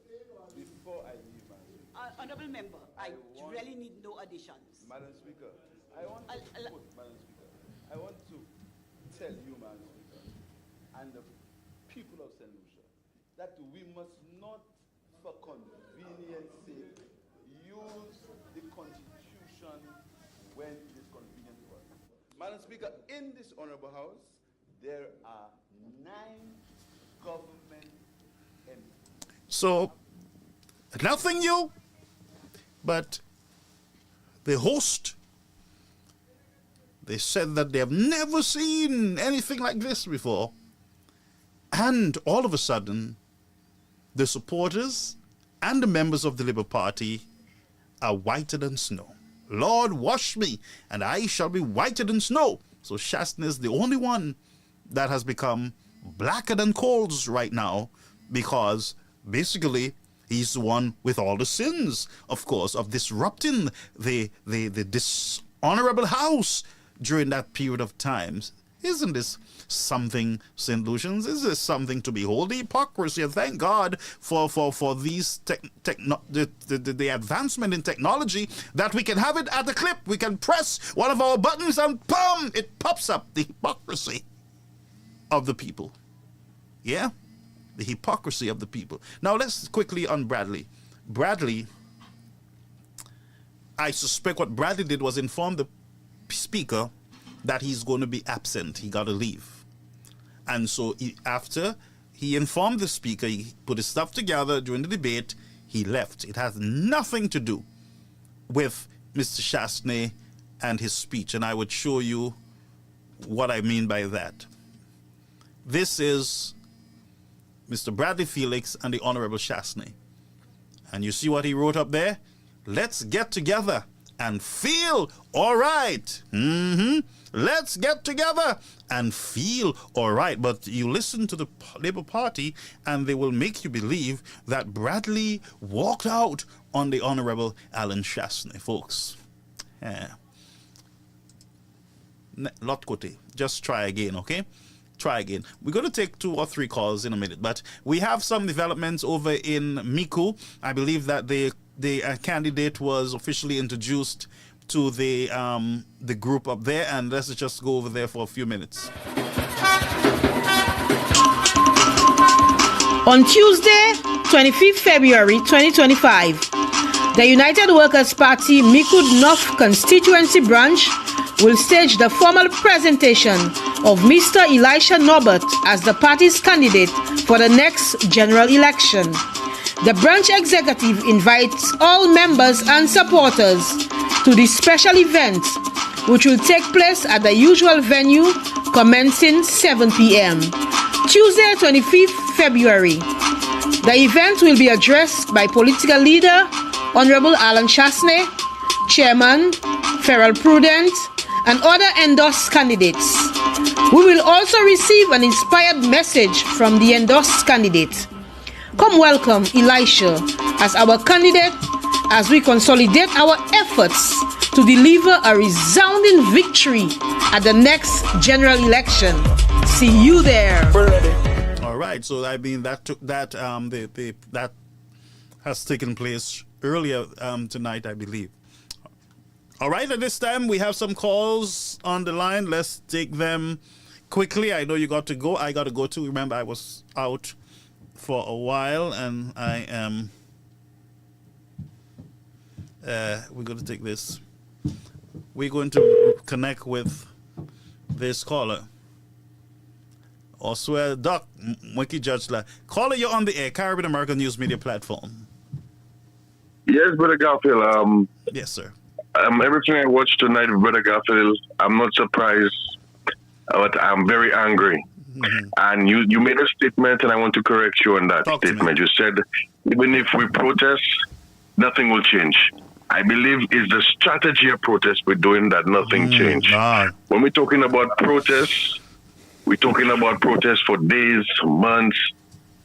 before I leave, Madam Speaker, Honorable Member, I really need no additions. Madam Speaker, I want to tell you, Madam Speaker, and the people of St. Lucia, that we must not, for convenience sake, use the Constitution when it is convenient to us. Madam Speaker, in this Honorable House, there are 9 government entities. So, nothing new, but the host, they said that they have never seen anything like this before. And all of a sudden, the supporters and the members of the Labour Party are whiter than snow. Lord, wash me, and I shall be whiter than snow. So Shastner is the only one that has become blacker than coals right now, because basically he's the one with all the sins, of course, of disrupting the dishonorable house during that period of time. Isn't this something, St. Lucians? Is this something to behold? The hypocrisy. And thank God for these the advancement in technology, that we can have it at the clip. We can press one of our buttons and boom, it pops up. The hypocrisy of the people. Yeah? The hypocrisy of the people. Now let's quickly on Bradley. Bradley, I suspect what Bradley did was inform the speaker that he's going to be absent. He got to leave. And so after he informed the speaker, he put his stuff together during the debate, he left. It has nothing to do with Mr. Shastner and his speech. And I would show you what I mean by that. This is Mr. Bradley Felix and the Honorable Shastner. And you see what he wrote up there? Let's get together and feel all right. Let's get together and feel all right. But you listen to the Labour Party and they will make you believe that Bradley walked out on the Honorable Alan Shastner, folks. Lot Kote. Just try again, okay? Try again. We're going to take 2 or 3 calls in a minute, but we have some developments over in Miku. I believe that the candidate was officially introduced to the group up there, and let's just go over there for a few minutes. On Tuesday, 25th February 2025, the United Workers' Party Miku North Constituency Branch will stage the formal presentation of Mr. Elisha Norbert as the party's candidate for the next general election. The branch executive invites all members and supporters to the special event, which will take place at the usual venue commencing 7 p.m. Tuesday, 25th February. The event will be addressed by political leader Honorable Alan Shastner, Chairman Ferrell Prudent, and other endorsed candidaes. We will also receive an inspired message from the endorsed candidate. Come welcome Elisha as our candidate as we consolidate our efforts to deliver a resounding victory at the next general election. See you there. All right, so I mean that that has taken place earlier tonight, I believe. All right, at this time we have some calls on the line. Let's take them quickly. I know you got to go. I got to go too. Remember, I was out for a while, and I am. We're going to take this. We're going to connect with this caller. Oswell Doc, Wiki Judge. Caller, you're on the air. Caribbean American News Media Platform. Yes, Brother Garfield. Yes, sir. Everything I watched tonight, Brother Garfield, I'm not surprised, but I'm very angry. Mm-hmm. And you made a statement, and I want to correct you on that statement. You said, even if we protest, nothing will change. I believe it's the strategy of protest we're doing that nothing change. When we're talking about protests, we're talking about protests for days, months,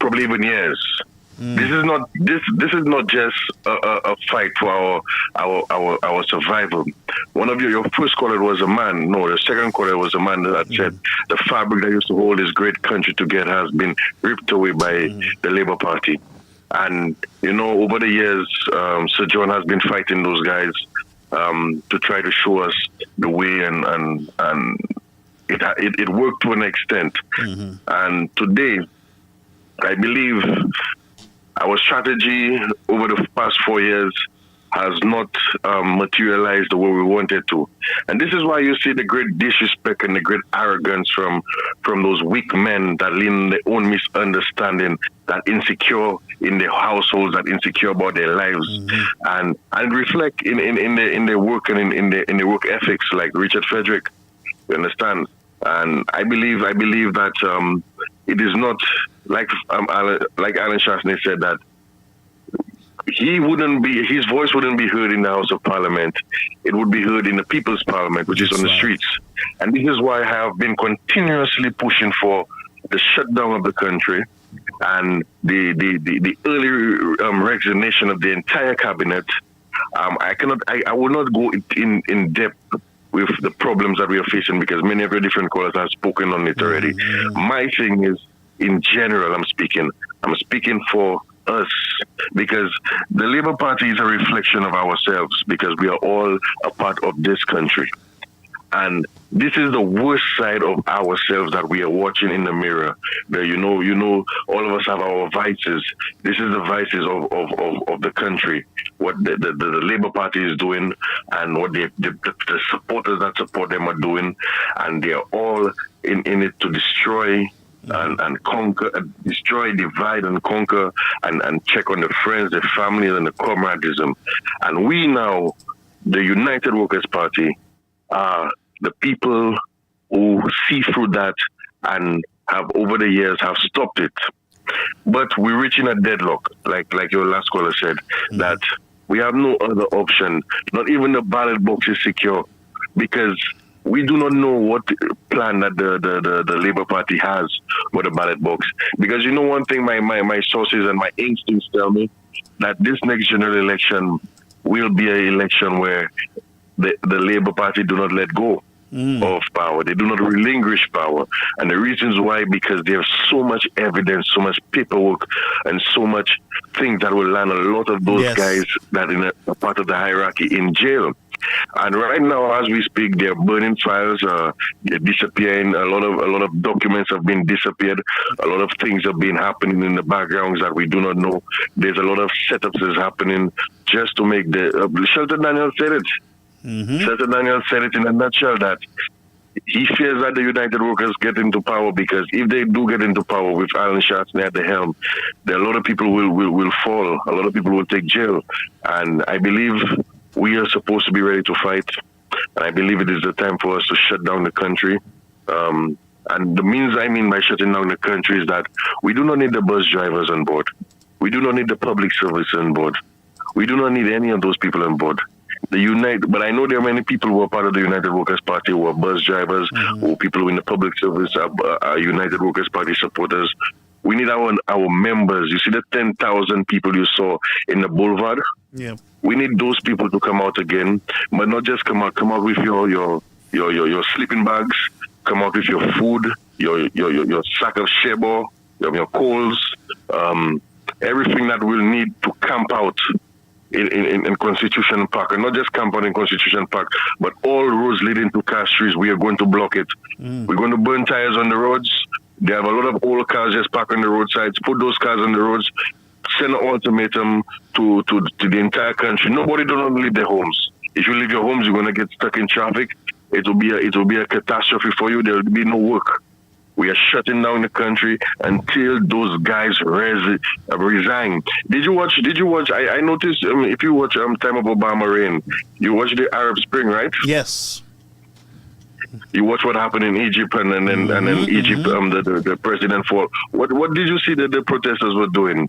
probably even years. This is not just a fight for our survival. One of your first caller was a man. No, the second caller was a man that said the fabric that used to hold this great country together has been ripped away by the Labour Party. And over the years, Sir John has been fighting those guys to try to show us the way, and it worked to an extent. And today, I believe our strategy over the past 4 years has not materialized the way we wanted to. And this is why you see the great disrespect and the great arrogance from those weak men that lean on their own misunderstanding, that insecure in their households, that insecure about their lives, and reflect in their work and in their work ethics, like Richard Frederick. You understand? And I believe that it is not like Alan Shastney said, that his voice wouldn't be heard in the House of Parliament. It would be heard in the People's Parliament, which is on the streets. And this is why I have been continuously pushing for the shutdown of the country and the early resignation of the entire cabinet. I will not go in depth with the problems that we are facing, because many of your different callers have spoken on it already. My thing is, in general, I'm speaking for us, because the Labour Party is a reflection of ourselves, because we are all a part of this country. And this is the worst side of ourselves that we are watching in the mirror. Where all of us have our vices. This is the vices of the country. What the Labour Party is doing, and what the supporters that support them are doing, and they are all in it to destroy and conquer, destroy, divide and conquer, and check on the friends, the families, and the comradism. And we now, the United Workers' Party, are the people who see through that and have over the years have stopped it. But we're reaching a deadlock, like your last caller said, that we have no other option. Not even the ballot box is secure, because we do not know what plan that the Labour Party has for the ballot box. Because one thing, my sources and my instincts tell me that this next general election will be an election where the Labour Party do not let go of power. They do not relinquish power. And the reasons why, because there's so much evidence, so much paperwork, and so much things that will land a lot of those guys that are part of the hierarchy in jail. And right now, as we speak, they're burning files, they're disappearing. A lot of documents have been disappeared. A lot of things have been happening in the backgrounds that we do not know. There's a lot of setups that's happening just to make the Shelton Daniel said it. Shelton Daniel said it in a nutshell, that he fears that the United Workers get into power, because if they do get into power with Alan Shastney at the helm, a lot of people will fall. A lot of people will take jail. And I believe we are supposed to be ready to fight. And I believe it is the time for us to shut down the country. And the means I mean by shutting down the country is that we do not need the bus drivers on board. We do not need the public service on board. We do not need any of those people on board. But I know there are many people who are part of the United Workers' Party who are bus drivers, or people who in the public service are United Workers' Party supporters. We need our members. You see the 10,000 people you saw in the boulevard? Yeah. We need those people to come out again, but not just come out with your sleeping bags, come out with your food, your sack of shebo, your coals, everything that we'll need to camp out in Constitution Park, and not just camp out in Constitution Park, but all roads leading to Castries, we are going to block it. We're going to burn tires on the roads. They have a lot of old cars just parked on the roadsides. Put those cars on the roads. Send an ultimatum to the entire country. Nobody don't leave their homes. If you leave your homes, you're gonna get stuck in traffic. It will be a catastrophe for you. There will be no work. We are shutting down the country until those guys resign. Did you watch? I noticed. If you watch Time of Obama Reign, you watch the Arab Spring, right? Yes. You watch what happened in Egypt, and then Egypt, the president fall. What did you see that the protesters were doing?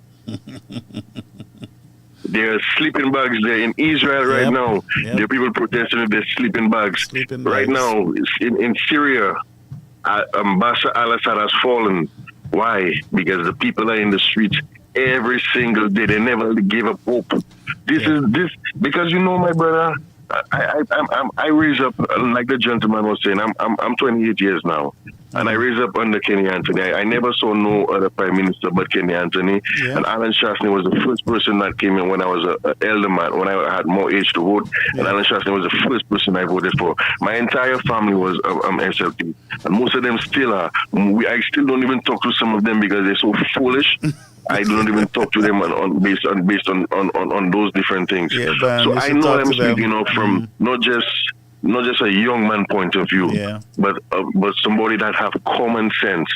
There are sleeping bags there in Israel right now. There are people protesting with their sleeping bags. Right now, in Syria, Bashar al-Assad has fallen. Why? Because the people are in the streets every single day. They never give up hope. This because my brother. I raised up, like the gentleman was saying, I'm 28 years now, and I raised up under Kenny Anthony. I never saw no other prime minister but Kenny Anthony, and Alan Shastney was the first person that came in when I was an elder man, when I had more age to vote, and Alan Shastney was the first person I voted for. My entire family was SLP, and most of them still are. I still don't even talk to some of them because they're so foolish. I don't even talk to them based on those different things. Yeah, so I know I'm speaking from not just a young man point of view, but somebody that have common sense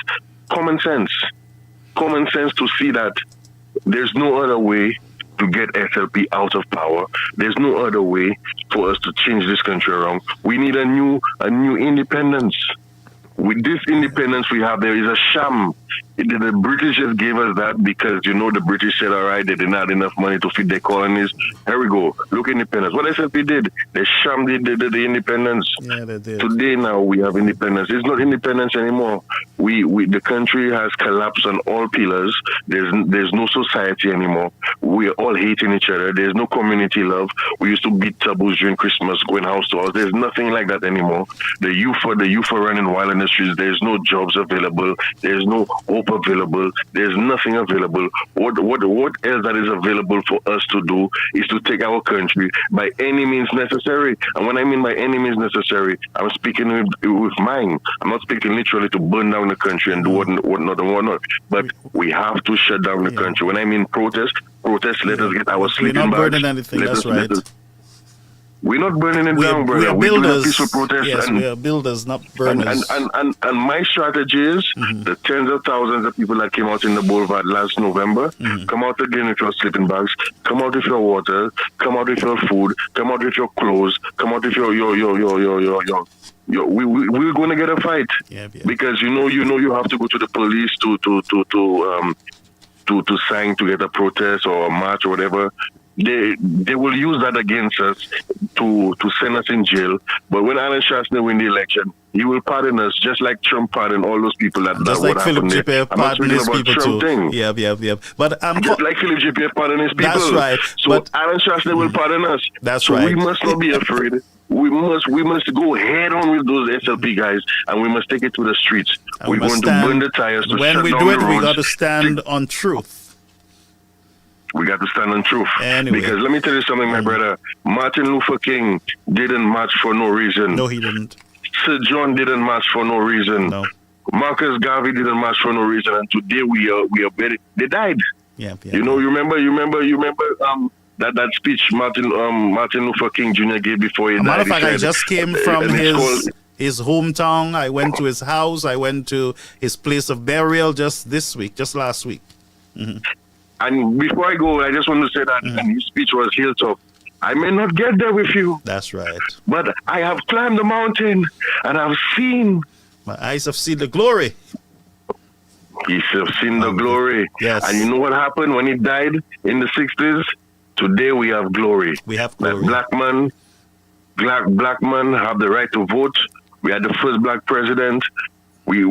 to see that there's no other way to get SLP out of power. There's no other way for us to change this country around. We need a new independence. With this independence we have, there is a sham. The British just gave us that because, the British said, all right, they didn't have enough money to feed their colonies. Here we go. Look, independence. What SLP did, they shammed the independence. Yeah, they did. Today now we have independence. It's not independence anymore. The country has collapsed on all pillars. There's no society anymore. We are all hating each other. There's no community love. We used to beat taboos during Christmas, going house to house. There's nothing like that anymore. The youth are running wild in the streets. There's no jobs available. There's no hope available. There's nothing available. What else that is available for us to do is to take our country by any means necessary. And when I mean by any means necessary, I'm speaking with mine. I'm not speaking literally to burn down the country and do whatnot. But we have to shut down the country. When I mean protest, let us get our sleeping bags. We're not burning anything, that's right. We're not burning it down, brother. We're builders. We're doing a peaceful protest. Yes, we are builders, not burners. And my strategy is the tens of thousands of people that came out in the boulevard last November, come out again with your sleeping bags, come out with your water, come out with your food, come out with your clothes, come out with your we're going to get a fight. Because you have to go to the police to sign to get a protest or a march or whatever. They will use that against us to send us in jail. But when Alan Shastney win the election, he will pardon us, just like Trump pardoned all those people that just like Philip J. pardoned his people too. Yeah. But just like Philip J. pardoned his people. That's right. So Alan Shastney will pardon us. That's right. We must not be afraid. We must go head on with those SLP guys, and we must take it to the streets. We're going to burn the tires. When we do it, we got to stand on truth. We got to stand on truth. Anyway. Because let me tell you something, my brother. Martin Luther King didn't march for no reason. No, he didn't. Sir John didn't march for no reason. No. Marcus Garvey didn't march for no reason. And today we are better. They died. Yeah. You remember that speech Martin Luther King Jr. gave before he died. Matter of fact, I just came from his hometown. I went to his house. I went to his place of burial just last week. And before I go, I just want to say that his speech was hilltop. I may not get there with you. That's right. But I have climbed the mountain and I've seen. My eyes have seen the glory. He have seen the glory. Yes. And you know what happened when he died in the 60s? Today we have glory. We have glory. That black man black men have the right to vote. We had the first black president. There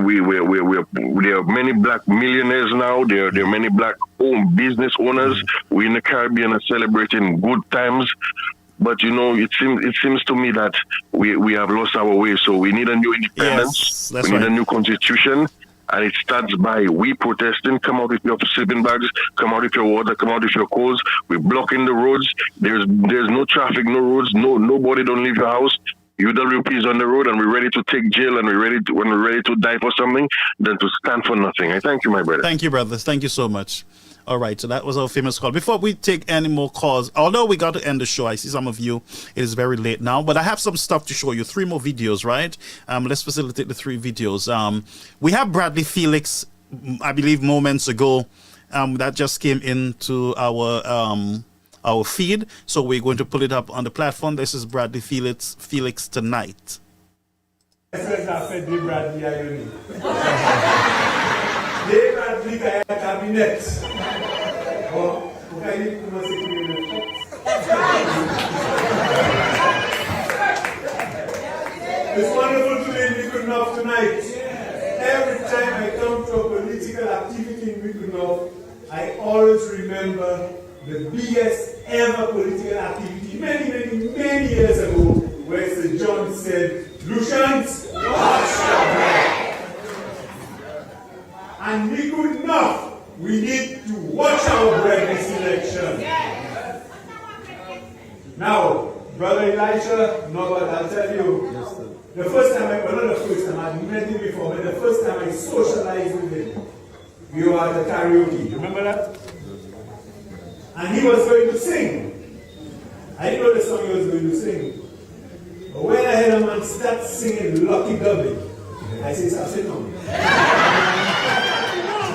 are many black millionaires now. There are many black owned business owners. We in the Caribbean are celebrating good times. But it seems to me that we have lost our way. So we need a new independence. Yes, we need a new constitution. And it starts by we protesting. Come out with your sleeping bags. Come out with your water. Come out with your clothes. We're blocking the roads. There's no traffic, no roads. Nobody don't leave your house. UWP is on the road, and we're ready to take jail, and when we're ready to die for something, than to stand for nothing. I thank you, my brother. Thank you, brothers. Thank you so much. All right, so that was our famous call. Before we take any more calls, although we got to end the show, I see some of you, it is very late now, but I have some stuff to show you. 3 more videos, right? Let's facilitate the 3 videos. We have Bradley Felix, I believe moments ago, that just came into our feed, so we're going to pull it up on the platform. This is Bradley Felix tonight. It's wonderful to be in Mikunov tonight. Every time I come to a political activity in Mikunov, I always remember the biggest ever political activity many years ago, where Sir John said, Lucians, watch your breath. And Mikunov, we need to watch our breath this election. Now, Brother Elisha, Norbert, I'll tell you, the first time I've met him before, but the first time I socialized with him, we were at the karaoke. Remember that? And he was going to sing. I didn't know the song he was going to sing. But when I heard a man start singing Lucky Dubby, I said, no.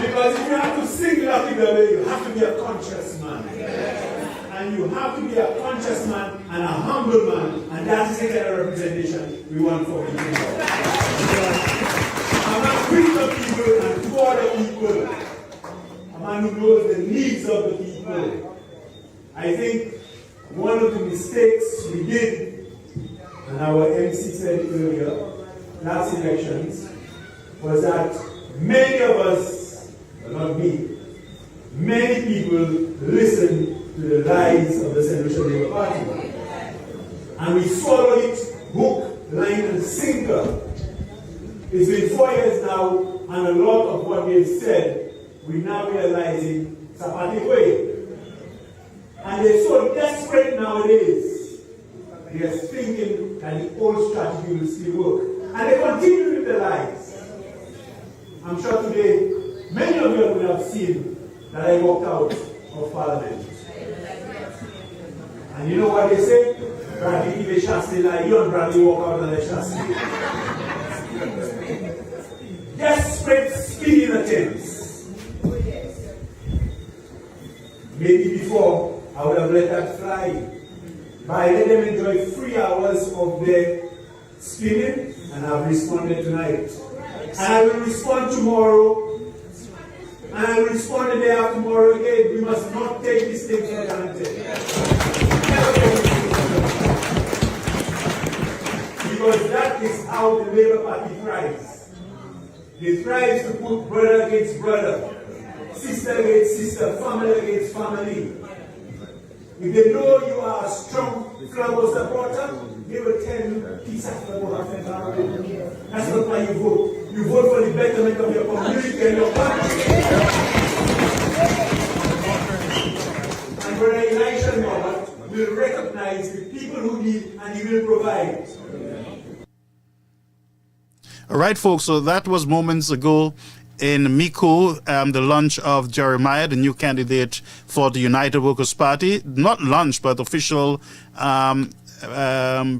Because if you have to sing Lucky Dubby, you have to be a conscious man. And you have to be a conscious man and a humble man. And that is the kind of representation we want for people. A man with the people and for the people. A man who knows the needs of the people. I think one of the mistakes we did, and our MC said earlier, last elections, was that many of us, but not me, many people listened to the lies of the St. Lucia Labour Party. And we swallowed it hook, line, and sinker. It's been 4 years now, and a lot of what they've said, we're now realizing it's a party way. And they're so desperate nowadays, they're thinking that the old strategy will still work. And they continue with the lies. I'm sure today, many of you will have seen that I walked out of Parliament. And you know what they say? Bradley, if they shall stay like you and Bradley walk out and they shall stay. Desperate speeding attempts. Maybe before, I would have let that fly. But I let them enjoy 3 hours of their spinning, and I've responded tonight. And I will respond tomorrow. And I will respond the day after tomorrow again. We must not take these things for granted. Because that is how the Labour Party thrives. They thrive to put brother against brother, sister against sister, family against family. If they know you are a strong Flabo supporter, they will tell you, peace after war. That's not why you vote. You vote for the betterment of your community and your country. And Brother Elisha Norbert will recognize the people who need, and he will provide. All right, folks, so that was moments ago in Miku, the launch of Jeremiah, the new candidate for the United Workers' Party. Not launch, but official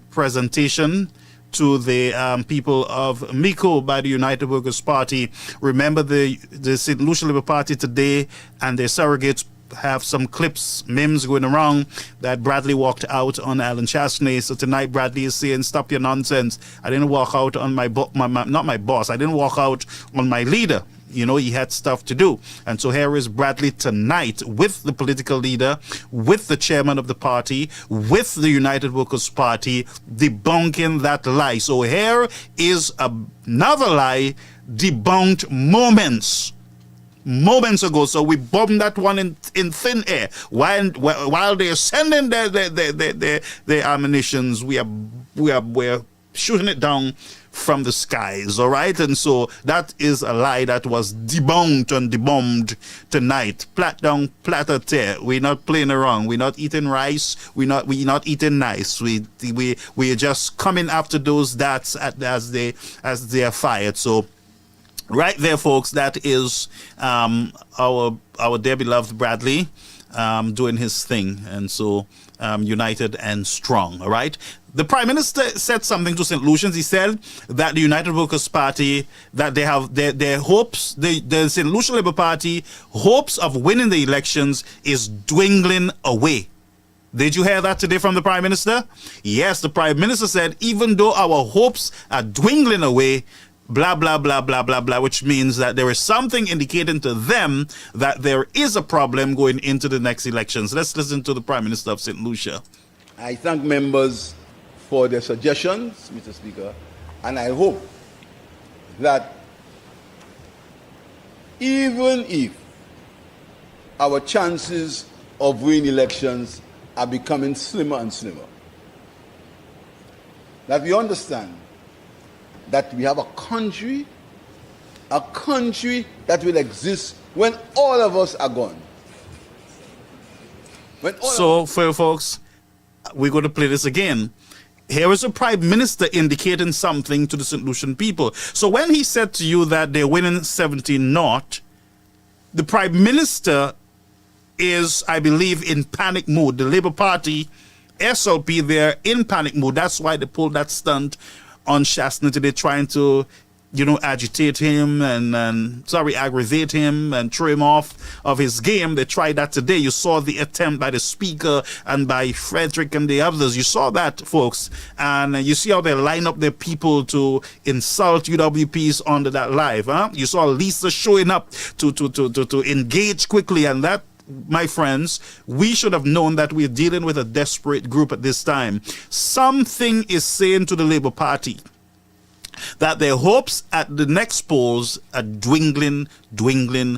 presentation to the people of Miku by the United Workers' Party. Remember the St. Lucia Labour Party today and their surrogates have some clips, memes going around that Bradley walked out on Alan Chastney. So tonight Bradley is saying, stop your nonsense. I didn't walk out on not my boss. I didn't walk out on my leader. you know, he had stuff to do. And so here is Bradley tonight with the political leader, with the chairman of the party, with the United Workers' Party, debunking that lie. So here is another lie debunked moments ago. So we bombed that one in thin air. While they're sending their ammunitions, we're shooting it down from the skies, all right? And so that is a lie that was debunked and debombed tonight. Plat down, plat a tear. We're not playing around. We're not eating rice. We're not eating nice. We're just coming after those that's as they are fired. So right there, folks, that is our dear beloved Bradley doing his thing. And so united and strong, all right? The Prime Minister said something to St. Lucians. He said that the United Workers' Party, that they have their hopes, the St. Lucian Labour Party hopes of winning the elections is dwindling away. Did you hear that today from the Prime Minister? Yes, the Prime Minister said even though our hopes are dwindling away, blah, blah, blah, blah, blah, blah, which means that there is something indicating to them that there is a problem going into the next elections. Let's listen to the Prime Minister of St. Lucia. I thank members for their suggestions, Mr. Speaker, and I hope that even if our chances of winning elections are becoming slimmer and slimmer, that we understand that we have a country that will exist when all of us are gone. So, for folks, we're going to play this again. Here is a Prime Minister indicating something to the St. Lucian people. So when he said to you that they're winning 17-0, the Prime Minister is, I believe, in panic mode. The Labour Party, SLP, they're in panic mode. That's why they pulled that stunt on Shasna today, trying to, you know, agitate him aggravate him and throw him off of his game. They tried that today. You saw the attempt by the Speaker and by Frederick and the others. You saw that, folks. And you see how they line up their people to insult UWPs under that live. Huh? You saw Lisa showing up to engage quickly, and that, my friends, we should have known that we're dealing with a desperate group at this time. Something is saying to the Labour Party that their hopes at the next polls are dwindling away.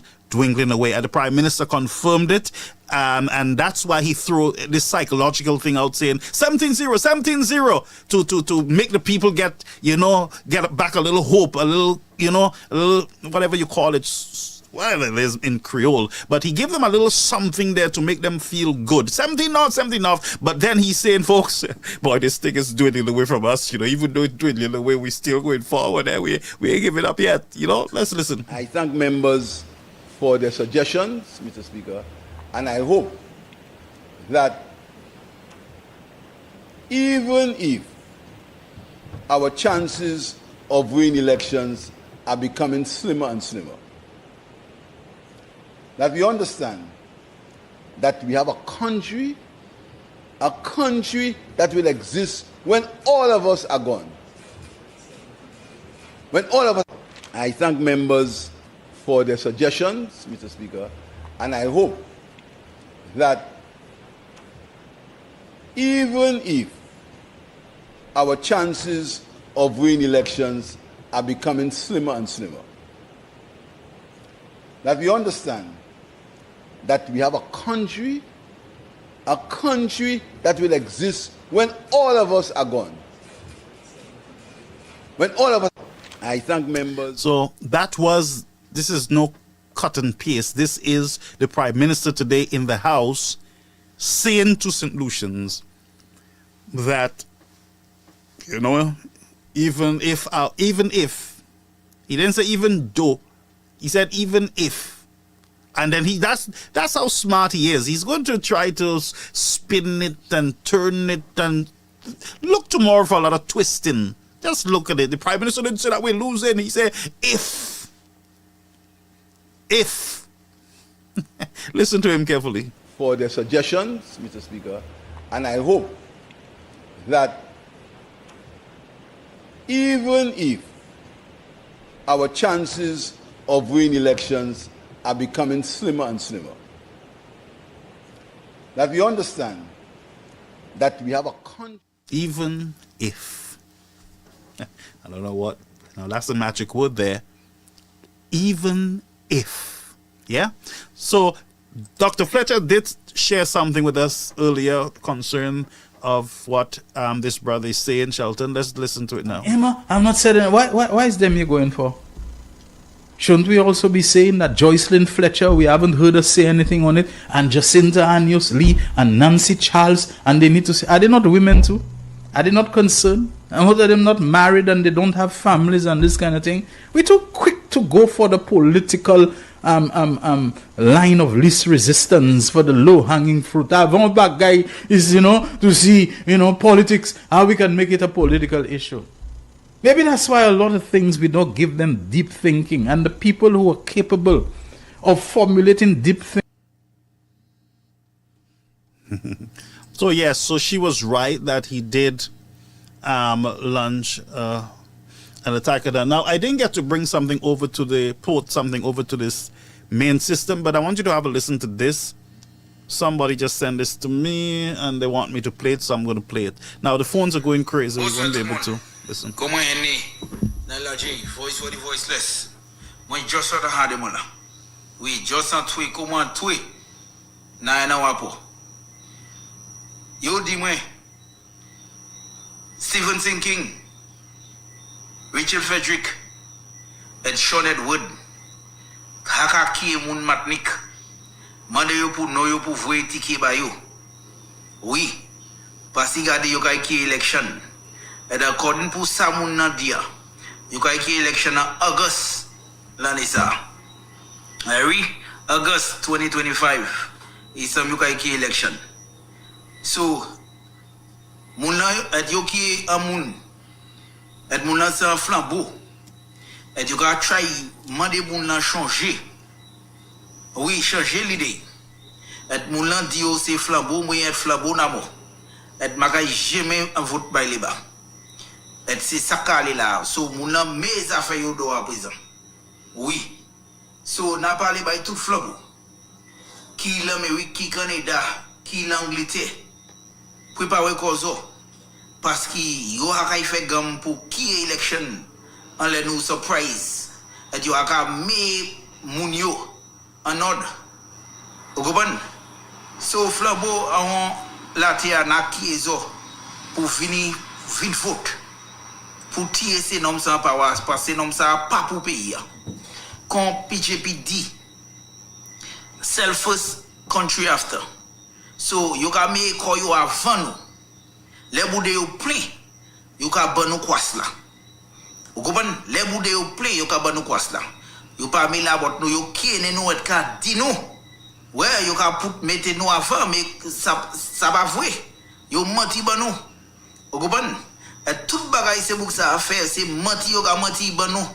And the Prime Minister confirmed it, and that's why he threw this psychological thing out saying 17-0 to make the people get back a little hope, a little whatever you call it, whatever it is in Creole. But he gave them a little something there to make them feel good. 17-0. But then he's saying, folks, boy, this thing is dwindling away from us. Even though it's dwindling away, we're still going forward. We ain't giving up yet. Let's listen. I thank members for their suggestions, Mr. Speaker, and I hope that even if our chances of winning elections are becoming slimmer and slimmer, that we understand that we have a country that will exist when all of us are gone. I thank members for their suggestions, Mr. Speaker, and I hope that even if our chances of winning elections are becoming slimmer and slimmer, that we understand that we have a country that will exist when all of us are gone. I thank members. So this is no cut and paste. This is the Prime Minister today in the House saying to St. Lucians that, even if, he didn't say even though, he said even if. And then that's how smart he is. He's going to try to spin it and turn it and look tomorrow for a lot of twisting. Just look at it. The Prime Minister didn't say that we're losing. He said if. Listen to him carefully. For their suggestions, Mr. Speaker, and I hope that even if our chances of winning elections are becoming slimmer and slimmer. That we understand that we have a even if, I don't know what, that's the magic word there, even if, yeah? So Dr. Fletcher did share something with us earlier concern of what this brother is saying, Shelton. Let's listen to it now. Emma, I'm not saying, why is them you're going for? Shouldn't we also be saying that Joycelyn Fletcher, we haven't heard her say anything on it, and Jacinta Anius Lee and Nancy Charles, and they need to say, are they not women too? Are they not concerned? And what are them not married and they don't have families and this kind of thing? We're too quick to go for the political line of least resistance, for the low-hanging fruit. Our one back guy is, to see, politics, how we can make it a political issue. Maybe that's why a lot of things we don't give them deep thinking, and the people who are capable of formulating deep thinking. So yes, so she was right that he did launch an attack at her. Now, I didn't get to bring something over to this main system, but I want you to have a listen to this. Somebody just sent this to me, and they want me to play it, so I'm going to play it. Now, the phones are going crazy. We won't be able to listen. Comment est né dans la voice for the voiceless. Moi, just sort of had him on. Oui, just en tweet, comment tweet. Na ena wapo. Yo di moi. Stephenson King, Richard Frederick, and Sean Edward. Haka ki moun matnik. Mande yo pou no yo pou vwe tiki ba yo. Oui. Pasi gade yo kay ki election. And according to Samun Nadia, you can get election in August, Lanisa. August 2025 is some you can get election. So, Muna at Yoki Amun, at Muna sa flambeau, et you can try Mande Muna changer. Oui, changer l'idée. Et Muna dio se flambeau, moi et flambeau namo. Et Maga jamais un vote by les bas. Et c'est ça qu'elle est là. So, mon a mes affaires au à présent. Oui. So, n'a pas les bails tout flambou. Qui l'Amérique, qui Canada, qui l'Angleterre. Préparez cause. Parce qu'il y a fait gamme pour qui élection. En les nous surprise. Et il y a mis mon yo en ordre. Vous comprenez? So, flambeau, on la terre n'a qui est pour finir faute. Pour tirer ces noms sans power, parce que ces noms ça pas pour payer. Comme PJP dit, self first, country after. So, you can make call you avant nous. Les boudes you play, you can ban nous quoi là. Vous comprenez? Les boudes you play, you can ban nous quoi là. You pas mis là bot nous, you kene nous et ka di nous. Ouais, you can put mettre nous avant, mais ça va vrai. You menti ban nous. Vous comprenez? Et tout bagay c'est pour ça à faire, c'est menti yo ka menti ban nous.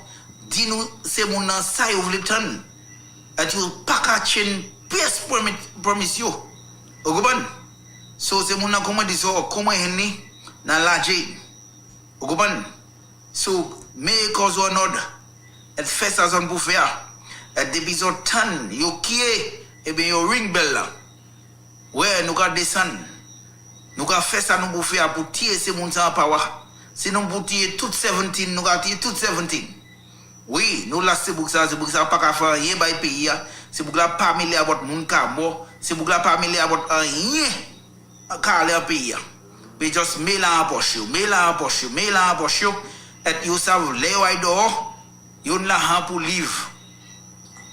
Di nous c'est mon nan sa yo vle tan. Et you pas ka chen pièce promise yo. Vous comprenez? So c'est mon nan comment dit ça, comment henni dans la jade. Vous comprenez? So mais cause one ordre. Et fait ça zone pour faire. Et depuis so tan yo qui et bien yo ring bell là. Ouais, nous ka descendre. Nous avons fait ça nous pour faire pour tirer ces gens sans power. Sinon pour tirer toutes 17, nous avons tiré toutes 17. Oui, nous là c'est pour ça pas qu'à faire rien by pays. C'est pour là pas mêler à votre monde car mort. C'est pour là pas mêler à votre rien car le pays. Mais juste mêler en poche, et you savent les white door, you là pour live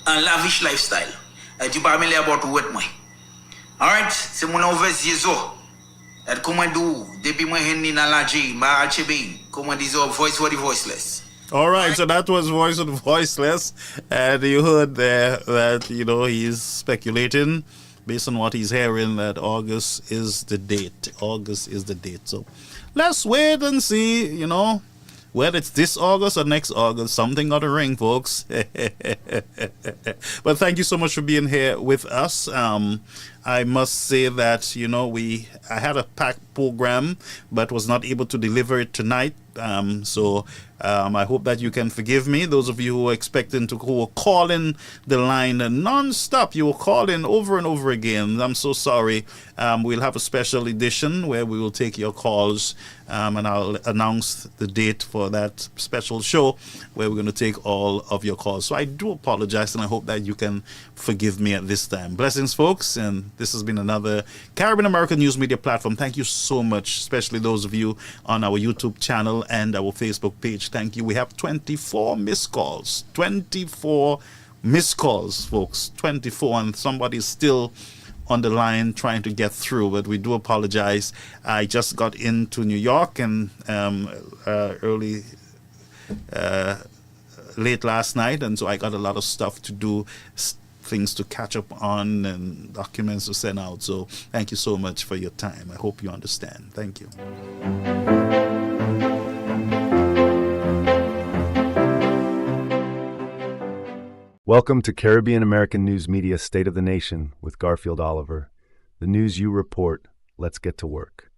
un lavish lifestyle. Et tu pas mêler à votre wet moi. Alright, c'est mon envers Jésus. Et comment do depuis moi henni na laji ma achebe comment disons voice for the voiceless. All right, so that was Voice of the Voiceless, and you heard there that he's speculating based on what he's hearing that August is the date. So let's wait and see, whether it's this August or next August. Something got to ring, folks. But thank you so much for being here with us. I must say that, I had a packed program, but was not able to deliver it tonight. I hope that you can forgive me. Those of you who were calling the line non-stop, you were calling over and over again. I'm so sorry. We'll have a special edition where we will take your calls, and I'll announce the date for that special show where we're going to take all of your calls. So I do apologize, and I hope that you can forgive me at this time. Blessings, folks, and this has been another Caribbean American News Media platform. Thank you so much, especially those of you on our YouTube channel and our Facebook page. Thank you. We have 24 missed calls. 24 missed calls, folks. 24, and somebody's still on the line trying to get through, but we do apologize. I just got into New York and late last night, and so I got a lot of stuff to do, things to catch up on and documents to send out. So thank you so much for your time. I hope you understand. Thank you. Welcome to Caribbean American News Media State of the Nation with Garfield Oliver. The news you report. Let's get to work.